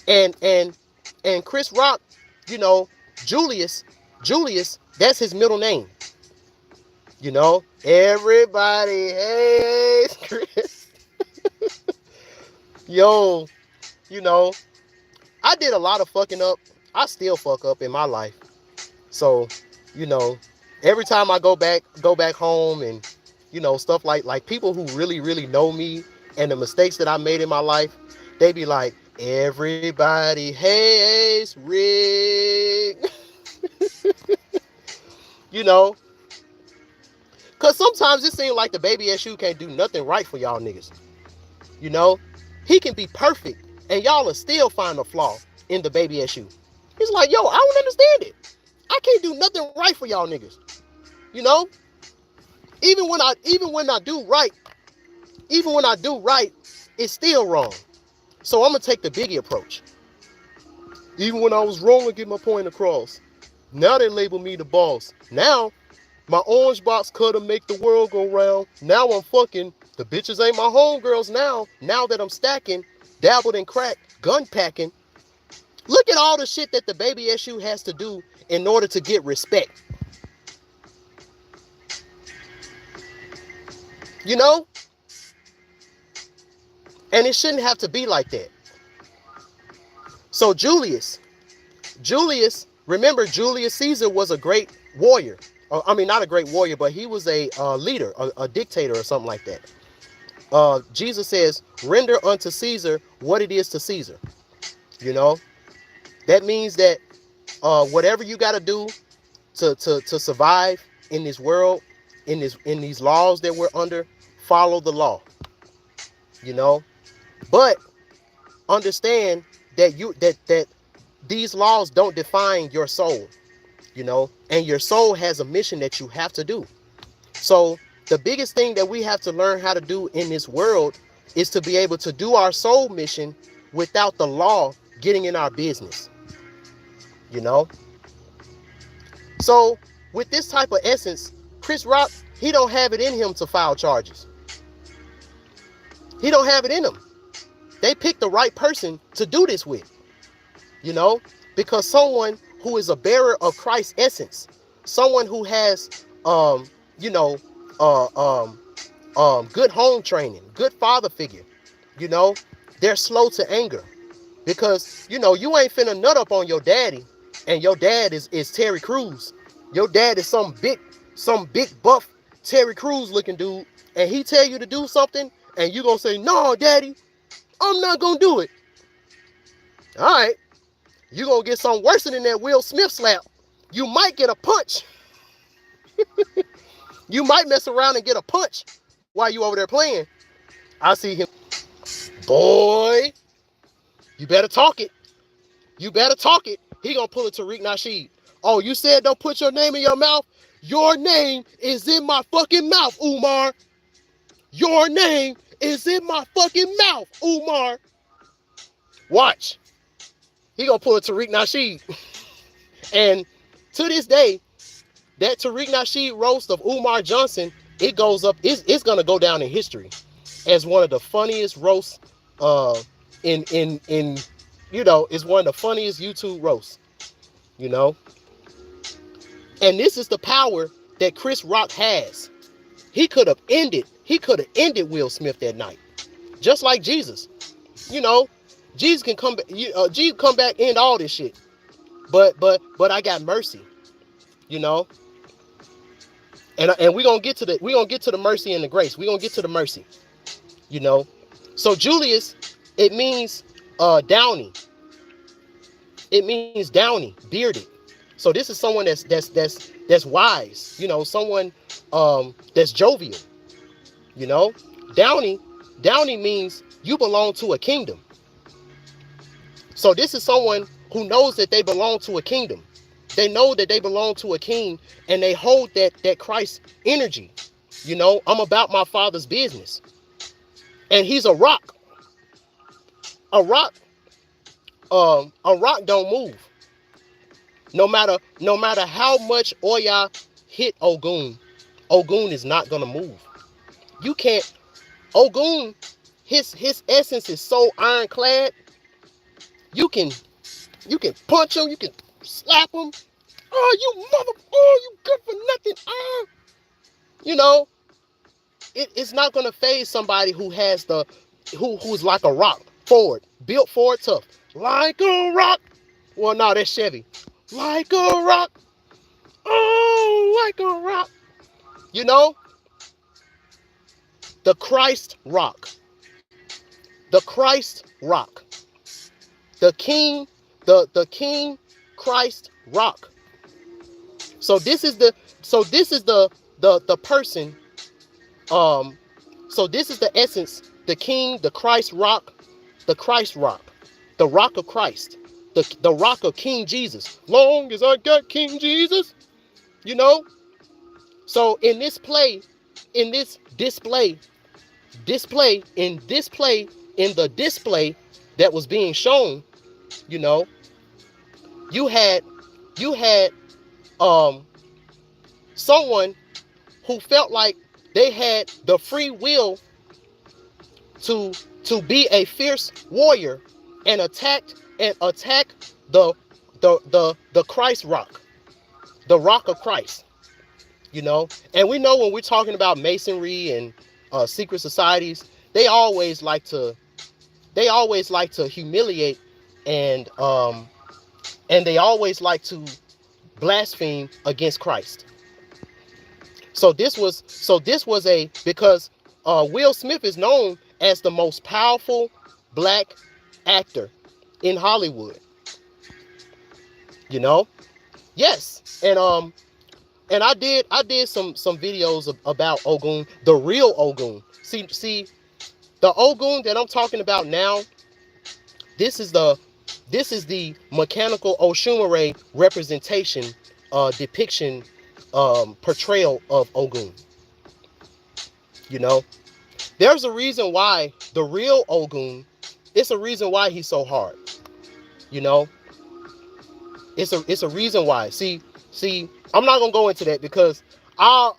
And Chris Rock, you know, Julius, that's his middle name. You know, everybody hates Chris. Yo, you know, I did a lot of fucking up. I still fuck up in my life. So, you know, every time I go back home and, you know, stuff like people who really, really know me and the mistakes that I made in my life, they be like, everybody hates Rick. You know, because sometimes it seems like the baby Eshu can't do nothing right for y'all niggas. You know, he can be perfect and y'all will still find a flaw in the baby Eshu. He's like, yo, I don't understand it. I can't do nothing right for y'all niggas. You know? Even when I do right, it's still wrong. So I'm gonna take the Biggie approach. Even when I was wrong to get my point across, now they label me the boss. Now my orange box cutter make the world go round. Now I'm fucking. The bitches ain't my homegirls now. Now that I'm stacking, dabbled in crack, gun packing. Look at all the shit that the baby Eshu has to do in order to get respect. You know? And it shouldn't have to be like that. So Julius, remember Julius Caesar was a great warrior. I mean, not a great warrior, but he was a leader, a dictator or something like that. Jesus says, render unto Caesar what it is to Caesar. You know? That means that whatever you got to do to survive in this world, in these laws that we're under, follow the law. You know? But understand that that these laws don't define your soul, you know, and your soul has a mission that you have to do. So the biggest thing that we have to learn how to do in this world is to be able to do our soul mission without the law getting in our business, you know. So with this type of essence, Chris Rock, he don't have it in him to file charges. He don't have it in him. They picked the right person to do this with, you know, because someone who is a bearer of Christ's essence, someone who has, good home training, good father figure, you know, they're slow to anger because, you know, you ain't finna nut up on your daddy and your dad is Terry Crews. Your dad is some big buff Terry Crews looking dude, and he tell you to do something and you gonna say, no, daddy, I'm not gonna do it. All right. You're gonna get something worse than that Will Smith slap. You might get a punch. You might mess around and get a punch while you over there playing. I see him. Boy, you better talk it. You better talk it. He gonna pull it to Tariq Nasheed. Oh, you said don't put your name in your mouth? Your name is in my fucking mouth, Umar. Your name is in my fucking mouth, Umar. Watch. He gonna pull a Tariq Nasheed. And to this day, that Tariq Nasheed roast of Umar Johnson, it goes up, it's gonna go down in history as one of the funniest roasts you know, it's one of the funniest YouTube roasts, you know. And this is the power that Chris Rock has. He could have ended Will Smith that night. Just like Jesus. You know, Jesus can come back, Jesus come back, end all this shit. But I got mercy, you know. And we're gonna get to the mercy and the grace. We're gonna get to the mercy, you know. So Julius, it means downy. It means downy, bearded. So this is someone that's wise, you know, someone that's jovial, you know. Downy means you belong to a kingdom. So this is someone who knows that they belong to a kingdom. They know that they belong to a king, and they hold that Christ energy. You know, I'm about my Father's business. And he's a rock. A rock don't move. No matter how much Oya hit Ogun is not gonna move. You can't. Ogun, his essence is so ironclad. You can punch him, you can slap him. You good for nothing. You know, it's not gonna phase somebody who has who's like a rock, built forward, tough, like a rock. Well, no, that's Chevy. Like a rock. Oh, like a rock. You know, the Christ rock. The Christ rock. The King Christ rock. So this is the person. So this is the essence, the King, the Christ rock, the rock of Christ. the rock of King Jesus. Long as I got King Jesus, you know. So in this play, in this display, in the display that was being shown, you know, you had someone who felt like they had the free will to be a fierce warrior and attack the Christ rock, the rock of Christ, you know. And we know when we're talking about masonry and secret societies, they always like to humiliate and they always like to blaspheme against Christ. So this was because Will Smith is known as the most powerful black actor in Hollywood. You know? Yes. And I did some videos about Ogun, the real Ogun. See the Ogun that I'm talking about now, this is the mechanical Oshumare representation, depiction, portrayal of Ogun. You know, there's a reason why the real Ogun, it's a reason why he's so hard. You know, it's a reason why. See, I'm not gonna go into that because I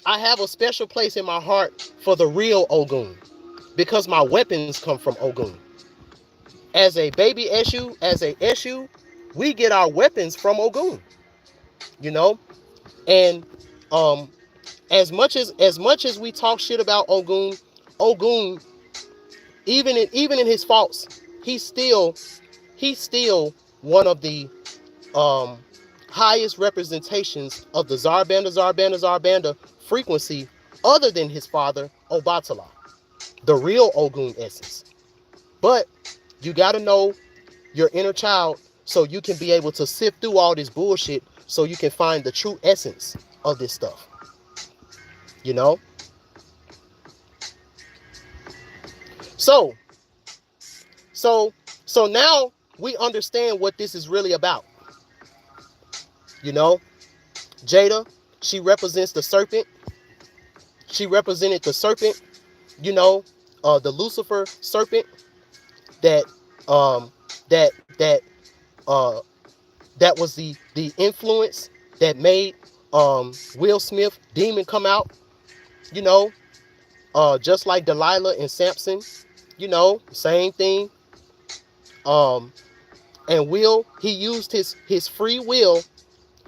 have a special place in my heart for the real Ogun because my weapons come from Ogun. As a baby Eshu, we get our weapons from Ogun. You know, and as much as we talk shit about Ogun, even in his faults, he's still one of the highest representations of the Zarbanda frequency, other than his father Obatala, the real Ogun essence. But you got to know your inner child so you can be able to sift through all this bullshit so you can find the true essence of this stuff. You know? So now we understand what this is really about. You know? Jada, she represents the serpent. She represented the serpent, you know, the Lucifer serpent that was the influence that made Will Smith demon come out, you know, just like Delilah and Samson, you know, same thing. And Will, he used his free will.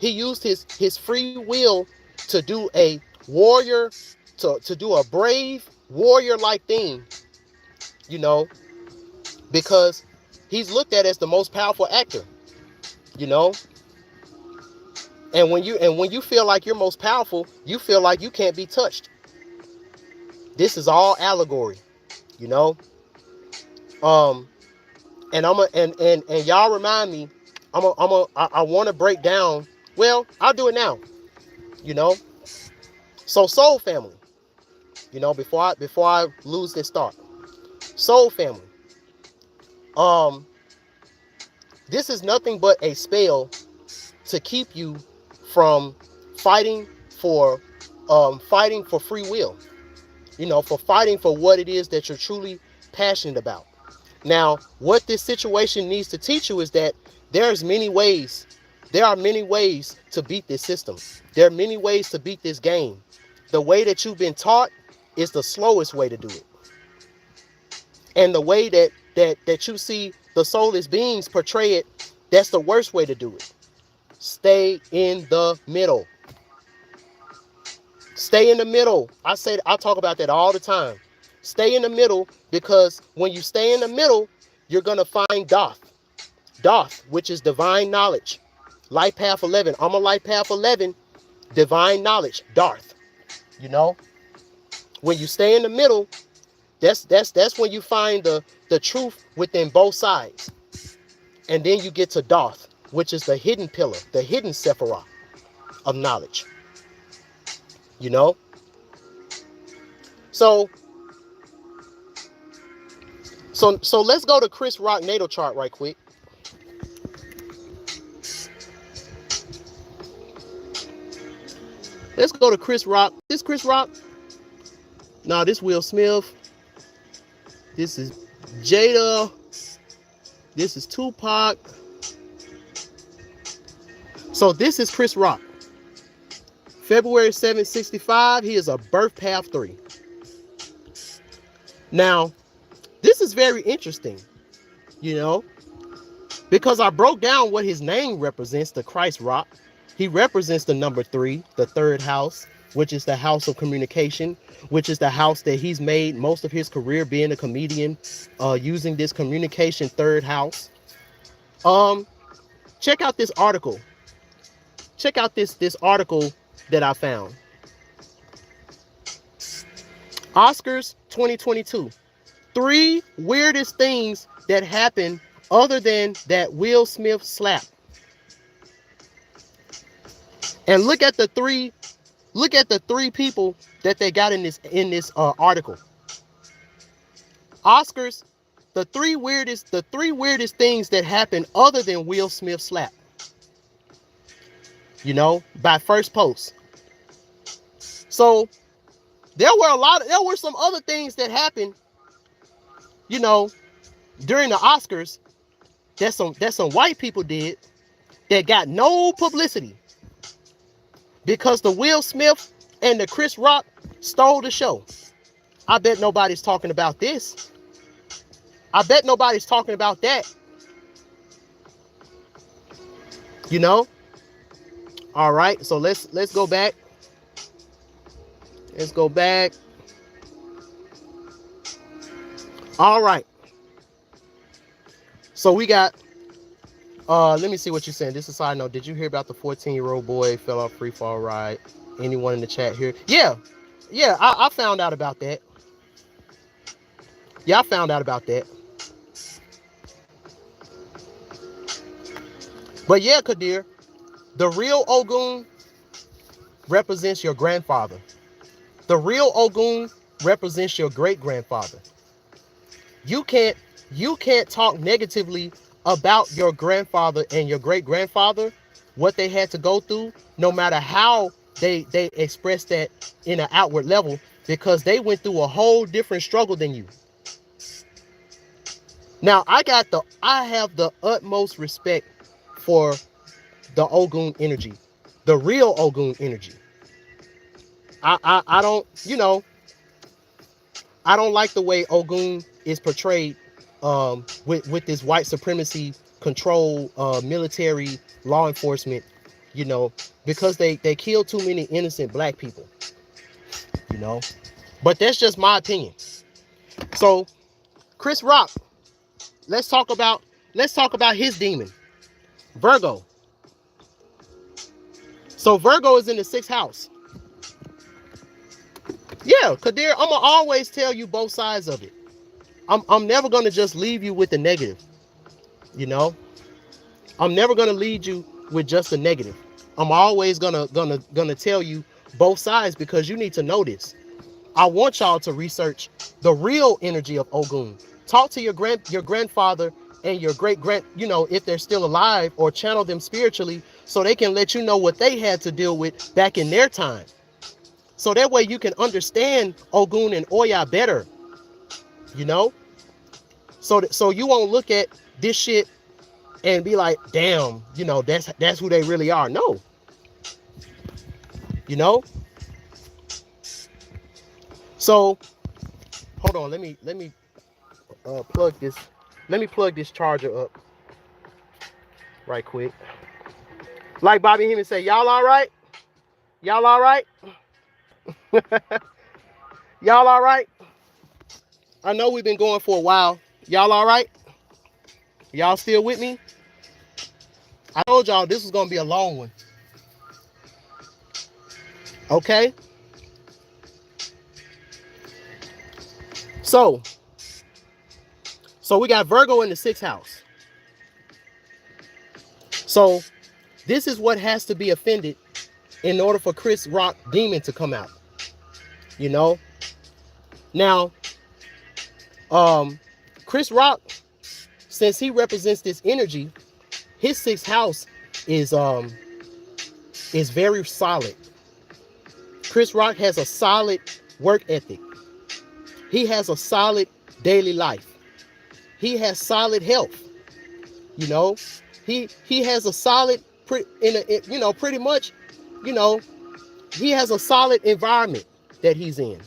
He used his free will to do a warrior, to do a brave warrior-like thing, you know, because he's looked at as the most powerful actor, you know. And when you feel like you're most powerful, you feel like you can't be touched. This is all allegory, you know. And and y'all remind me, I want to break down. Well, I'll do it now, you know. So Soul Family, you know, before I lose this thought. Soul Family. This is nothing but a spell to keep you from fighting for free will. You know, for fighting for what it is that you're truly passionate about. Now, what this situation needs to teach you is that there are many ways to beat this system. There are many ways to beat this game. The way that you've been taught is the slowest way to do it. And the way that you see the soulless beings portray it, that's the worst way to do it. Stay in the middle. Stay in the middle. I talk about that all the time. Stay in the middle, because when you stay in the middle, you're going to find Doth. Doth, which is divine knowledge. Life path 11. I'm a life path 11. Divine knowledge. Darth. You know? When you stay in the middle, that's when you find the truth within both sides. And then you get to Doth, which is the hidden pillar, the hidden Sephiroth of knowledge. You know? So So let's go to Chris Rock natal chart right quick. Let's go to Chris Rock. This Chris Rock? No, this Will Smith. This is Jada. This is Tupac. So this is Chris Rock. February 7th, 65. He is a birth path 3. Now, this is very interesting, you know, because I broke down what his name represents, the Christ Rock. He represents the number 3, the 3rd house, which is the house of communication, which is the house that he's made most of his career being a comedian, using this communication 3rd house. Check out this article. Check out this article that I found. Oscars 2022. 3 weirdest things that happened other than that Will Smith slap. And look at the three people that they got in this article. Oscars, the three weirdest things that happened other than Will Smith slap. You know, by first post. So there were some other things that happened, you know, during the Oscars that some white people did that got no publicity because the Will Smith and the Chris Rock stole the show. I bet nobody's talking about this. I bet nobody's talking about that. You know? All right, so let's go back. Let's go back. All right. So we got, let me see what you're saying. This is a side note. Did you hear about the 14-year-old boy fell off free fall ride? Anyone in the chat here? Yeah, I found out about that. Yeah, I found out about that. But yeah, Kadir, the real Ogun represents your grandfather. The real Ogun represents your great-grandfather. You can't talk negatively about your grandfather and your great-grandfather, what they had to go through, no matter how they express that in an outward level, because they went through a whole different struggle than you. Now, I have the utmost respect for the Ogun energy, the real Ogun energy. I don't, you know, I don't like the way Ogun is portrayed with this white supremacy control, military, law enforcement, you know, because they kill too many innocent black people, you know. But that's just my opinion. So Chris Rock, let's talk about his demon, Virgo. So Virgo is in the 6th house. Yeah, Kadir, I'm gonna always tell you both sides of it. I'm never gonna just leave you with the negative. You know, I'm never gonna lead you with just the negative. I'm always gonna tell you both sides, because you need to know this. I want y'all to research the real energy of Ogun. Talk to your grandfather and your great-grand, you know, if they're still alive, or channel them spiritually so they can let you know what they had to deal with back in their time. So that way you can understand Ogun and Oya better, you know? So you won't look at this shit and be like, damn, you know, that's who they really are. No. You know? So, hold on, let me plug this. Let me plug this charger up right quick. Like Bobby Hemmings say, y'all all right? Y'all all right? Y'all all right? I know we've been going for a while. Y'all all right? Y'all still with me? I told y'all this was going to be a long one. Okay? So we got Virgo in the 6th house. So this is what has to be offended in order for Chris Rock demon to come out. You know? Now, Chris Rock, since he represents this energy, his 6th house is very solid. Chris Rock has a solid work ethic. He has a solid daily life. He has solid health. You know, he has a solid, pretty much, you know, he has a solid environment that he's in.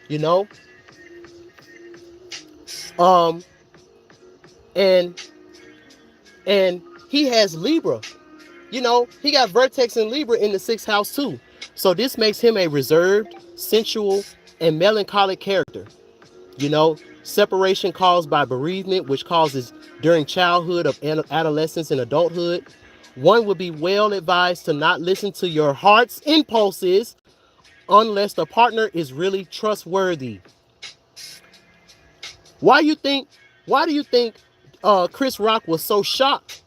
You know, and he has Libra. You know, he got Vertex and Libra in the 6th house too. So this makes him a reserved, sensual, and melancholic character. You know, separation caused by bereavement, which causes during childhood, of adolescence, and adulthood. One would be well advised to not listen to your heart's impulses unless the partner is really trustworthy. Why do you think Chris Rock was so shocked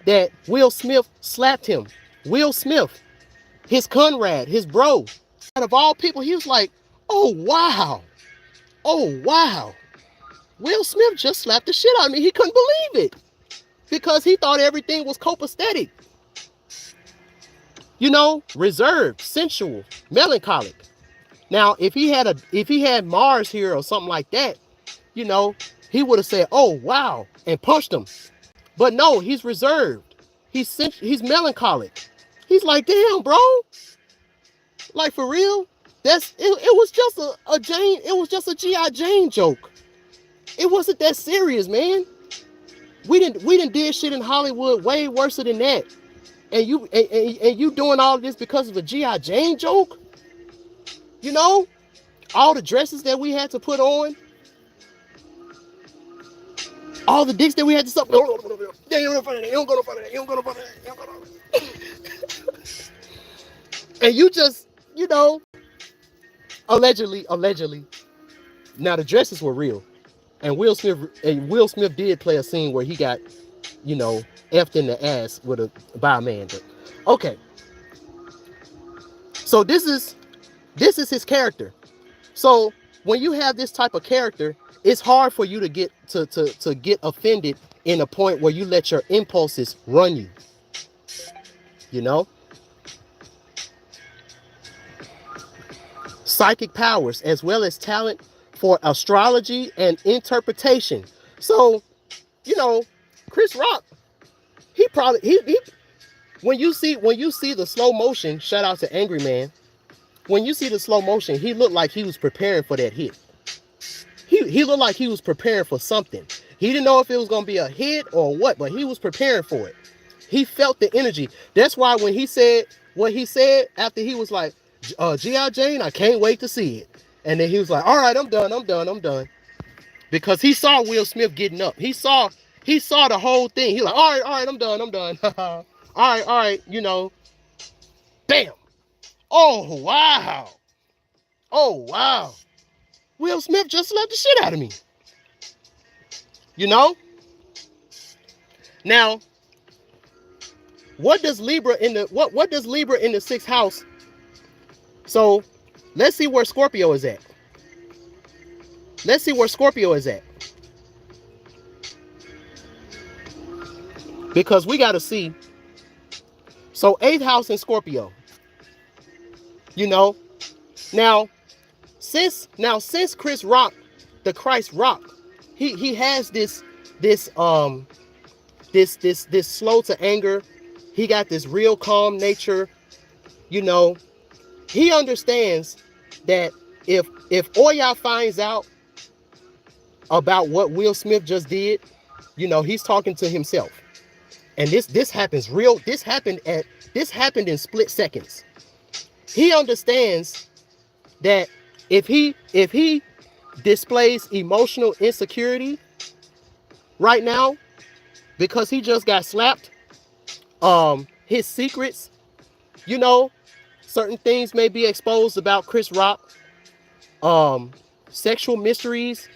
that Will Smith slapped him? Will Smith, his Conrad, his bro, out of all people, he was like, oh wow, Will Smith just slapped the shit out of me. He couldn't believe it because he thought everything was copacetic. You know, reserved, sensual, melancholic. Now, if he had Mars here or something like that, you know, he would have said, oh wow, and punched him. But no, he's reserved. He's melancholic. He's like, damn, bro. Like, for real? It was just a Jane, it was just a G.I. Jane joke. It wasn't that serious, man. We didn't did shit in Hollywood way worse than that. And you doing all this because of a G.I. Jane joke? You know? All the dresses that we had to put on. All the dicks that we had to suck. And you just, you know, allegedly. Now the dresses were real. And Will Smith did play a scene where he got, you know, effed in the ass by a man. But, okay. So this is his character. So when you have this type of character, it's hard for you to get to get offended in a point where you let your impulses run you. You know? Psychic powers, as well as talent for astrology and interpretation. So, you know, Chris Rock, he when you see the slow motion, shout out to Angry Man. When you see the slow motion, he looked like he was preparing for that hit. He looked like he was preparing for something. He didn't know if it was going to be a hit or what, but he was preparing for it. He felt the energy. That's why when he said what he said after he was like, G.I. Jane, I can't wait to see it. And then he was like, all right, I'm done. Because he saw Will Smith getting up. He saw the whole thing. He was like, all right, I'm done. all right, you know. Bam. Oh, wow. Will Smith just slapped the shit out of me. You know? Now, what does Libra in the 6th house? So, let's see where Scorpio is at. Because we got to see. So, 8th house in Scorpio. You know? Now, since Chris Rock, the Christ Rock, he has this slow to anger. He got this real calm nature. You know, he understands that if Oya finds out about what Will Smith just did, you know, he's talking to himself. And this happens real. This happened in split seconds. He understands that if he displays emotional insecurity right now because he just got slapped, his secrets, you know, certain things may be exposed about Chris Rock, sexual mysteries,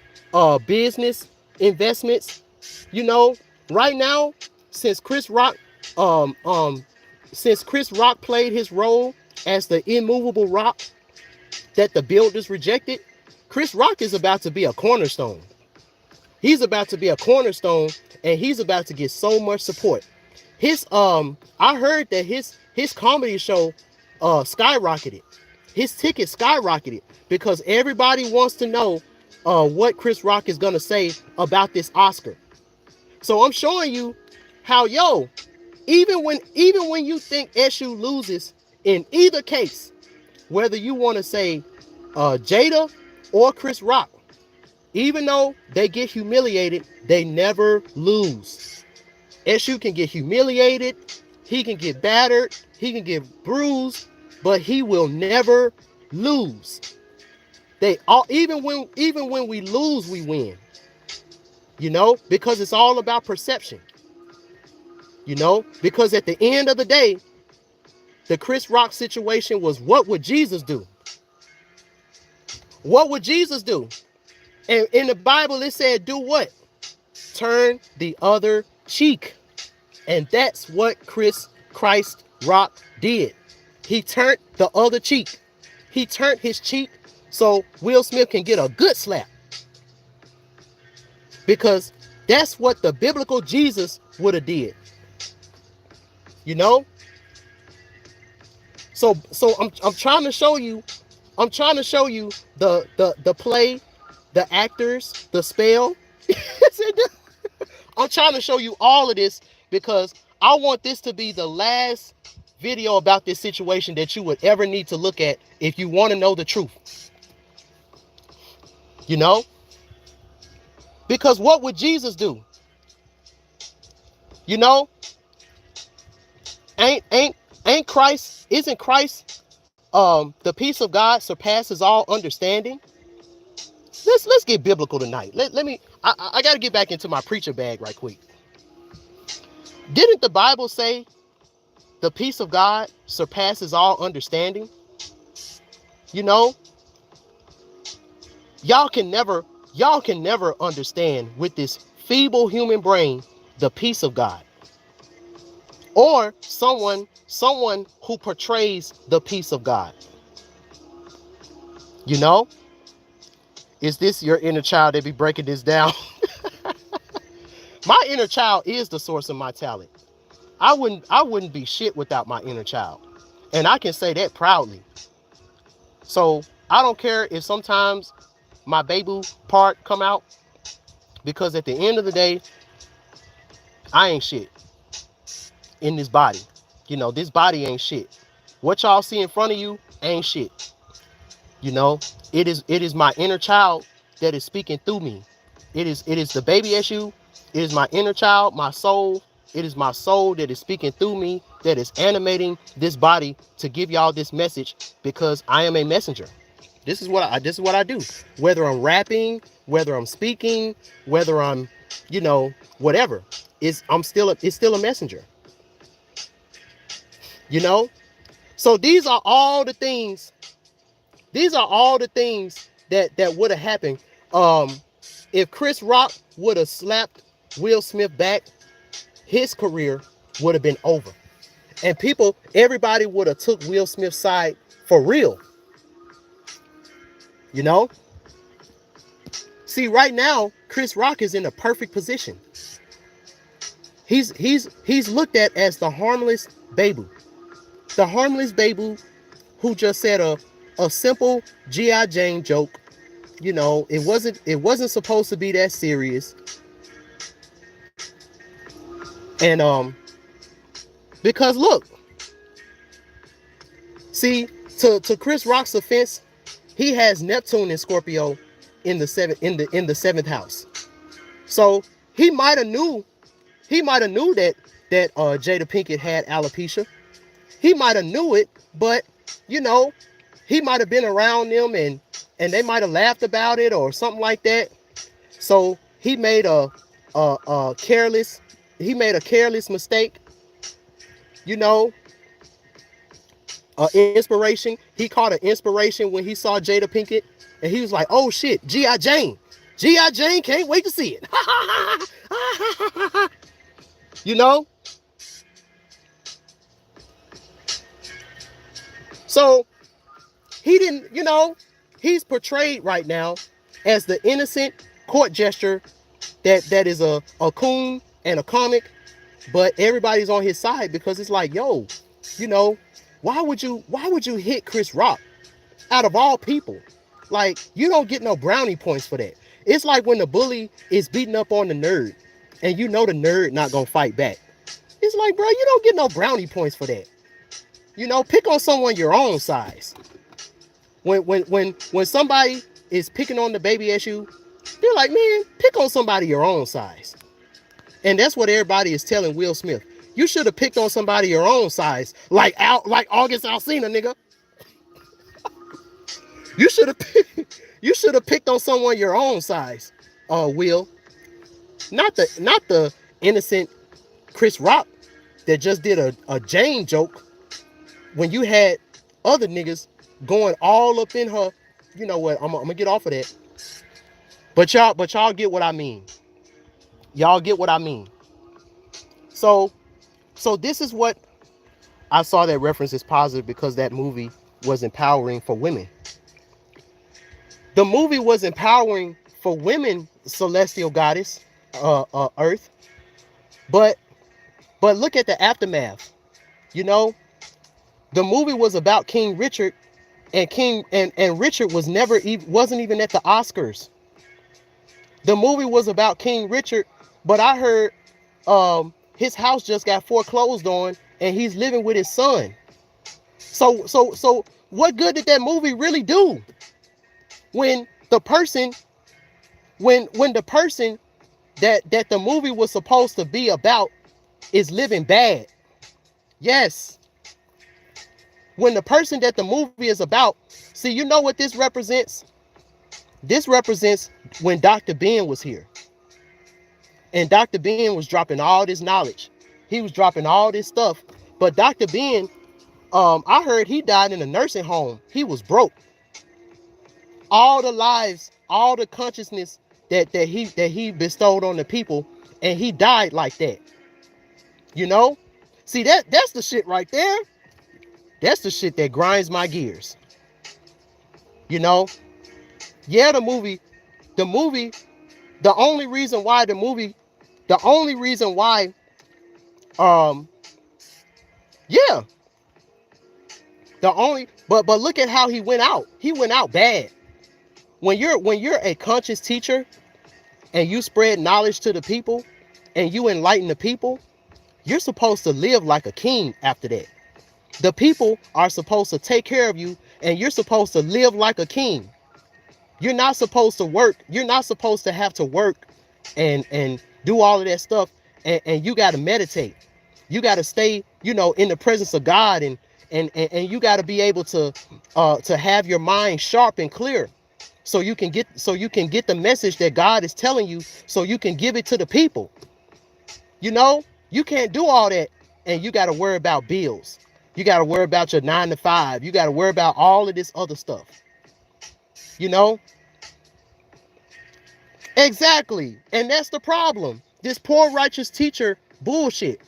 business investments, you know, right now, since Chris Rock played his role as the immovable rock that the builders rejected, Chris Rock is about to be a cornerstone. He's about to be a cornerstone, and he's about to get so much support. I heard that his comedy show skyrocketed. His ticket skyrocketed because everybody wants to know what Chris Rock is gonna say about this Oscar. So I'm showing you how, even when you think Eshu loses in either case, whether you want to say Jada or Chris Rock, even though they get humiliated, they never lose. Eshu can get humiliated, he can get battered, he can get bruised, but he will never lose. Even when we lose, we win. Because it's all about perception. Because at the end of the day, the Chris Rock situation was, what would Jesus do? What would Jesus do? And in the Bible, it said, do what? Turn the other cheek. And that's what Christ Rock did. He turned the other cheek. He turned his cheek so Will Smith can get a good slap. Because that's what the biblical Jesus would have did. So I'm trying to show you the play, the actors, the spell. I'm trying to show you all of this because I want this to be the last video about this situation that you would ever need to look at if you want to know the truth. Because what would Jesus do? Ain't Christ, isn't Christ the peace of God surpasses all understanding? Let's get biblical tonight. I got to get back into my preacher bag right quick. Didn't the Bible say the peace of God surpasses all understanding? Y'all can never understand with this feeble human brain the peace of God, or someone who portrays the peace of God. Is this your inner child that be breaking this down? My inner child is the source of my talent. I wouldn't be shit without my inner child. And I can say that proudly. So I don't care if sometimes my baby part come out, because at the end of the day, I ain't shit in this body. This body ain't shit. What y'all see in front of you ain't shit. It is my inner child that is speaking through me. It is the baby Eshu. It is my inner child, my soul. It is my soul that is speaking through me, that is animating this body to give y'all this message, because I am a messenger. This is what I do. Whether I'm rapping, whether I'm speaking, whether I'm, whatever, it's still a messenger. So these are all the things. These are all the things that would have happened if Chris Rock would have slapped Will Smith back. His career would have been over, and everybody would have took Will Smith's side for real. See, right now Chris Rock is in a perfect position. He's looked at as the harmless baby, who just said a simple G.I. Jane joke. It wasn't supposed to be that serious. And because look, see, to Chris Rock's offense, he has Neptune in Scorpio in the seventh house. So he might have knew that Jada Pinkett had alopecia. He might have knew it, but he might have been around them and they might have laughed about it or something like that. So he made a careless mistake. Inspiration. He caught an inspiration when he saw Jada Pinkett, and he was like, "Oh shit, G.I. Jane, can't wait to see it." So he didn't, he's portrayed right now as the innocent court jester that is a coon and a comic, but everybody's on his side because it's like, yo, you know, why would you hit Chris Rock out of all people? Like, you don't get no brownie points for that. It's like when the bully is beating up on the nerd and you know the nerd not gonna fight back. It's like, bro, you don't get no brownie points for that. You know, pick on someone your own size. When somebody is picking on the baby Eshu, they're like, man, pick on somebody your own size. And that's what everybody is telling Will Smith. You should have picked on somebody your own size, like August Alsina, nigga. You should have picked on someone your own size, Will. Not the innocent Chris Rock that just did a Jane joke when you had other niggas going all up in her. You know what? I'm gonna get off of that. But y'all get what I mean. Y'all get what I mean. So this is what I saw that reference is positive because that movie was empowering for women. The movie was empowering for women, Celestial Goddess, Earth. But look at the aftermath. You know, the movie was about King Richard, and Richard wasn't even at the Oscars. The movie was about King Richard, but I heard his house just got foreclosed on and he's living with his son. So what good did that movie really do? When the person that the movie was supposed to be about is living bad. Yes. When the person that the movie is about, see, you know what this represents? This represents when Dr. Ben was here. And Dr. Ben was dropping all this knowledge. He was dropping all this stuff. But Dr. Ben, I heard he died in a nursing home. He was broke. All the lives, all the consciousness that he bestowed on the people, and he died like that. You know? See, that's the shit right there. That's the shit that grinds my gears. You know? Yeah, the only reason why, but look at how he went out. He went out bad. When you're a conscious teacher and you spread knowledge to the people and you enlighten the people, you're supposed to live like a king after that. The people are supposed to take care of you and you're supposed to live like a king. You're not supposed to work. You're not supposed to have to work and do all of that stuff. And you got to meditate. You got to stay, in the presence of God, and you got to be able to have your mind sharp and clear, so you can get the message that God is telling you, so you can give it to the people. You can't do all that, and you got to worry about bills. You got to worry about your 9 to 5. You got to worry about all of this other stuff. Exactly. And that's the problem. This poor righteous teacher bullshit.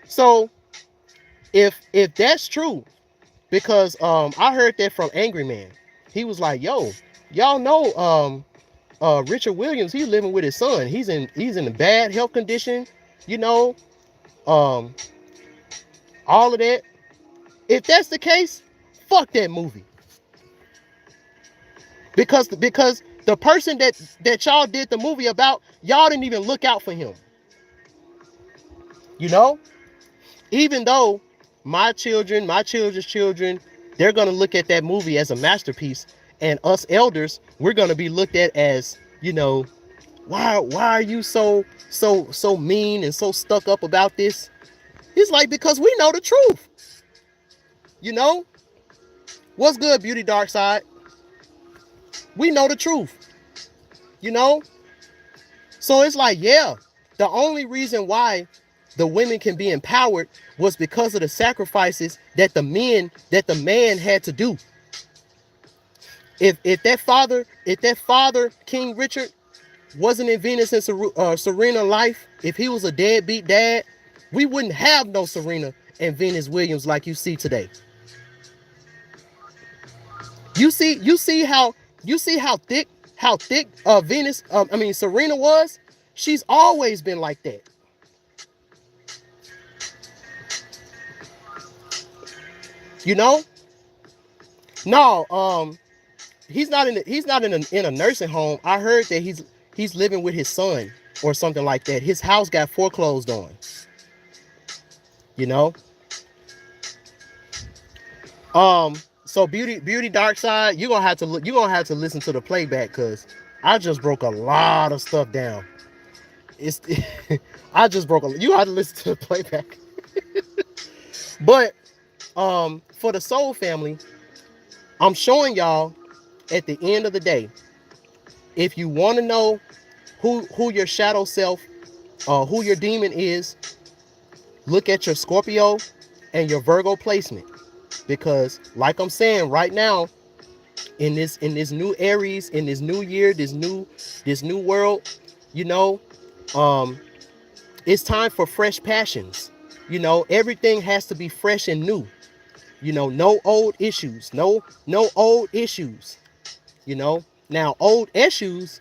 So if that's true, because I heard that from Angry Man. He was like, yo, y'all know Richard Williams, he's living with his son. He's in a bad health condition, all of that. If that's the case, fuck that movie. Because the person that y'all did the movie about, y'all didn't even look out for him. Even though my children's children, they're going to look at that movie as a masterpiece, and us elders, we're going to be looked at as, why are you so mean and so stuck up about this? It's like, because we know the truth. What's good, Beauty Dark Side? We know the truth. So it's like, yeah, the only reason why the women can be empowered was because of the sacrifices that the man had to do. If that father, King Richard, wasn't in Venus and Serena life, if he was a deadbeat dad, we wouldn't have no Serena and Venus Williams like you see today. You see how how thick Venus, Serena was, she's always been like that. You know? No, he's not in a nursing home. I heard that he's living with his son or something like that. His house got foreclosed on. You know? So beauty dark side, you're gonna have to listen to the playback, because I just broke a lot of stuff down. I just broke you have to listen to the playback. But for the soul family, I'm showing y'all at the end of the day, if you want to know who your shadow self, who your demon is, look at your Scorpio and your Virgo placement. Because like I'm saying right now, in this new Aries, in this new year, this new world, you know, it's time for fresh passions. You know, everything has to be fresh and new. You know, no old issues, no old issues. You know, now old issues,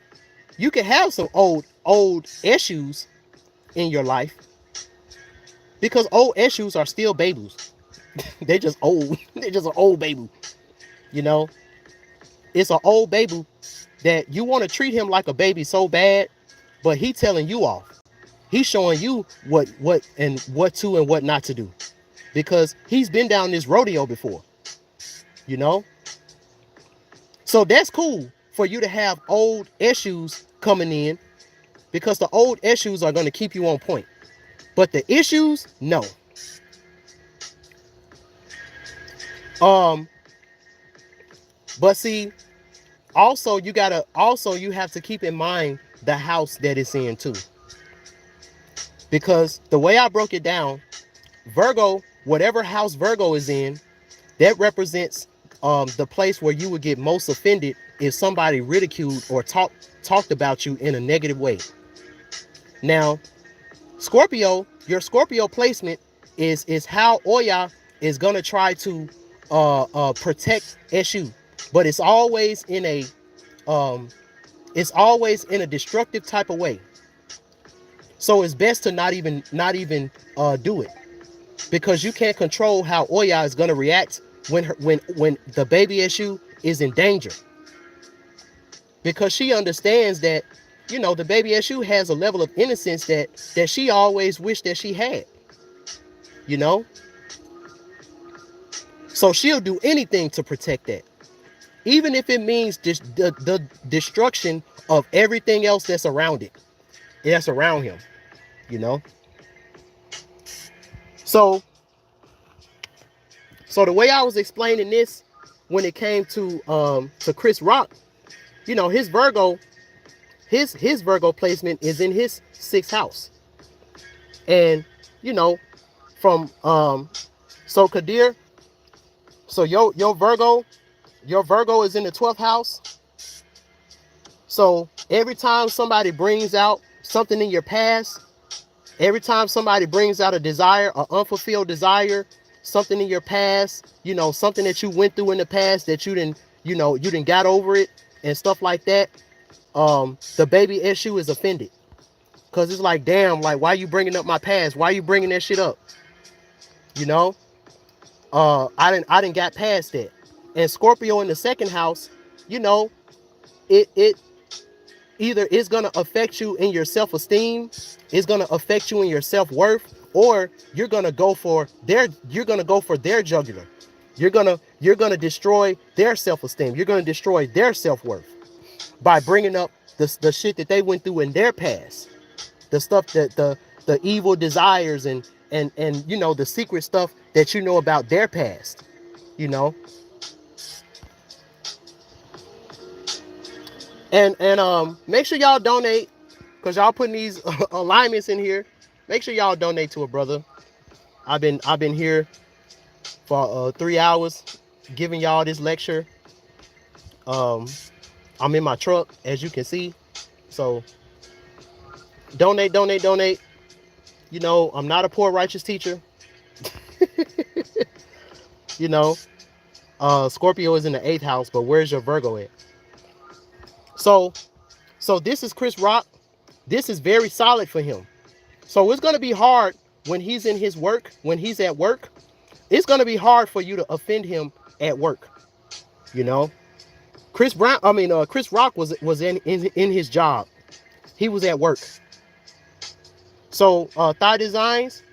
you can have some old issues in your life, because old issues are still babies. They just old. They just an old baby. You know, it's an old baby that you want to treat him like a baby so bad, but he telling you off. He's showing you what to and what not to do, because he's been down this rodeo before. You know, so that's cool for you to have old issues coming in, because the old issues are going to keep you on point. But the issues, no. But see, also you have to keep in mind the house that it's in too. Because the way I broke it down, Virgo, whatever house Virgo is in, that represents the place where you would get most offended if somebody ridiculed or talked about you in a negative way. Now, Scorpio, your Scorpio placement is how Oya is gonna try to protect Eshu, but it's always in a destructive type of way. So it's best to not even do it, because you can't control how Oya is gonna react when the baby Eshu is in danger, because she understands that, you know, the baby Eshu has a level of innocence that she always wished that she had. You know, so she'll do anything to protect that, even if it means just the destruction of everything else that's around it, that's around him. You know, so the way I was explaining this when it came to Chris Rock, you know, his Virgo placement is in his 6th house, and you know, from so Kadir, so your Virgo is in the 12th house. So every time somebody brings out something in your past, every time somebody brings out a desire, an unfulfilled desire, something in your past, you know, something that you went through in the past that you didn't got over it and stuff like that, the baby Eshu is offended, because it's like, damn, like, why you bringing up my past? Why you bringing that shit up? You know, I didn't got past that. And Scorpio in the 2nd house, you know, it either it's gonna affect you in your self-esteem, it's gonna affect you in your self-worth, or you're gonna go for their jugular. You're gonna destroy their self-esteem. You're gonna destroy their self-worth by bringing up the shit that they went through in their past, the stuff that the evil desires and you know, the secret stuff that you know about their past. You know, and make sure y'all donate, because y'all putting these alignments in here. Make sure y'all donate to a brother. I've been here for 3 hours giving y'all this lecture. I'm in my truck, as you can see. So donate. You know, I'm not a poor righteous teacher. You know, Scorpio is in the 8th house, but where's your Virgo at? So this is Chris Rock. This is very solid for him. So it's going to be hard when he's in his work, when he's at work. It's going to be hard for you to offend him at work. You know, Chris Rock was in his job. He was at work. So Thigh Designs,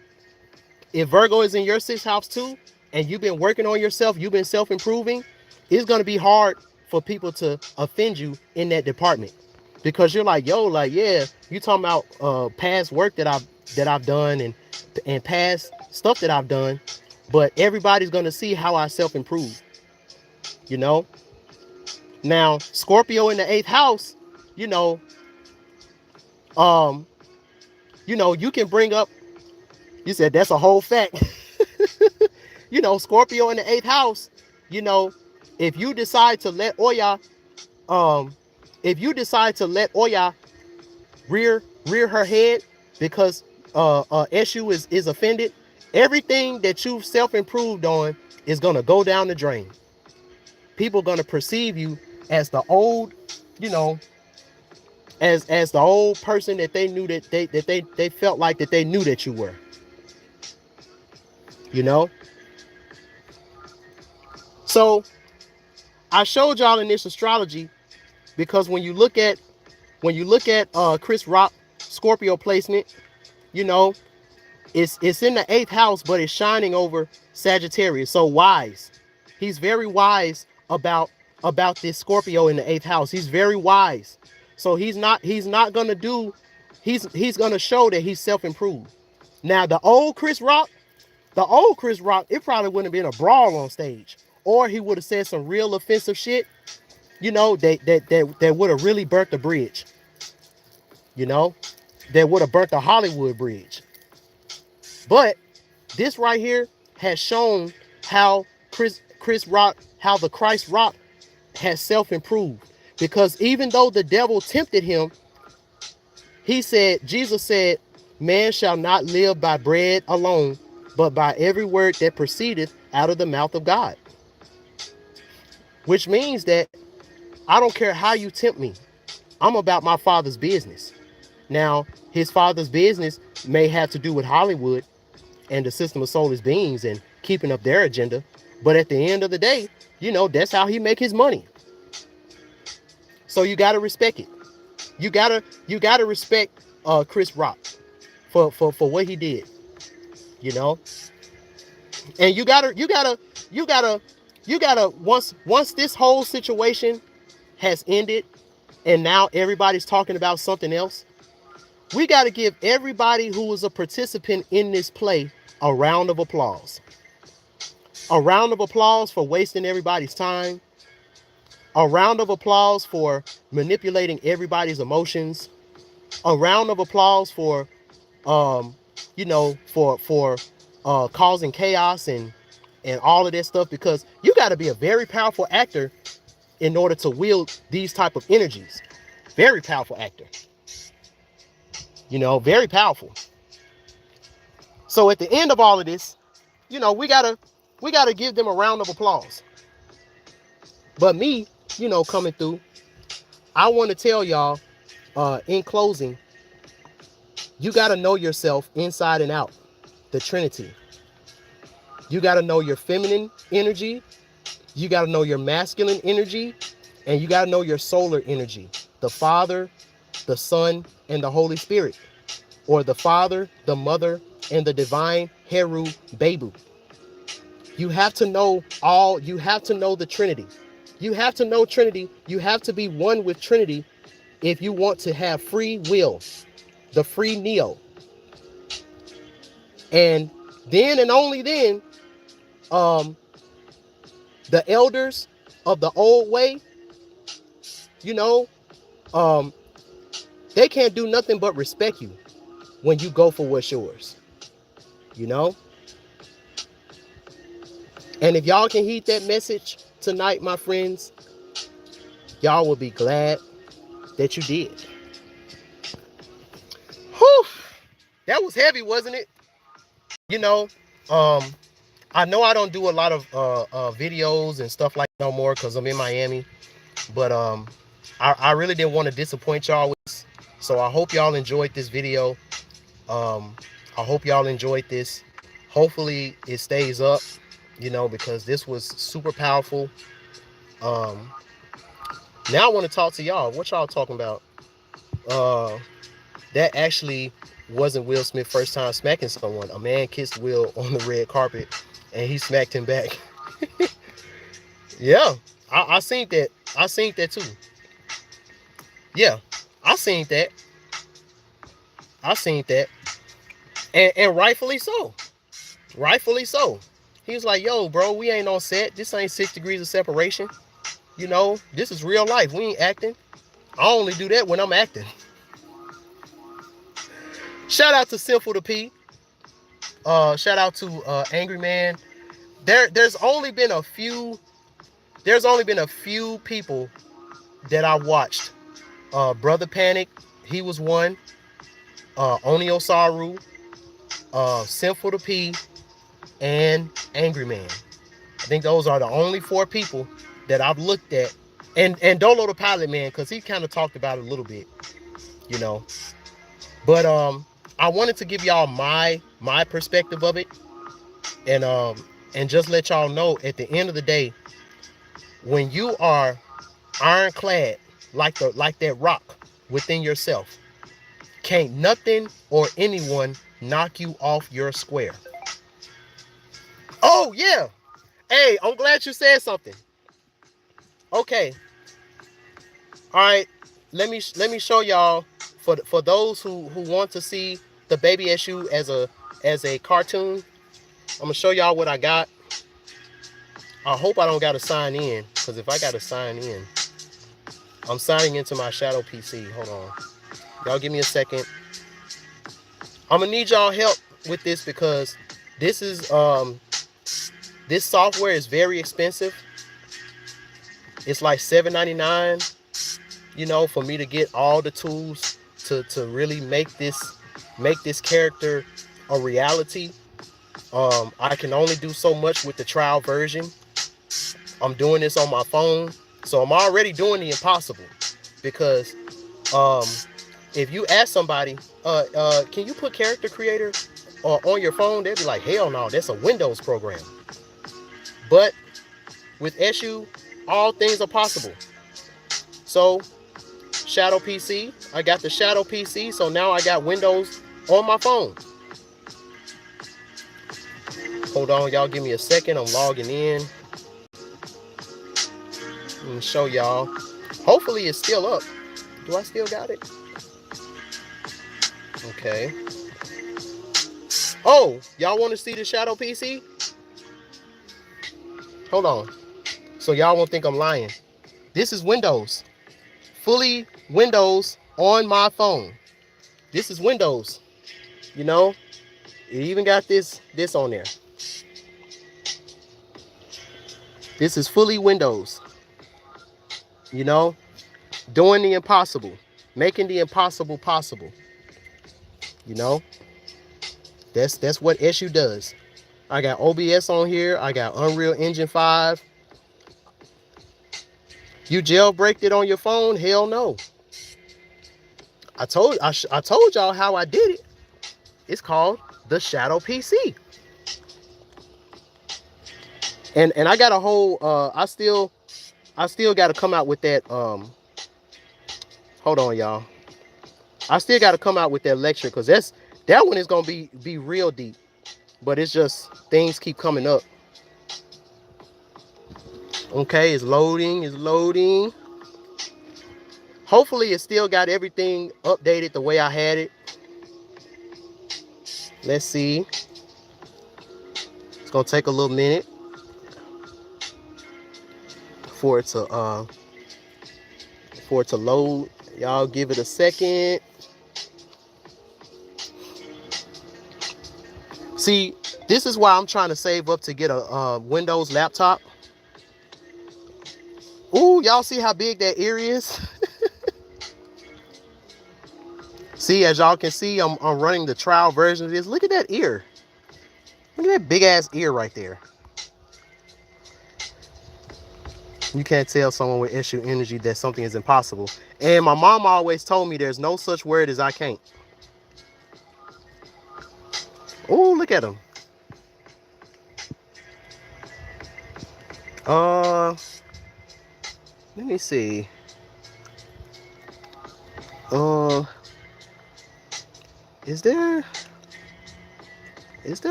if Virgo is in your 6th house too, and you've been working on yourself, you've been self-improving, it's going to be hard for people to offend you in that department. Because you're like, yo, like, yeah, you talking about past work that I've done and past stuff that I've done, but everybody's going to see how I self-improve. You know? Now, Scorpio in the 8th house, you know, you can bring up, you said that's a whole fact. You know, Scorpio in the 8th house, you know, if you decide to let Oya rear her head because Eshu is offended, everything that you've self-improved on is gonna go down the drain. People are gonna perceive you as the old, you know, as the old person that they knew that they felt like that they knew that you were. You know? So I showed y'all in this astrology because when you look at Chris Rock Scorpio placement, you know, it's in the 8th house, but it's shining over Sagittarius. So wise. He's very wise about this Scorpio in the 8th house. He's very wise. So he's gonna show that he's self-improved. Now the old Chris Rock, it probably wouldn't have been a brawl on stage. Or he would have said some real offensive shit, you know, that would have really burnt the bridge. You know, that would have burnt the Hollywood bridge. But this right here has shown how Chris Rock, how the Christ Rock has self-improved. Because even though the devil tempted him, Jesus said, man shall not live by bread alone, but by every word that proceedeth out of the mouth of God. Which means that I don't care how you tempt me. I'm about my Father's business. Now, his Father's business may have to do with Hollywood and the system of soulless beings and keeping up their agenda. But at the end of the day, you know, that's how he make his money. So you got to respect it. You gotta respect Chris Rock for what he did. You know? And you gotta once this whole situation has ended and now everybody's talking about something else, we got to give everybody who was a participant in this play a round of applause. A round of applause for wasting everybody's time. A round of applause for manipulating everybody's emotions. A round of applause for causing chaos and all of that stuff, because you got to be a very powerful actor in order to wield these type of energies. Very powerful actor. You know, very powerful. So at the end of all of this, you know, we gotta give them a round of applause. But me, you know, coming through, I want to tell y'all, in closing, you gotta know yourself inside and out, the Trinity. You gotta know your feminine energy, you gotta know your masculine energy, and you gotta know your solar energy, the Father, the Son, and the Holy Spirit, or the Father, the Mother, and the divine Heru Bebu. You have to know you have to know the Trinity. You have to know Trinity. You have to be one with Trinity if you want to have free will, the free Neo. And then and only then, the elders of the old way, you know, they can't do nothing but respect you when you go for what's yours, you know? And if y'all can heed that message tonight, my friends, y'all will be glad that you did. Whew, that was heavy, wasn't it? You know, I know I don't do a lot of videos and stuff like that no more because I'm in Miami. But I really didn't want to disappoint y'all with this. So I hope y'all enjoyed this video. I hope y'all enjoyed this. Hopefully it stays up, you know, because this was super powerful. Now I want to talk to y'all. What y'all talking about? That actually wasn't Will Smith's first time smacking someone. A man kissed Will on the red carpet and he smacked him back. Yeah, I seen that. I seen that too. Yeah, I seen that. I seen that. And rightfully so. Rightfully so. He was like, yo, bro, we ain't on set. This ain't 6 degrees of separation. You know, this is real life. We ain't acting. I only do that when I'm acting. Shout out to Simple to P. Shout out to Angry Man. There's only been a few people that I watched. Brother Panic, he was one. Oni Osaru, Sinful to P, and Angry Man. I think those are the only 4 people that I've looked at. And Dolo the Pilot Man, because he kind of talked about it a little bit, you know. But I wanted to give y'all my perspective of it. And just let y'all know, at the end of the day, when you are ironclad like that rock within yourself, can't nothing or anyone knock you off your square. Oh yeah. Hey, I'm glad you said something. Okay. All right. Let me show y'all, for those who want to see the baby Eshu as a cartoon. I'm gonna show y'all what I got. I hope I don't gotta sign in, because if I gotta sign in, I'm signing into my shadow PC. Hold on. Y'all give me a second. I'm gonna need y'all help with this, because this is this software is very expensive. It's like $7.99, you know, for me to get all the tools to really make this character a reality. I can only do so much with the trial version. I'm doing this on my phone, so I'm already doing the impossible, because if you ask somebody, can you put Character Creator on your phone, they'd be like, hell no, that's a Windows program. But with Eshu, all things are possible. So Shadow PC, I got the Shadow PC, so now I got Windows on my phone. Hold on, y'all give me a second. I'm logging in. Let me show y'all. Hopefully it's still up. Do I still got it? Okay. Oh, y'all want to see the Shadow PC? Hold on. So y'all won't think I'm lying. This is Windows. Fully Windows on my phone. This is Windows. You know, it even got this on there. This is fully Windows. You know, doing the impossible, making the impossible possible. You know, that's what Eshu does. I got OBS on here. I got Unreal Engine 5. You jailbreaked it on your phone? Hell no. I told y'all how I did it. It's called the Shadow PC. And I got a whole I still got to come out with that hold on y'all. I still got to come out with that lecture, because that one is going to be real deep. But it's just things keep coming up. Okay, it's loading. Hopefully it still got everything updated the way I had it. Let's see. It's gonna take a little minute for it to load. Y'all give it a second. See, this is why I'm trying to save up to get a Windows laptop. Ooh, y'all see how big that ear is? See, as y'all can see, I'm running the trial version of this. Look at that ear. Look at that big ass ear right there. You can't tell someone with Eshu energy that something is impossible. And my mom always told me there's no such word as I can't. Oh, look at him. Let me see. Is there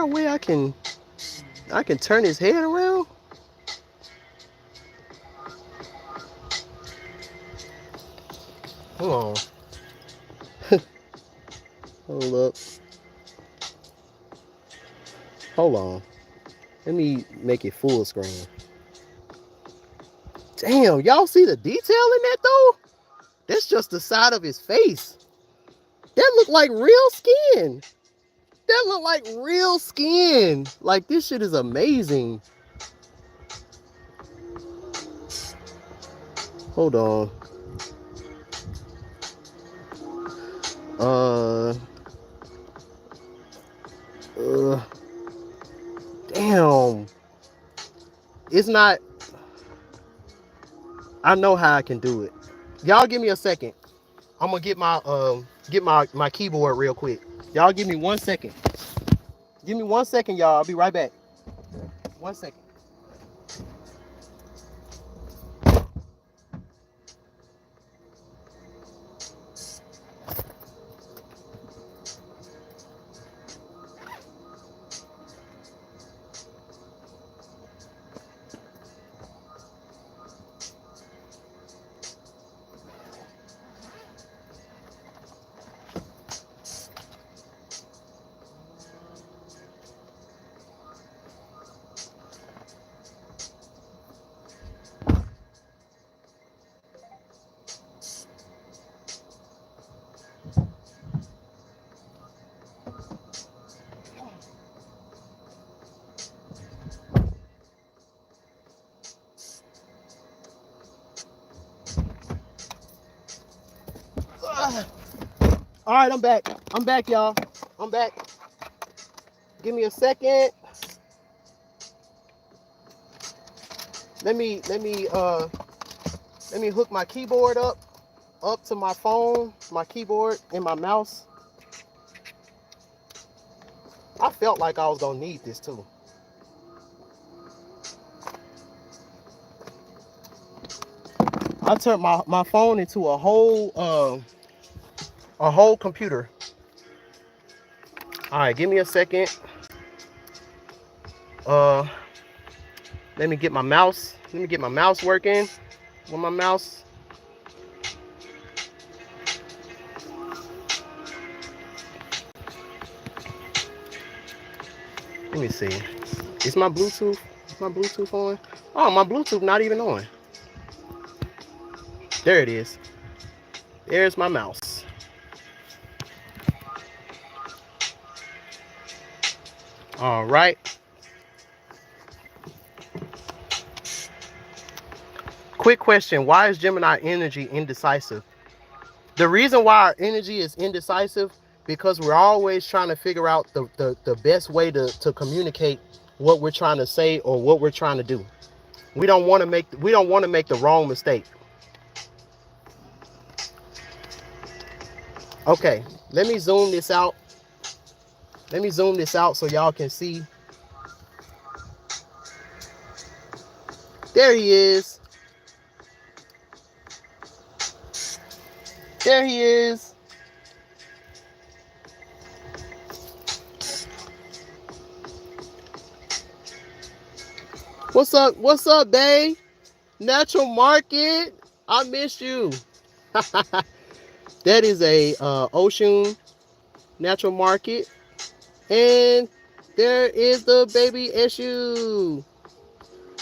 a way I can turn his head around? Hold on. Hold up. Hold on. Let me make it full screen. Damn, y'all see the detail in that though? That's just the side of his face. That look like real skin. That look like real skin. Like, this shit is amazing. Hold on. Damn. It's not. I know how I can do it. Y'all give me a second. I'm gonna get my keyboard real quick. Y'all give me 1 second. Give me 1 second, y'all. I'll be right back. 1 second. All right, I'm back. I'm back, y'all. I'm back. Give me a second. Let me hook my keyboard up to my phone, my keyboard and my mouse. I felt like I was gonna need this too. I turned my phone into a whole computer. All right, give me a second. Let me get my mouse. Let me get my mouse working. With my mouse. Let me see. Is my Bluetooth? Is my Bluetooth on? Oh, my Bluetooth not even on. There it is. There's my mouse. All right. Quick question. Why is Gemini energy indecisive? The reason why our energy is indecisive, because we're always trying to figure out the best way to communicate what we're trying to say or what we're trying to do. We don't want to make the wrong mistake. Okay, let me zoom this out. Let me zoom this out so y'all can see. There he is. There he is. What's up? What's up, babe? Natural Market. I miss you. That is a Ocean Natural Market. And there is the baby Eshu.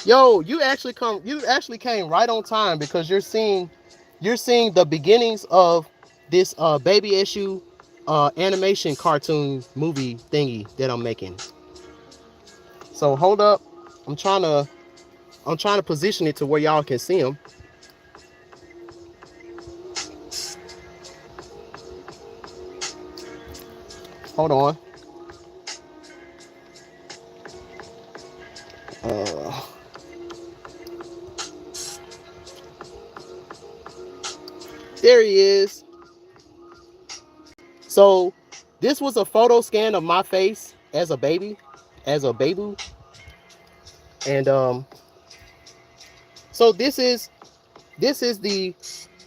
Yo, you actually came right on time, because you're seeing the beginnings of this baby Eshu animation cartoon movie thingy that I'm making. So hold up. I'm trying to position it to where y'all can see him. Hold on. There he is. So this was a photo scan of my face as a baby, as a baby. And so this is the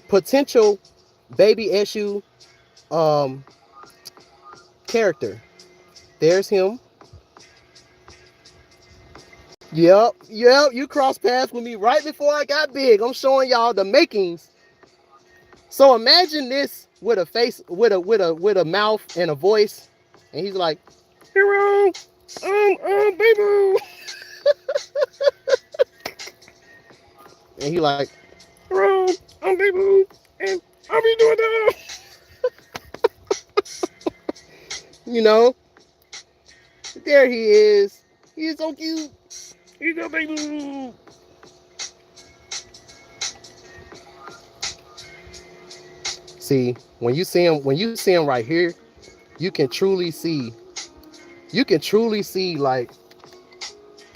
potential baby Eshu character. There's him. Yep, you crossed paths with me right before I got big. I'm showing y'all the makings. So imagine this with a face, with a mouth and a voice, and he's like, "Hero, baby," and he like, "Hero, baby, and I'll be doing that." You know, there he is. He's so cute. He's a baby. See, when you see him right here, you can truly see like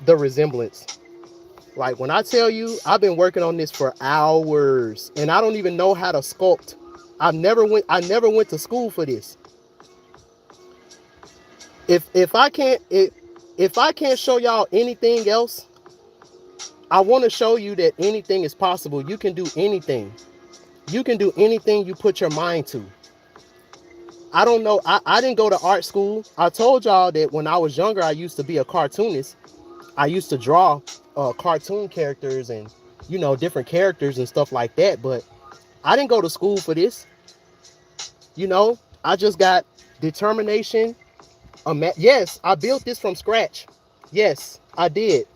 the resemblance. Like when I tell you, I've been working on this for hours and I don't even know how to sculpt. I never went to school for this. If I can't show y'all anything else, I want to show you that anything is possible. You can do anything. You can do anything you put your mind to. I don't know. I didn't go to art school. I told y'all that when I was younger, I used to be a cartoonist. I used to draw cartoon characters and, you know, different characters and stuff like that. But I didn't go to school for this. You know, I just got determination. Yes, I built this from scratch. Yes, I did.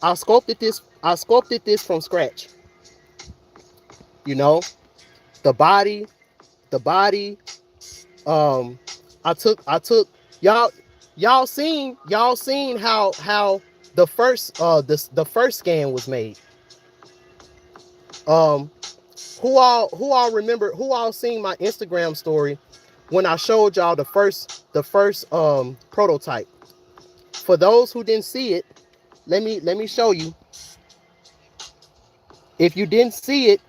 I sculpted this from scratch. You know, the body. I took y'all seen how the first scan was made. Who all remember, who all seen my Instagram story when I showed y'all the first prototype? For those who didn't see it, let me show you. If you didn't see it,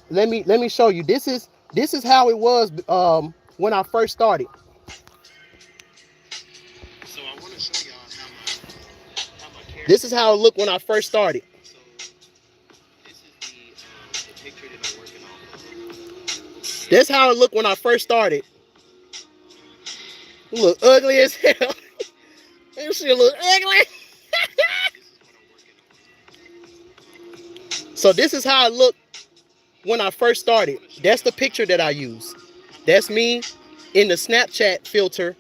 let me show you. This is how it was when I first started. So I want to show y'all how my character. This is how it looked when I first started. So this is the picture that I'm working on. That's how it looked when I first started. It look ugly as hell. This shit look ugly. So this is how it looked when I first started. That's the picture that I use. That's me in the Snapchat filter.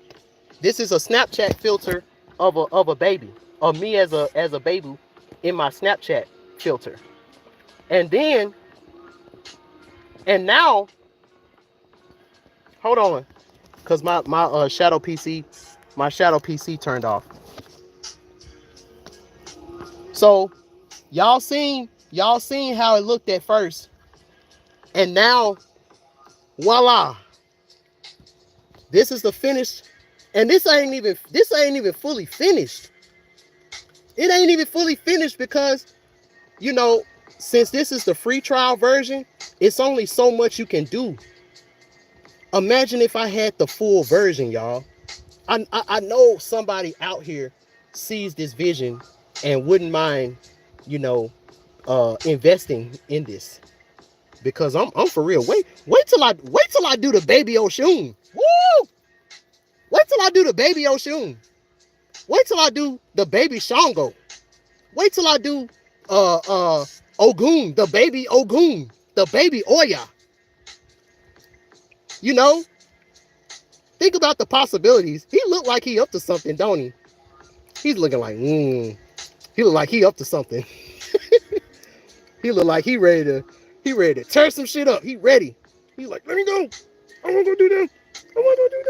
This is a Snapchat filter of a baby, of me as a baby in my Snapchat filter. And now, hold on, cause my shadow PC turned off. So y'all seen how it looked at first. And now, voila. This is the finished. And this ain't even fully finished. It ain't even fully finished because, you know, since this is the free trial version, it's only so much you can do. Imagine if I had the full version, y'all. I know somebody out here sees this vision and wouldn't mind, you know, investing in this. Because I'm for real. Wait till I do the baby Oshun. Woo! Wait till I do the baby Oshun. Wait till I do the baby Shango. Wait till I do Ogun, the baby Ogun, the baby Oya. You know? Think about the possibilities. He look like he up to something, don't he? He's looking like, he look like he up to something. He look like he ready to tear some shit up. He ready. He like, let me go. I want to go do that. I want to do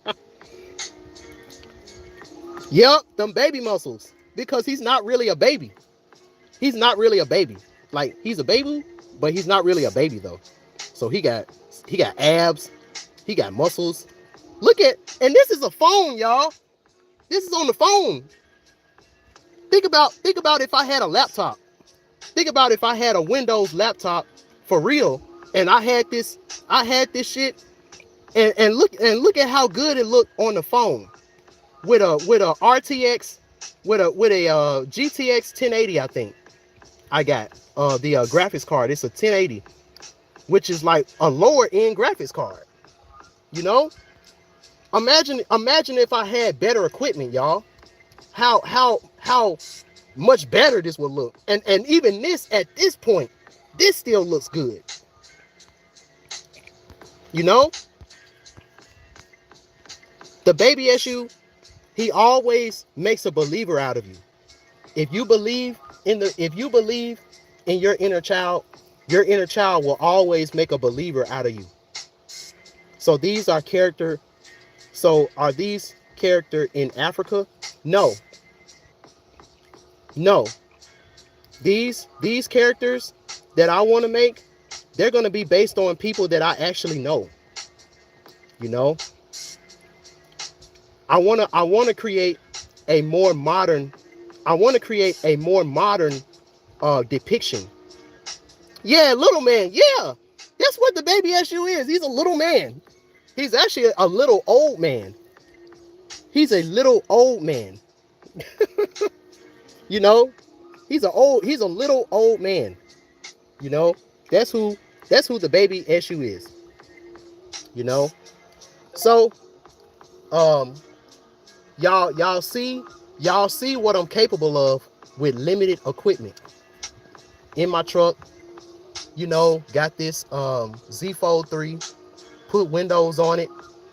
that. Yep, them baby muscles. Because he's not really a baby. He's not really a baby. Like, he's a baby, but he's not really a baby though. So he got abs. He got muscles. Look at, and this is a phone, y'all. This is on the phone. Think about if I had a laptop. Think about if I had a Windows laptop for real, and I had this shit, and look at how good it looked on the phone with a RTX, with a GTX 1080. I think I got the graphics card. It's a 1080, which is like a lower end graphics card. You know, imagine if I had better equipment, y'all. How much better this would look. And even this, at this point, this still looks good. You know, the baby Eshu, he always makes a believer out of you. If you believe in your inner child will always make a believer out of you. So these are character. So are these character in Africa? No. No. These characters that I want to make, they're going to be based on people that I actually know. You know, I want to create a more modern depiction. Yeah, little man. Yeah. That's what the baby Eshu is. He's a little man. He's actually a little old man. He's a little old man. You know, he's a little old man. You know, that's who the baby Eshu is. You know, so y'all see what I'm capable of with limited equipment. In my truck, you know, got this Z Fold 3, put windows on it,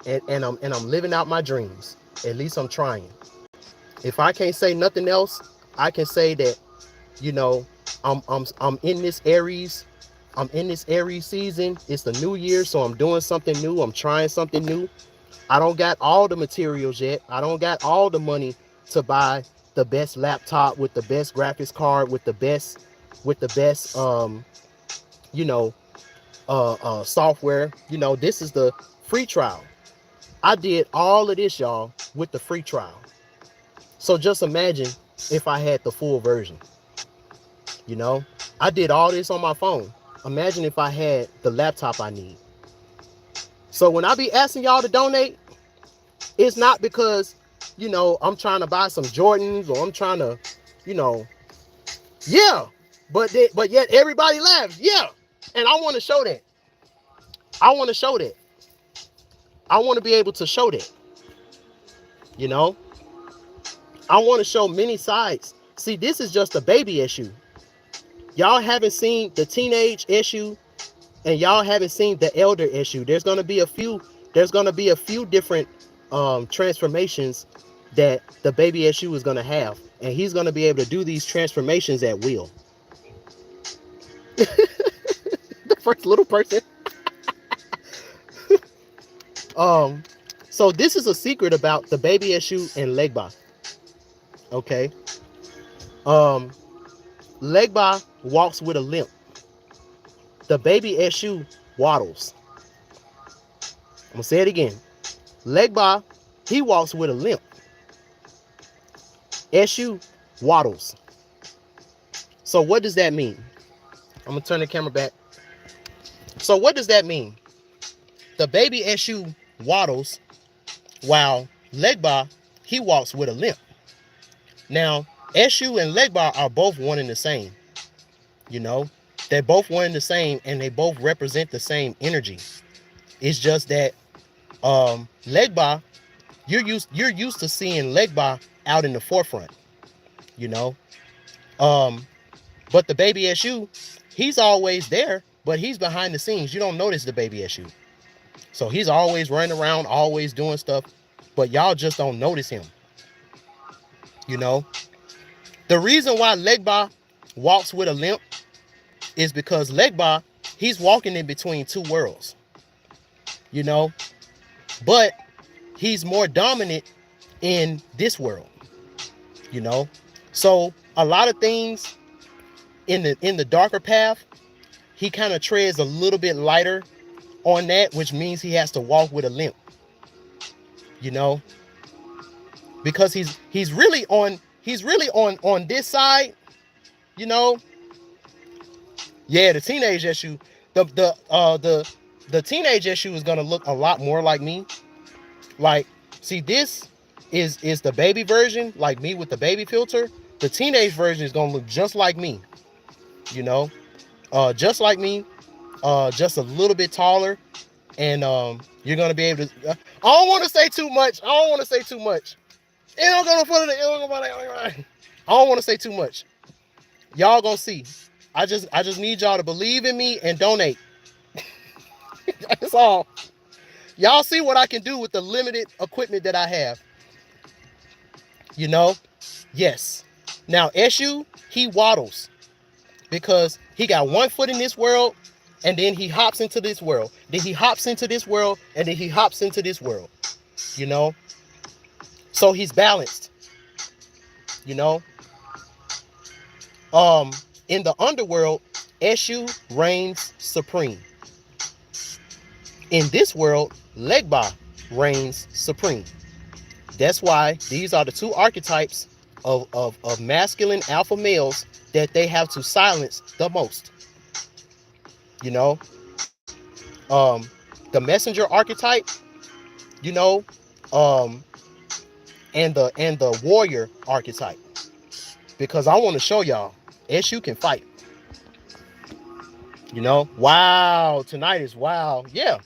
and I'm living out my dreams. At least I'm trying. If I can't say nothing else, I can say that, you know, I'm in this Aries. I'm in this Aries season. It's the new year, so I'm doing something new. I'm trying something new. I don't got all the materials yet. I don't got all the money to buy the best laptop with the best graphics card, with the best you know, software. You know, this is the free trial. I did all of this, y'all, with the free trial. So just imagine if I had the full version. You know, I did all this on my phone. Imagine if I had the laptop I need. So when I be asking y'all to donate, it's not because, you know, I'm trying to buy some Jordans or I'm trying to, you know, yeah, but yet everybody laughs. Yeah. And I want to show that. I want to show that. I want to be able to show that. You know, I want to show many sides. See, this is just a baby Eshu. Y'all haven't seen the teenage Eshu, and y'all haven't seen the elder Eshu. There's going to be a few different transformations that the baby Eshu is going to have, and he's going to be able to do these transformations at will. The first little person. So this is a secret about the baby Eshu and Legba. Okay. Legba walks with a limp. The baby Eshu waddles. I'm gonna say it again. Legba, he walks with a limp. Eshu waddles. So what does that mean? I'm gonna turn the camera back. So what does that mean? The baby Eshu waddles while Legba, he walks with a limp. Now, Eshu and Legba are both one and the same. You know, they're both one and the same, and they both represent the same energy. It's just that Legba, you're used to seeing Legba out in the forefront, you know. But the baby Eshu, he's always there, but he's behind the scenes. You don't notice the baby Eshu. So he's always running around, always doing stuff, but y'all just don't notice him. You know, the reason why Legba walks with a limp is because Legba, he's walking in between two worlds. You know, but he's more dominant in this world. You know, so a lot of things in the darker path, he kind of treads a little bit lighter on that, which means he has to walk with a limp. You know, because he's really on this side, you know, Yeah, the teenage Eshu, the teenage Eshu is gonna look a lot more like me. Like, see, this is the baby version, like me with the baby filter. The teenage version is gonna look just like me, you know, just like me, just a little bit taller, and you're gonna be able to. I don't want to say too much. I don't want to say too much. It don't go in front of the. I don't want to say too much. Y'all gonna see. I just need y'all to believe in me and donate. That's all. Y'all see what I can do with the limited equipment that I have. You know? Yes. Now, Eshu, he waddles because he got one foot in this world and then he hops into this world. Then he hops into this world and then he hops into this world. You know? So he's balanced. You know? In the underworld, Eshu reigns supreme. In this world, Legba reigns supreme. That's why these are the two archetypes of masculine alpha males that they have to silence the most. You know, the messenger archetype, you know, and the warrior archetype. Because I want to show y'all, Eshu can fight. You know, wow, tonight is wow. Yeah.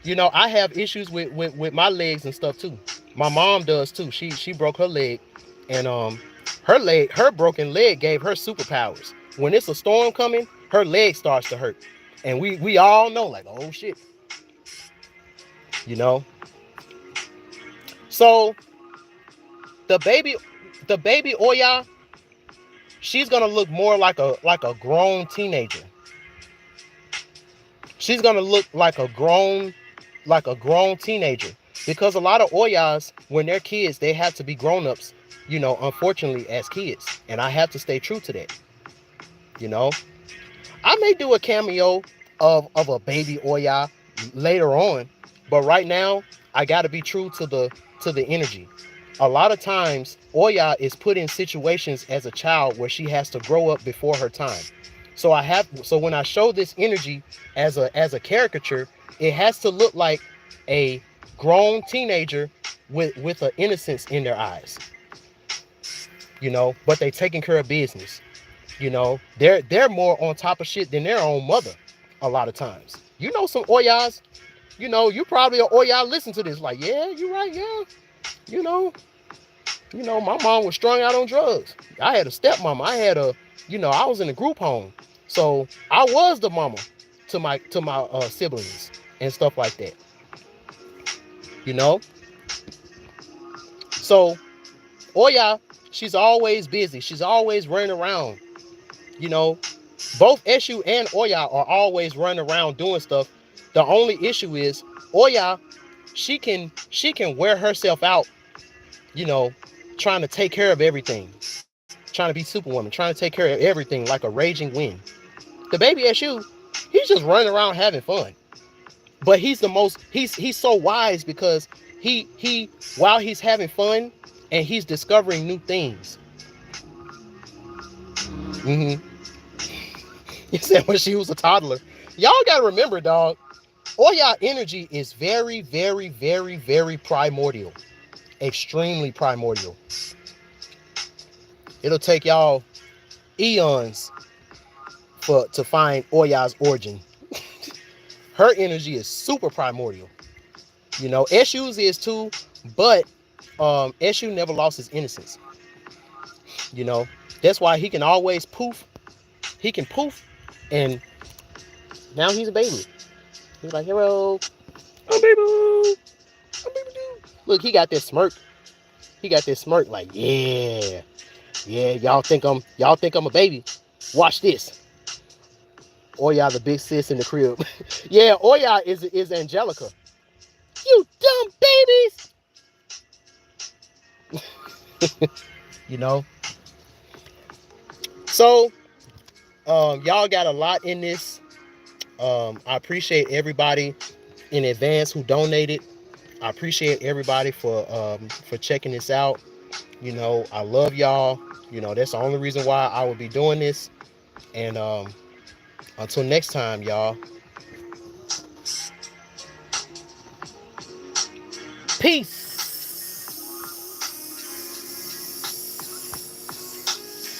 You know, I have issues with my legs and stuff too. My mom does too. She broke her leg, and her broken leg gave her superpowers. When it's a storm coming, her leg starts to hurt, and we all know, like, oh shit. You know. So the baby Oya, she's gonna look more like a grown teenager. She's gonna look like a grown teenager, because a lot of Oyas, when they're kids, they have to be grown-ups, you know, unfortunately, as kids, and I have to stay true to that. You know, I may do a cameo of a baby Oya later on, but right now I got to be true to the energy. A lot of times Oya is put in situations as a child where she has to grow up before her time. So when I show this energy as a caricature, it has to look like a grown teenager with an innocence in their eyes. You know, but they taking care of business. You know, they're more on top of shit than their own mother a lot of times. You know, some Oyas, you know, you probably an Oya listen to this like, yeah, you right, yeah. You know, my mom was strung out on drugs. I had a stepmama. I was in a group home. So I was the mama to my siblings and stuff like that. You know? So Oya, she's always busy. She's always running around. You know, both Eshu and Oya are always running around doing stuff. The only issue is Oya, she can wear herself out, you know, trying to take care of everything. Trying to be Superwoman, trying to take care of everything like a raging wind. The baby Eshu, he's just running around having fun. But he's so wise because he while he's having fun and he's discovering new things. You said when she was a toddler. Y'all gotta remember, dog, Oya energy is very, very, very, very primordial. Extremely primordial. It'll take y'all eons to find Oya's origin. Her energy is super primordial. You know, Eshu's is too, but Eshu never lost his innocence. You know, that's why he can always poof. He can poof, and now he's a baby. He's like, hello, I'm baby. I'm baby. Look, he got this smirk. He got this smirk like, yeah, y'all think I'm a baby. Watch this. Oya, the big sis in the crib. Yeah, Oya is Angelica. You dumb babies. You know. So, y'all got a lot in this. I appreciate everybody in advance who donated. I appreciate everybody for checking this out. You know, I love y'all. You know, that's the only reason why I would be doing this. And Until next time, y'all. Peace.